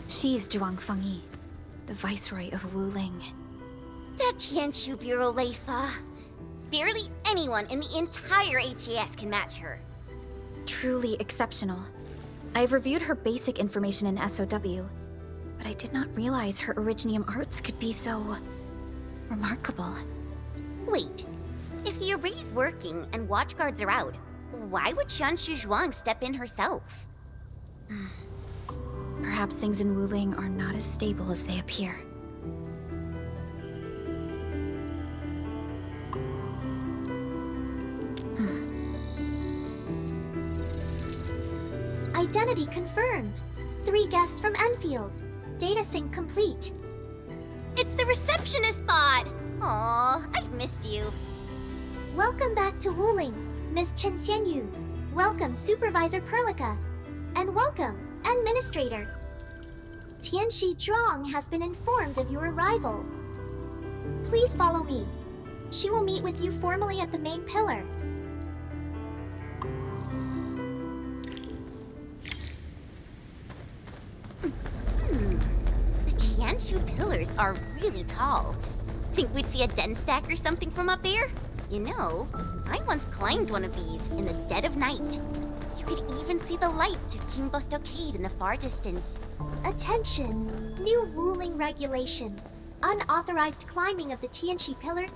S1: She's Zhuang Fengyi, the Viceroy of Wuling.
S3: That Tianshu Bureau Leifa. Barely anyone in the entire HAS can match her.
S1: Truly exceptional. I've reviewed her basic information in SOW, but I did not realize her originium arts could be so... remarkable.
S3: Wait, if the array's working and watchguards are out, why would Tianshu Zhuang step in herself?
S1: Perhaps things in Wuling are not as stable as they appear.
S21: Identity confirmed. 3 guests from Enfield. Data sync complete.
S3: It's the receptionist bot! Aw, I've missed you.
S6: Welcome back to Wuling, Miss Chen Xianyu. Welcome, Supervisor Perlica. And welcome, Administrator. Tianxi Zhuang has been informed of your arrival. Please follow me. She will meet with you formally at the main pillar.
S3: The Tianshu pillars are really tall. Think we'd see a den stack or something from up there? You know, I once climbed one of these in the dead of night. You could even see the lights of Jingbo Stockade in the far distance.
S6: Attention! New ruling regulation. Unauthorized climbing of the Tianxi pillar.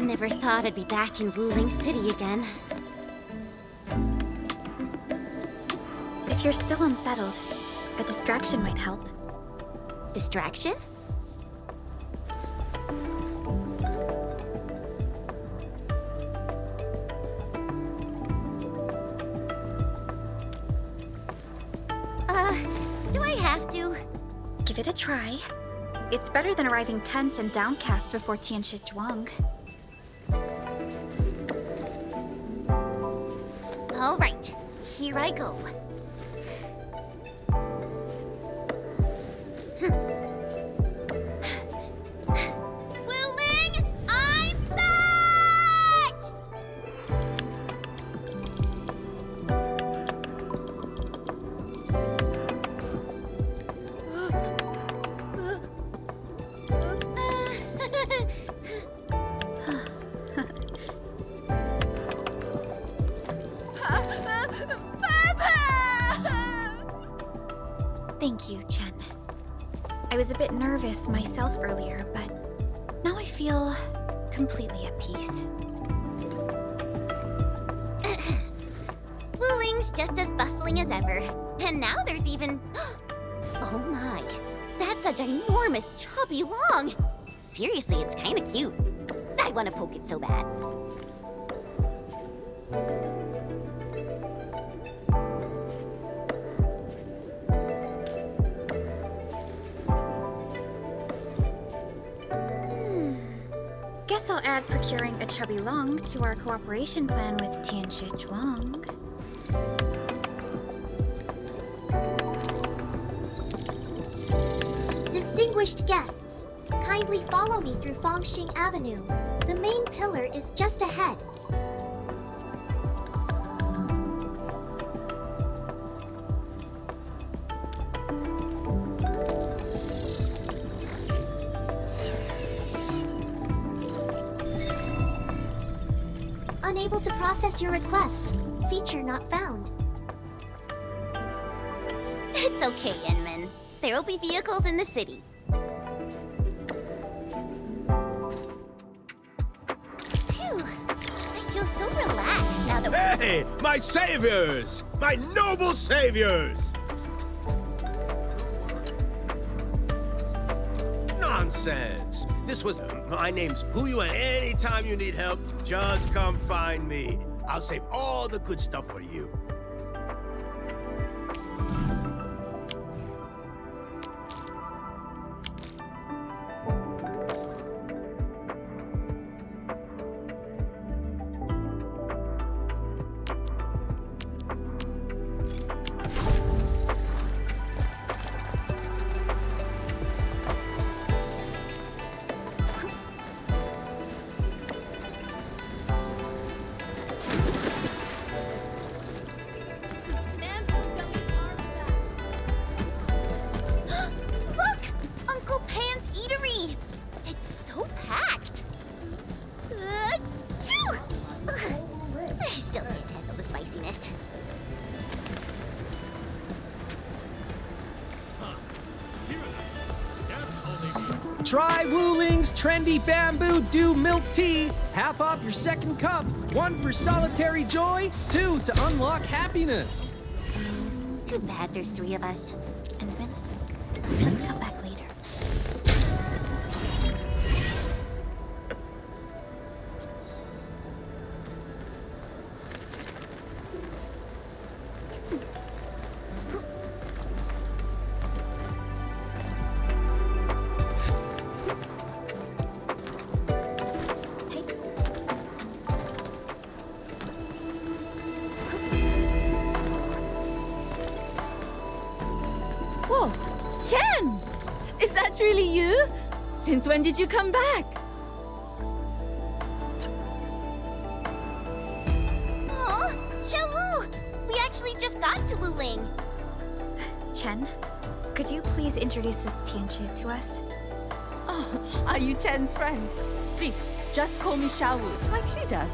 S3: Never thought I'd be back in Wuling City again.
S1: If you're still unsettled, a distraction might help.
S3: Distraction? Do I have to?
S1: Give it a try. It's better than arriving tense and downcast before Tianxi Zhuang.
S3: All right, here I go. Wuling, I'm back!
S1: Thank you, Chen. I was a bit nervous myself earlier, but now I feel completely at peace.
S3: Wuling's just as bustling as ever. And now there's even... Oh my, that's a ginormous chubby long. Seriously, it's kinda cute. I wanna poke it so bad.
S1: Guess I'll add procuring a chubby long to our cooperation plan with Tianxi Zhuang.
S6: Distinguished guests, kindly follow me through Fangxing Avenue. The main pillar is just ahead. Unable to process your request. Feature not found.
S3: It's okay, Inman. There'll be vehicles in the city. Phew. I feel so relaxed now that
S14: Hey, my saviors! My noble saviors! Nonsense! This was... My name's Puyo, and anytime you need help, just come find me. I'll save all the good stuff for you.
S3: Look! Uncle Pan's eatery! It's so packed! Phew! Ugh. I still can't handle the spiciness.
S23: Try Wuling's trendy bamboo dew milk tea. Half off your second cup. 1 for solitary joy, 2 to unlock happiness.
S3: Too bad there's 3 of us.
S1: Ensign, let's come back later.
S2: Whoa, Chen! Is that really you? Since when did you come back?
S3: Aw, Xiaowu! We actually just got to Wuling.
S1: Chen, could you please introduce this Tianxi to us?
S2: Oh, are you Chen's friends? Please, just call me Xiaowu, like she does.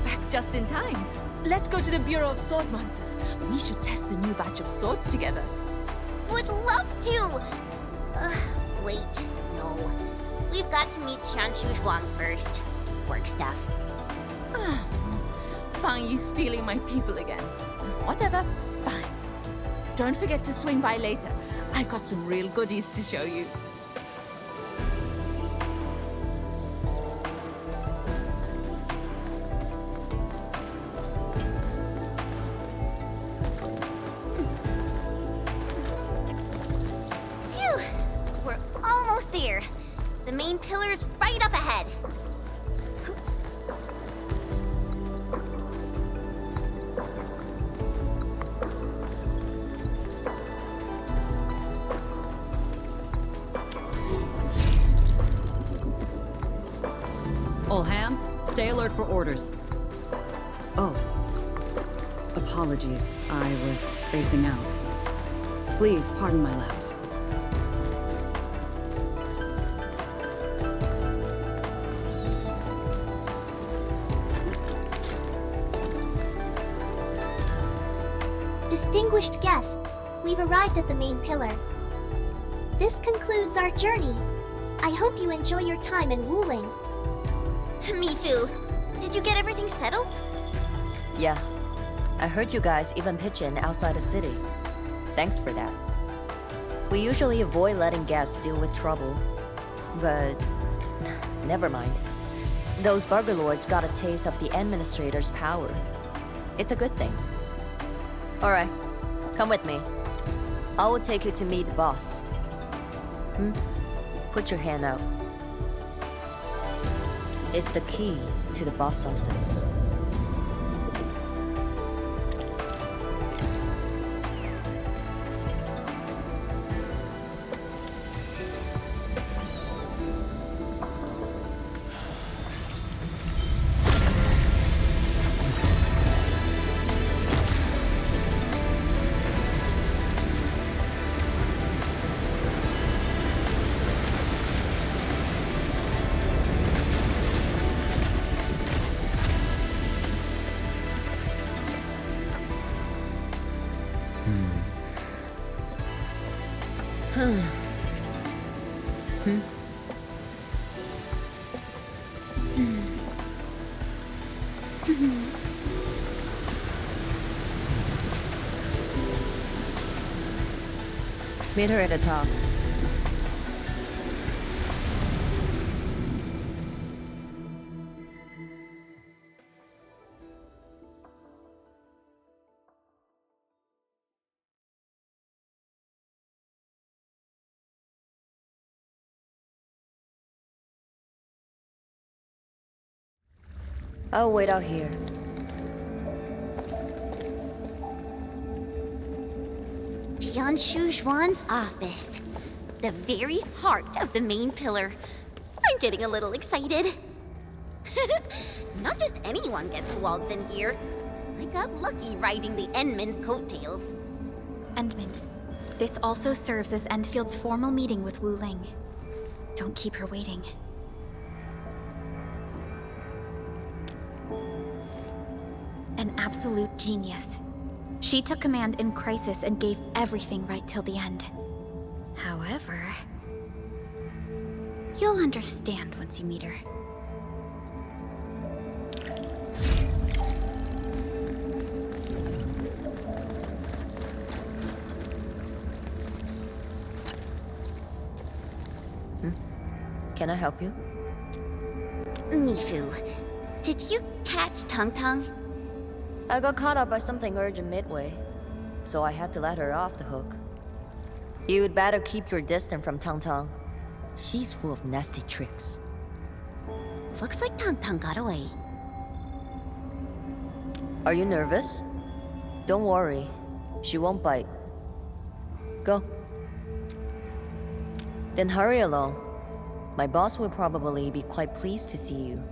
S2: Back just in time. Let's go to the Bureau of Sword Monsters. We should test the new batch of swords together.
S3: Would love to! Wait, no. We've got to meet Qianshu Zhuang first. Work stuff.
S2: Fang Yi stealing my people again. Whatever, fine. Don't forget to swing by later. I've got some real goodies to show you.
S3: Phew! We're almost there. The main pillar's right up ahead.
S18: All hands, stay alert for orders. Oh. Apologies, I was spacing out. Please pardon my lapse.
S6: Distinguished guests, we've arrived at the main pillar. This concludes our journey. I hope you enjoy your time in Wuling.
S3: Mifu, did you get everything settled?
S13: Yeah. I heard you guys even pitch in outside the city. Thanks for that. We usually avoid letting guests deal with trouble. But... never mind. Those burger lords got a taste of the administrator's power. It's a good thing. Alright, come with me. I will take you to meet the boss. Put your hand out. It's the key to the boss office. Meet her at the top. I'll wait out here.
S3: Qianshu Zhuan's office. The very heart of the main pillar. I'm getting a little excited. Not just anyone gets to waltz in here. I got lucky riding the Endman's coattails.
S1: Endman, this also serves as Enfield's formal meeting with Wu Ling. Don't keep her waiting. An absolute genius. She took command in crisis and gave everything right till the end. However, you'll understand once you meet her.
S13: Can I help you?
S3: Mifu, did you catch Tung Tung?
S13: I got caught up by something urgent midway, so I had to let her off the hook. You'd better keep your distance from Tung Tung. She's full of nasty tricks.
S3: Looks like Tung Tung got away.
S13: Are you nervous? Don't worry. She won't bite. Go. Then hurry along. My boss will probably be quite pleased to see you.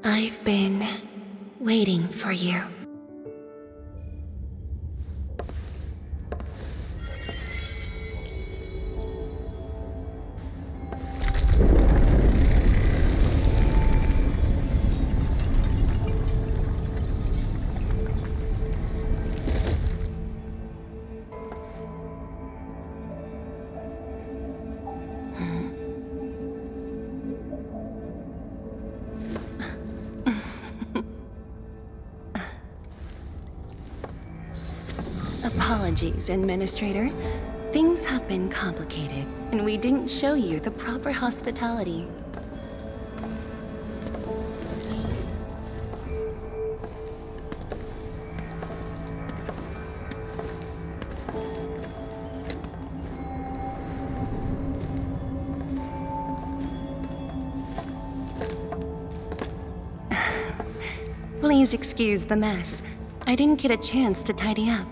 S5: I've been waiting for you. Apologies, Administrator. Things have been complicated, and we didn't show you the proper hospitality. Please excuse the mess. I didn't get a chance to tidy up.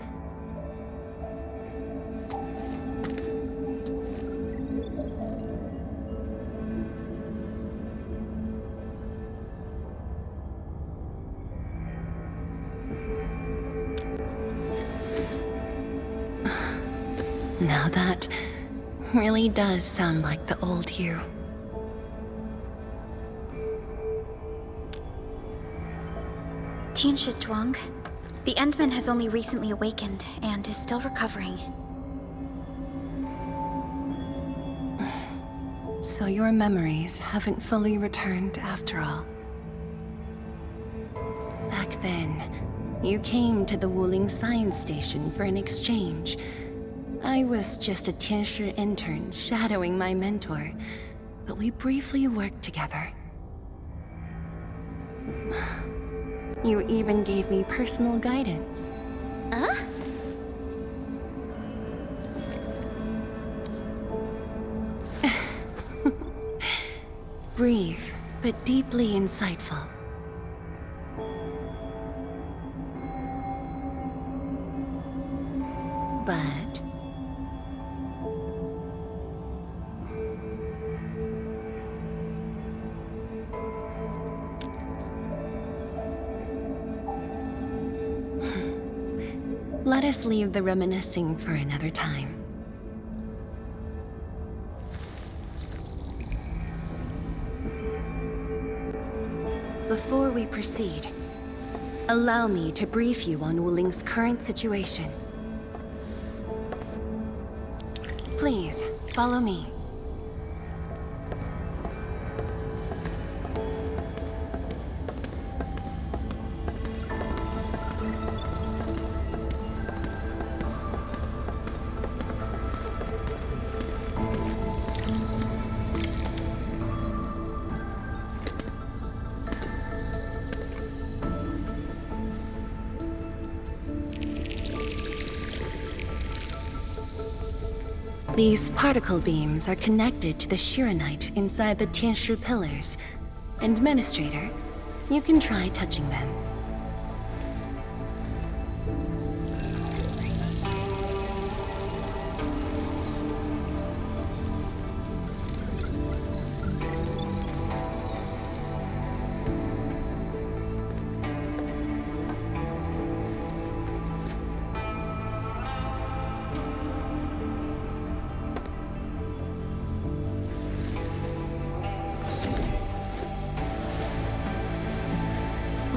S5: Now that really does sound like the old you.
S1: Tianshi Zhuang, the Endman has only recently awakened and is still recovering.
S5: So your memories haven't fully returned after all. Back then, you came to the Wuling Science Station for an exchange. I was just a Tianshi intern shadowing my mentor, but we briefly worked together. You even gave me personal guidance.
S3: Huh?
S5: Brief, but deeply insightful. But let us leave the reminiscing for another time. Before we proceed, allow me to brief you on Wuling's current situation. Please, follow me. These particle beams are connected to the Shiranite inside the Tianshi pillars. Administrator, you can try touching them.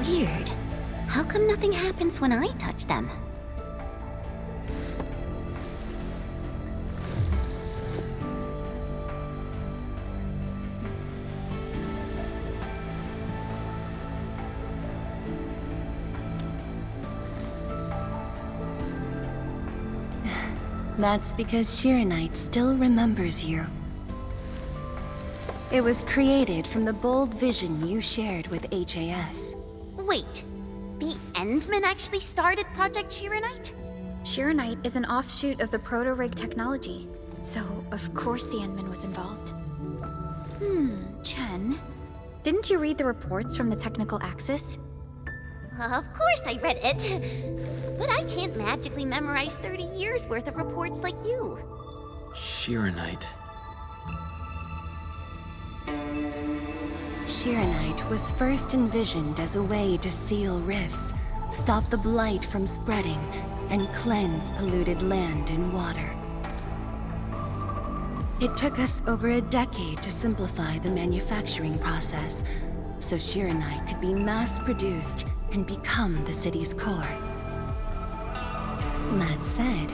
S3: Weird. How come nothing happens when I touch them?
S5: That's because Shiranite still remembers you. It was created from the bold vision you shared with HAS.
S3: Wait, the Endman actually started Project Shiranite?
S1: Shiranite is an offshoot of the proto-rig technology, so of course the Endman was involved. Chen, didn't you read the reports from the Technical Axis?
S3: Of course I read it. But I can't magically memorize 30 years worth of reports like you.
S17: Shiranite.
S5: Shiranite was first envisioned as a way to seal rifts, stop the blight from spreading, and cleanse polluted land and water. It took us over a decade to simplify the manufacturing process, so Shiranite could be mass-produced and become the city's core. That said,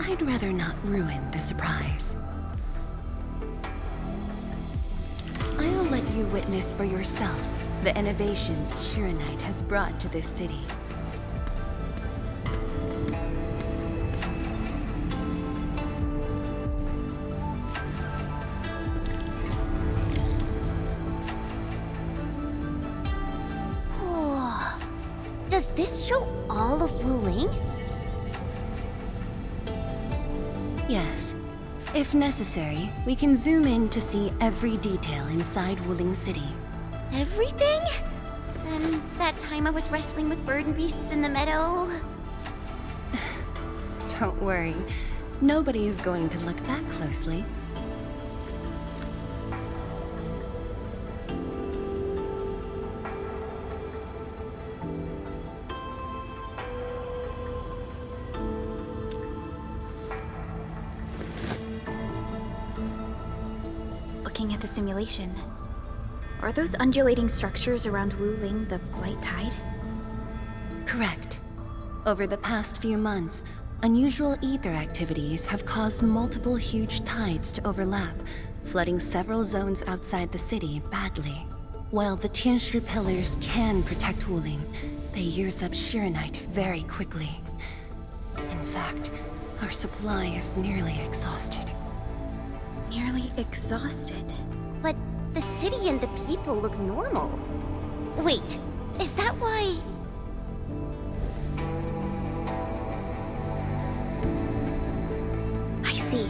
S5: I'd rather not ruin the surprise. I'll let you witness for yourself the innovations Shiranite has brought to this city.
S6: Oh, does this show all of Wuling?
S5: Yes. If necessary, we can zoom in to see every detail inside Wuling City.
S3: Everything? And that time I was wrestling with bird and beasts in the meadow?
S5: Don't worry. Nobody's going to look that closely.
S1: Looking at the simulation, are those undulating structures around Wuling the Blight Tide?
S5: Correct. Over the past few months, unusual ether activities have caused multiple huge tides to overlap, flooding several zones outside the city badly. While the Tianshi pillars can protect Wuling, they use up Shiranite very quickly. In fact, our supply is nearly exhausted.
S1: Nearly exhausted?
S3: But the city and the people look normal. Wait, is that why...
S1: I see.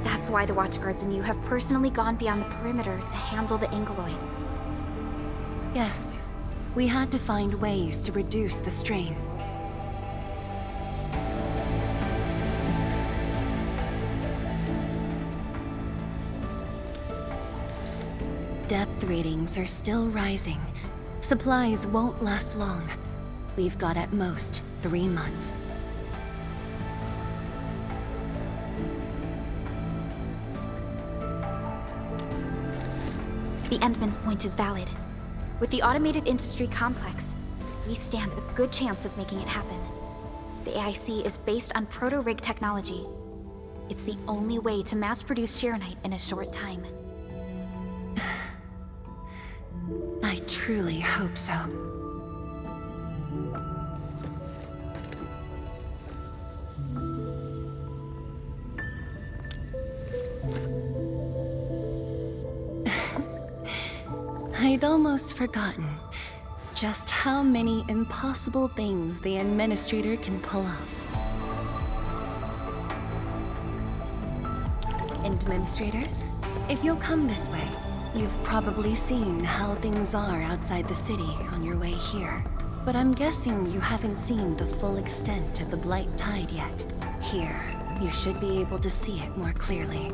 S1: That's why the Watchguards and you have personally gone beyond the perimeter to handle the Angeloid.
S5: Yes. We had to find ways to reduce the strain. Depth readings are still rising. Supplies won't last long. We've got at most 3 months.
S1: The Endman's point is valid. With the automated industry complex, we stand a good chance of making it happen. The AIC is based on proto-rig technology. It's the only way to mass-produce Shiranite in a short time.
S5: I truly hope so. I'd almost forgotten just how many impossible things the Administrator can pull off. Administrator, if you'll come this way, you've probably seen how things are outside the city on your way here. But I'm guessing you haven't seen the full extent of the Blight Tide yet. Here, you should be able to see it more clearly.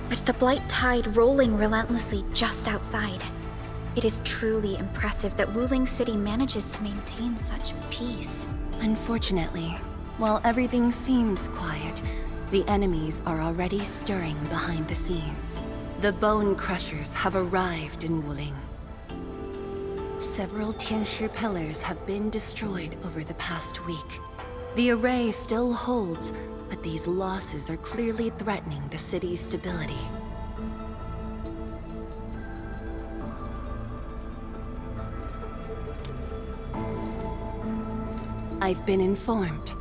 S1: With the Blight Tide rolling relentlessly just outside, it is truly impressive that Wuling City manages to maintain such peace.
S5: Unfortunately, while everything seems quiet, the enemies are already stirring behind the scenes. The Bone Crushers have arrived in Wuling. Several Tianshi pillars have been destroyed over the past week. The array still holds, but these losses are clearly threatening the city's stability. I've been informed,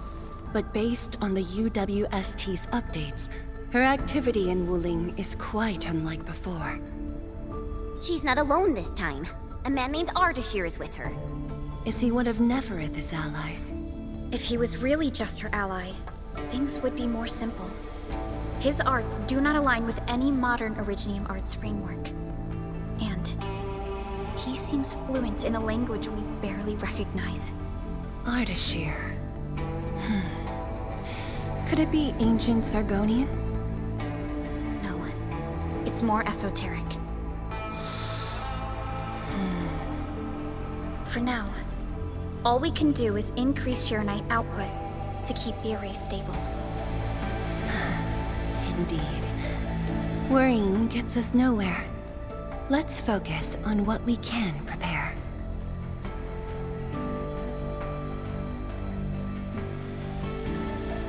S5: but based on the UWST's updates, Her activity in Wuling is quite unlike before.
S3: She's not alone this time. A man named Ardashir is with her.
S5: Is he one of Nefereth's allies?
S1: If he was really just her ally, things would be more simple. His arts do not align with any modern Originium arts framework. And he seems fluent in a language we barely recognize.
S5: Ardashir. Could it be ancient Sargonian?
S1: No. It's more esoteric. For now, all we can do is increase Sharonite output to keep the array stable.
S5: Indeed. Worrying gets us nowhere. Let's focus on what we can prepare.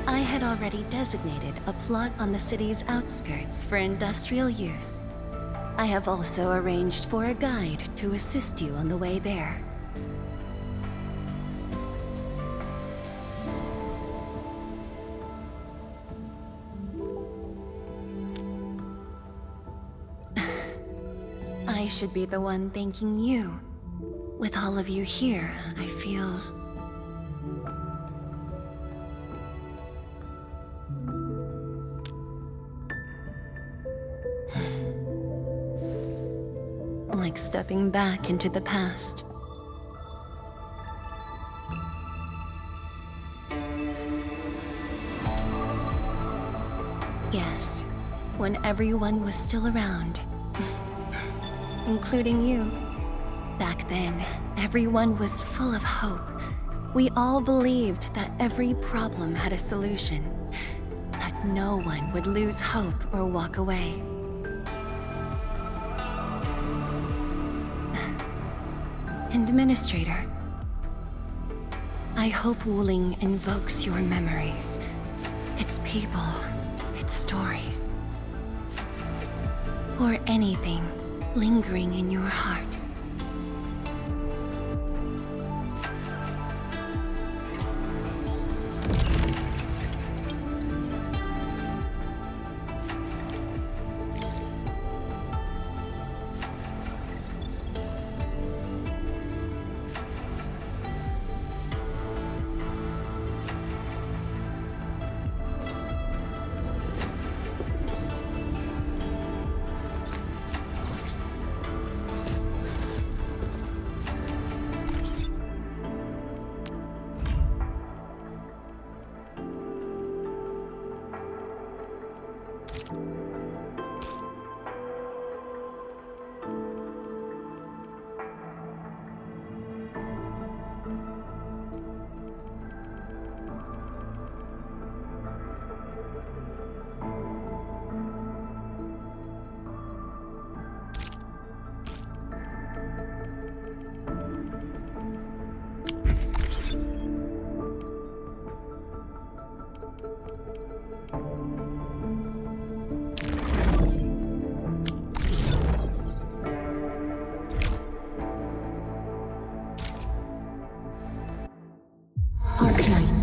S5: I had already designated a plot on the city's outskirts for industrial use. I have also arranged for a guide to assist you on the way there. I should be the one thanking you. With all of you here, I feel... like stepping back into the past. Yes, when everyone was still around. Including you. Back then, everyone was full of hope. We all believed that every problem had a solution. That no one would lose hope or walk away. Administrator, I hope Wuling invokes your memories. Its people, its stories. Or anything lingering in your heart. Arcanite.